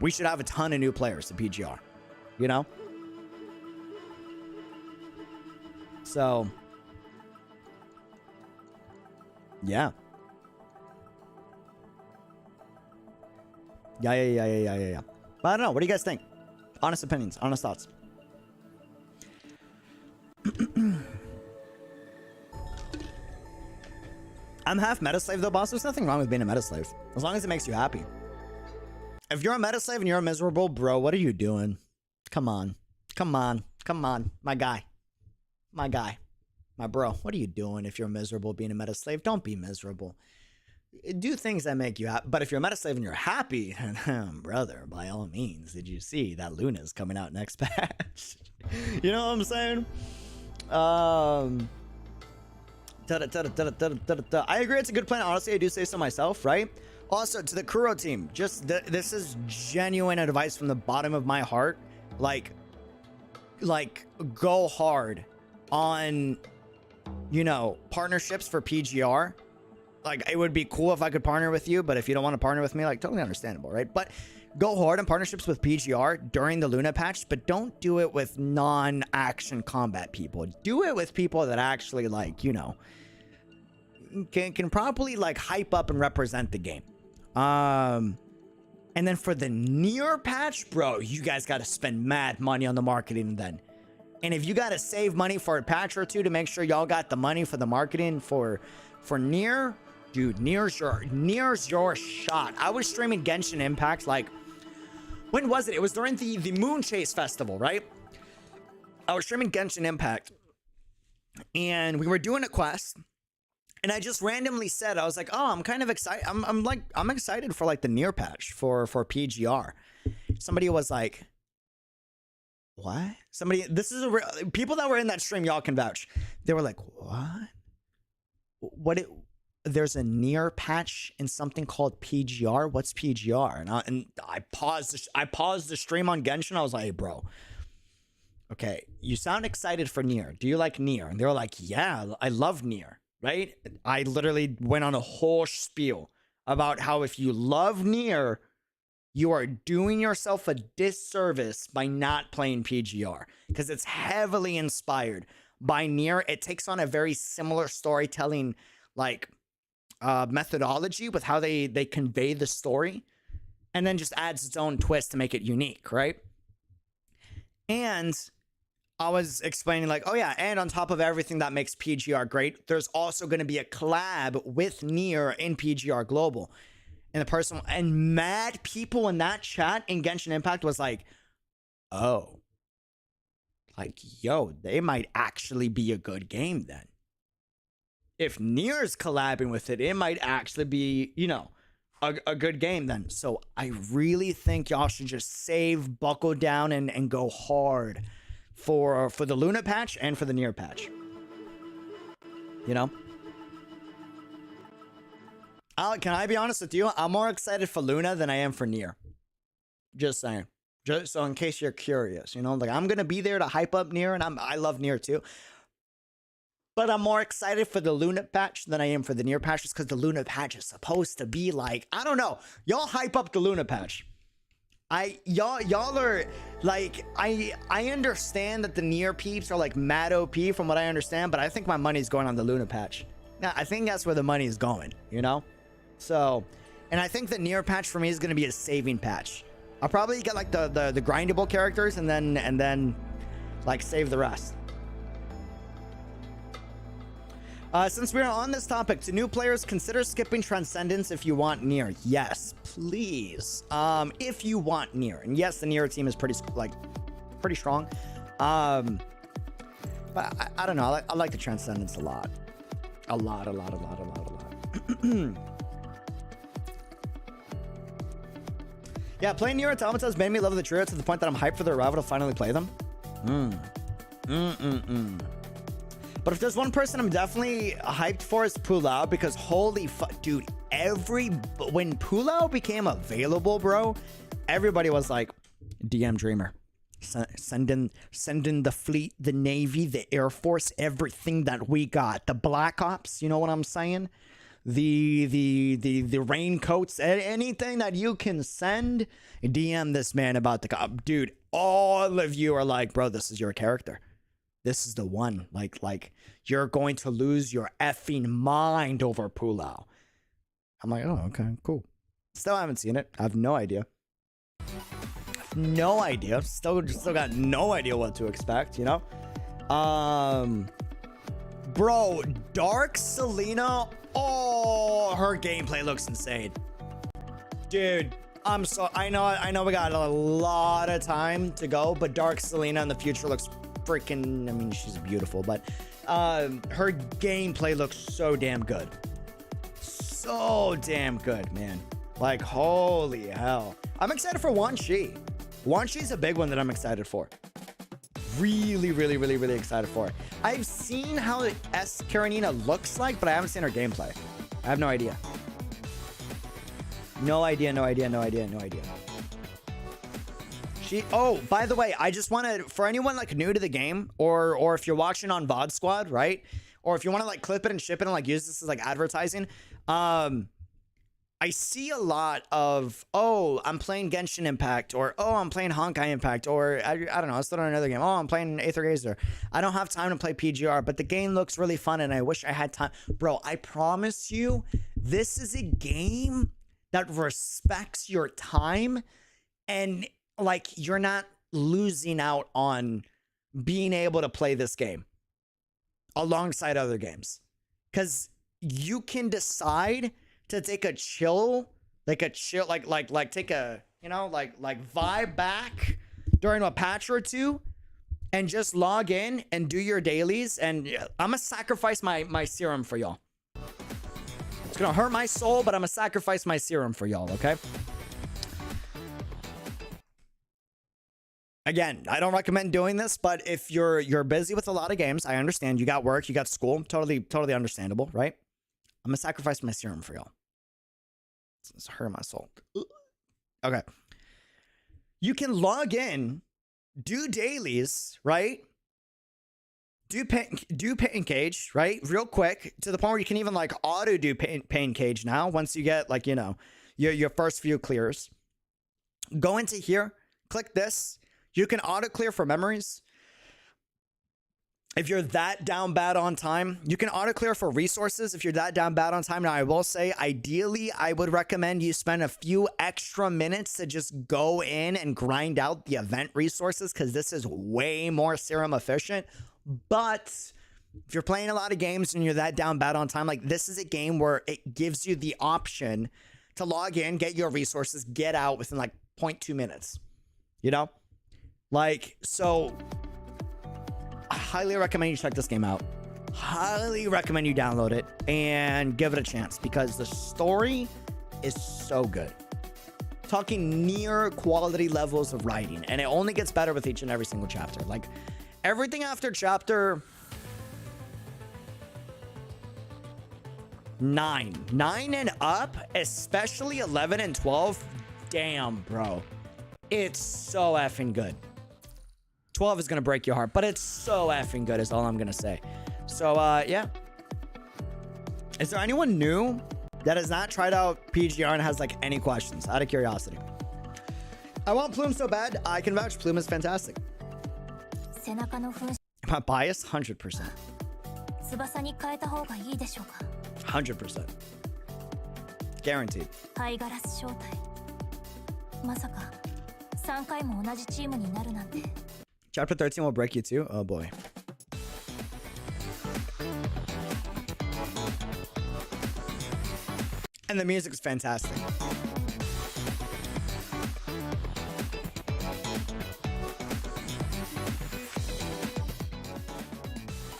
We should have a ton of new players to PGR, you know? So, yeah. Yeah. But I don't know. What do you guys think? Honest opinions, honest thoughts. I'm half meta slave though, boss. There's nothing wrong with being a meta slave, as long as it makes you happy. If you're a meta slave and you're miserable, bro, what are you doing? Come on, my guy, my bro. What are you doing if you're miserable being a meta slave? Don't be miserable. Do things that make you happy. But if you're a meta slave and you're happy, brother, by all means, did you see that Luna's coming out next patch? You know what I'm saying? I agree, it's a good plan. Honestly, I do say so myself, right? Also, to the Kuro team, just this is genuine advice from the bottom of my heart. Like go hard on, you know, partnerships for PGR. Like, it would be cool if I could partner with you, but if you don't want to partner with me, like, totally understandable, right? But go hard on partnerships with PGR during the Luna patch, but don't do it with non-action combat people. Do it with people that actually, like, you know, can properly, like, hype up and represent the game. And then for the Nier patch, bro, you guys got to spend mad money on the marketing then. And if you got to save money for a patch or two to make sure y'all got the money for the marketing for Nier, dude, Nier's your shot. I was streaming Genshin Impact, like, when was it? It was during the Moon Chase Festival, right? I was streaming Genshin Impact, and we were doing a quest, and I just randomly said, I was like, oh, I'm kind of excited. I'm excited for, like, the Nier patch for PGR. Somebody was like, what? Somebody, this is people that were in that stream, y'all can vouch. They were like, what? There's a Nier patch in something called PGR. What's PGR? And I paused the stream on Genshin. I was like, hey, bro, okay, you sound excited for Nier. Do you like Nier? And they were like, yeah, I love Nier, right? I literally went on a whole spiel about how if you love Nier, you are doing yourself a disservice by not playing PGR, because it's heavily inspired by Nier. It takes on a very similar storytelling, like, methodology with how they convey the story, and then just adds its own twist to make it unique, right? And I was explaining, like, oh yeah, and on top of everything that makes PGR great, there's also going to be a collab with Nier in PGR Global. And the person, and mad people in that chat in Genshin Impact was like, oh, like, yo, they might actually be a good game then. If Nier's collabing with it, it might actually be, you know, a good game then. So I really think y'all should just save, buckle down, and go hard for the Luna patch and for the Nier patch. You know? Can I be honest with you? I'm more excited for Luna than I am for Nier. Just saying. Just so in case you're curious, you know, like, I'm gonna be there to hype up Nier, and I love Nier too. But I'm more excited for the Luna patch than I am for the Nier patch, just because the Luna patch is supposed to be like, I don't know. Y'all hype up the Luna patch. Y'all are like, I understand that the Nier peeps are like mad OP from what I understand, but I think my money's going on the Luna patch. Now, I think that's where the money is going, you know? So, and I think the Nier patch for me is going to be a saving patch. I'll probably get like the grindable characters and then like save the rest. Since we're on this topic, to new players, consider skipping Transcendence if you want Nier. Yes, please. If you want Nier. And yes, the Nier team is pretty strong. But I don't know. I like the Transcendence a lot. A lot. Yeah, playing Nier Automata has made me love the trio to the point that I'm hyped for their arrival to finally play them. But if there's one person I'm definitely hyped for, it's Pulau, because holy fuck, dude, when Pulau became available, bro, everybody was like, DM Dreamer. Send in the fleet, the Navy, the Air Force, everything that we got. The Black Ops, you know what I'm saying? The raincoats, anything that you can send, DM this man about the cop. Dude, all of you are like, bro, this is your character. This is the one. Like you're going to lose your effing mind over Pulau. I'm like, oh, okay, cool. Still haven't seen it. I have no idea. No idea. Still got no idea what to expect, you know? Bro, Dark Selena. Oh, her gameplay looks insane. Dude, I know we got a lot of time to go, but Dark Selena in the future looks freaking, I mean, she's beautiful, but her gameplay looks so damn good. So damn good, man. Like, holy hell. I'm excited for Wan Shi. Wan Shi's a big one that I'm excited for. Really excited for it. I've seen how S. Karenina looks like, but I haven't seen her gameplay. I have no idea. No idea. Oh, by the way, I just want to, for anyone like new to the game, or if you're watching on VOD Squad, right? Or if you want to like clip it and ship it and like use this as like advertising, I see a lot of, oh, I'm playing Genshin Impact, or oh, I'm playing Honkai Impact, or I don't know, let's throw another game. Oh, I'm playing Aether Gazer. I don't have time to play PGR, but the game looks really fun and I wish I had time. Bro, I promise you, this is a game that respects your time, and like you're not losing out on being able to play this game alongside other games, because you can decide to take a chill, like take a, you know, like vibe back during a patch or two and just log in and do your dailies. And I'm gonna sacrifice my serum for y'all. It's gonna hurt my soul, but I'm gonna sacrifice my serum for y'all, okay? Again, I don't recommend doing this, but if you're busy with a lot of games, I understand. You got work, you got school, totally understandable, right? I'm gonna sacrifice my serum for y'all. It's hurt my soul. Okay. You can log in, do dailies, right? Do pain cage, right? Real quick, to the point where you can even like auto do pain cage now once you get like, you know, your first few clears. Go into here, click this. You can auto clear for memories. If you're that down bad on time, you can auto clear for resources if you're that down bad on time. Now, I will say, ideally, I would recommend you spend a few extra minutes to just go in and grind out the event resources, because this is way more serum efficient. But if you're playing a lot of games and you're that down bad on time, like this is a game where it gives you the option to log in, get your resources, get out within like 0.2 minutes, you know? Like, so I highly recommend you check this game out. Highly recommend you download it and give it a chance, because the story is so good. Talking near quality levels of writing, and it only gets better with each and every single chapter. Like everything after chapter 9 and up, especially 11 and 12, damn, bro, it's so effing good. 12 is gonna break your heart, but it's so effing good is all I'm gonna say. So yeah, is there anyone new that has not tried out PGR and has like any questions, out of curiosity? I want Plume so bad. I can vouch. Plume is fantastic. Am I biased? 100%. 100%. Guaranteed. Chapter 13 will break you too? Oh boy. And the music's fantastic.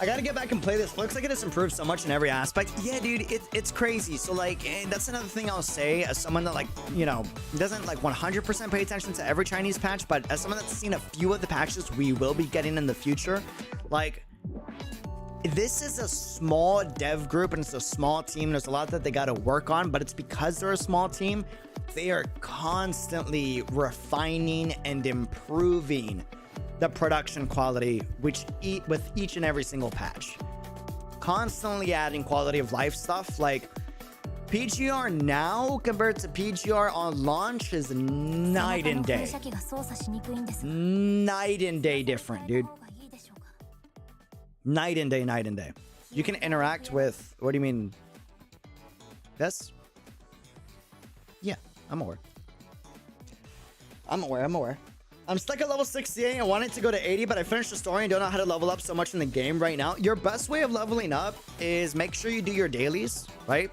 I gotta get back and play this. Looks like it has improved so much in every aspect. Yeah, dude, it's crazy. So like, that's another thing I'll say as someone that like, you know, doesn't like 100% pay attention to every Chinese patch, but as someone that's seen a few of the patches we will be getting in the future, like, this is a small dev group and it's a small team. There's a lot that they gotta work on, but it's because they're a small team, they are constantly refining and improving the production quality, with each and every single patch. Constantly adding quality of life stuff. Like, PGR now compared to PGR on launch is night and day. Night and day different, dude. Night and day, night and day. You can interact with, what do you mean? This? Yeah, I'm aware. I'm aware. I'm stuck at level 68. I wanted to go to 80, but I finished the story and don't know how to level up so much in the game right now. Your best way of leveling up is make sure you do your dailies, right?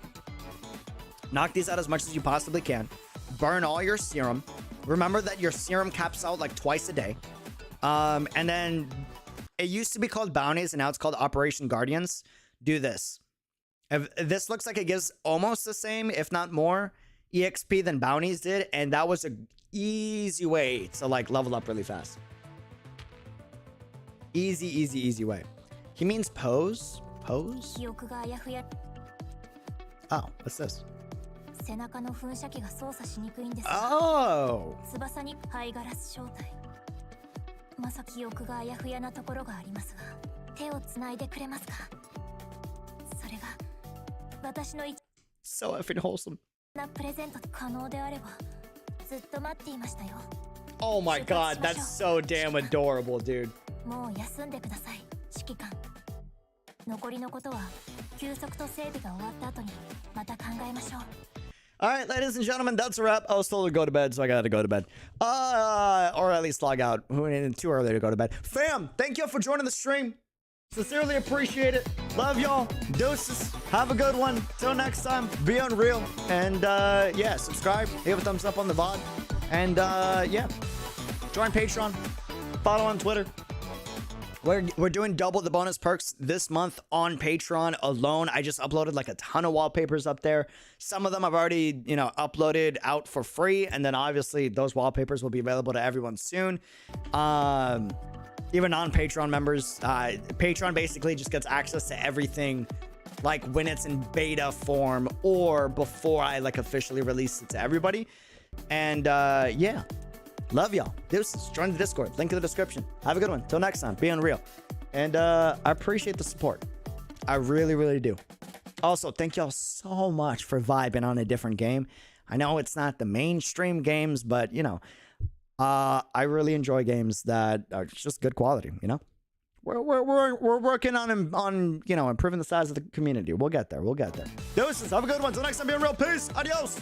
Knock these out as much as you possibly can. Burn all your serum. Remember that your serum caps out like twice a day. And then it used to be called bounties and now it's called Operation Guardians. Do this. If this looks like it gives almost the same, if not more, EXP than bounties did, and that was a easy way to like level up really fast. Easy way. He means pose. Oh, what's this? Oh. So effing wholesome. Oh my god, that's so damn adorable, dude. Alright, ladies and gentlemen, that's a wrap. I was told to go to bed, so I gotta go to bed. Or at least log out. Too early to go to bed. Fam, thank you for joining the stream. Sincerely appreciate it. Love y'all. Deuces. Have a good one. Till next time, be unreal. And yeah, subscribe. Leave a thumbs up on the VOD. And yeah, join Patreon. Follow on Twitter. We're doing double the bonus perks this month on Patreon alone. I just uploaded like a ton of wallpapers up there. Some of them I've already, you know, uploaded out for free. And then obviously those wallpapers will be available to everyone soon. Even non-Patreon members, Patreon basically just gets access to everything like when it's in beta form or before I like officially release it to everybody. And yeah, love y'all. Join the Discord, link in the description. Have a good one. Till next time, be unreal. And I appreciate the support. I really do. Also, thank y'all so much for vibing on a different game. I know it's not the mainstream games, but you know, I really enjoy games that are just good quality, you know? We're working on you know, improving the size of the community. We'll get there. Deuces, have a good one. Till next time, be real. Peace. Adios.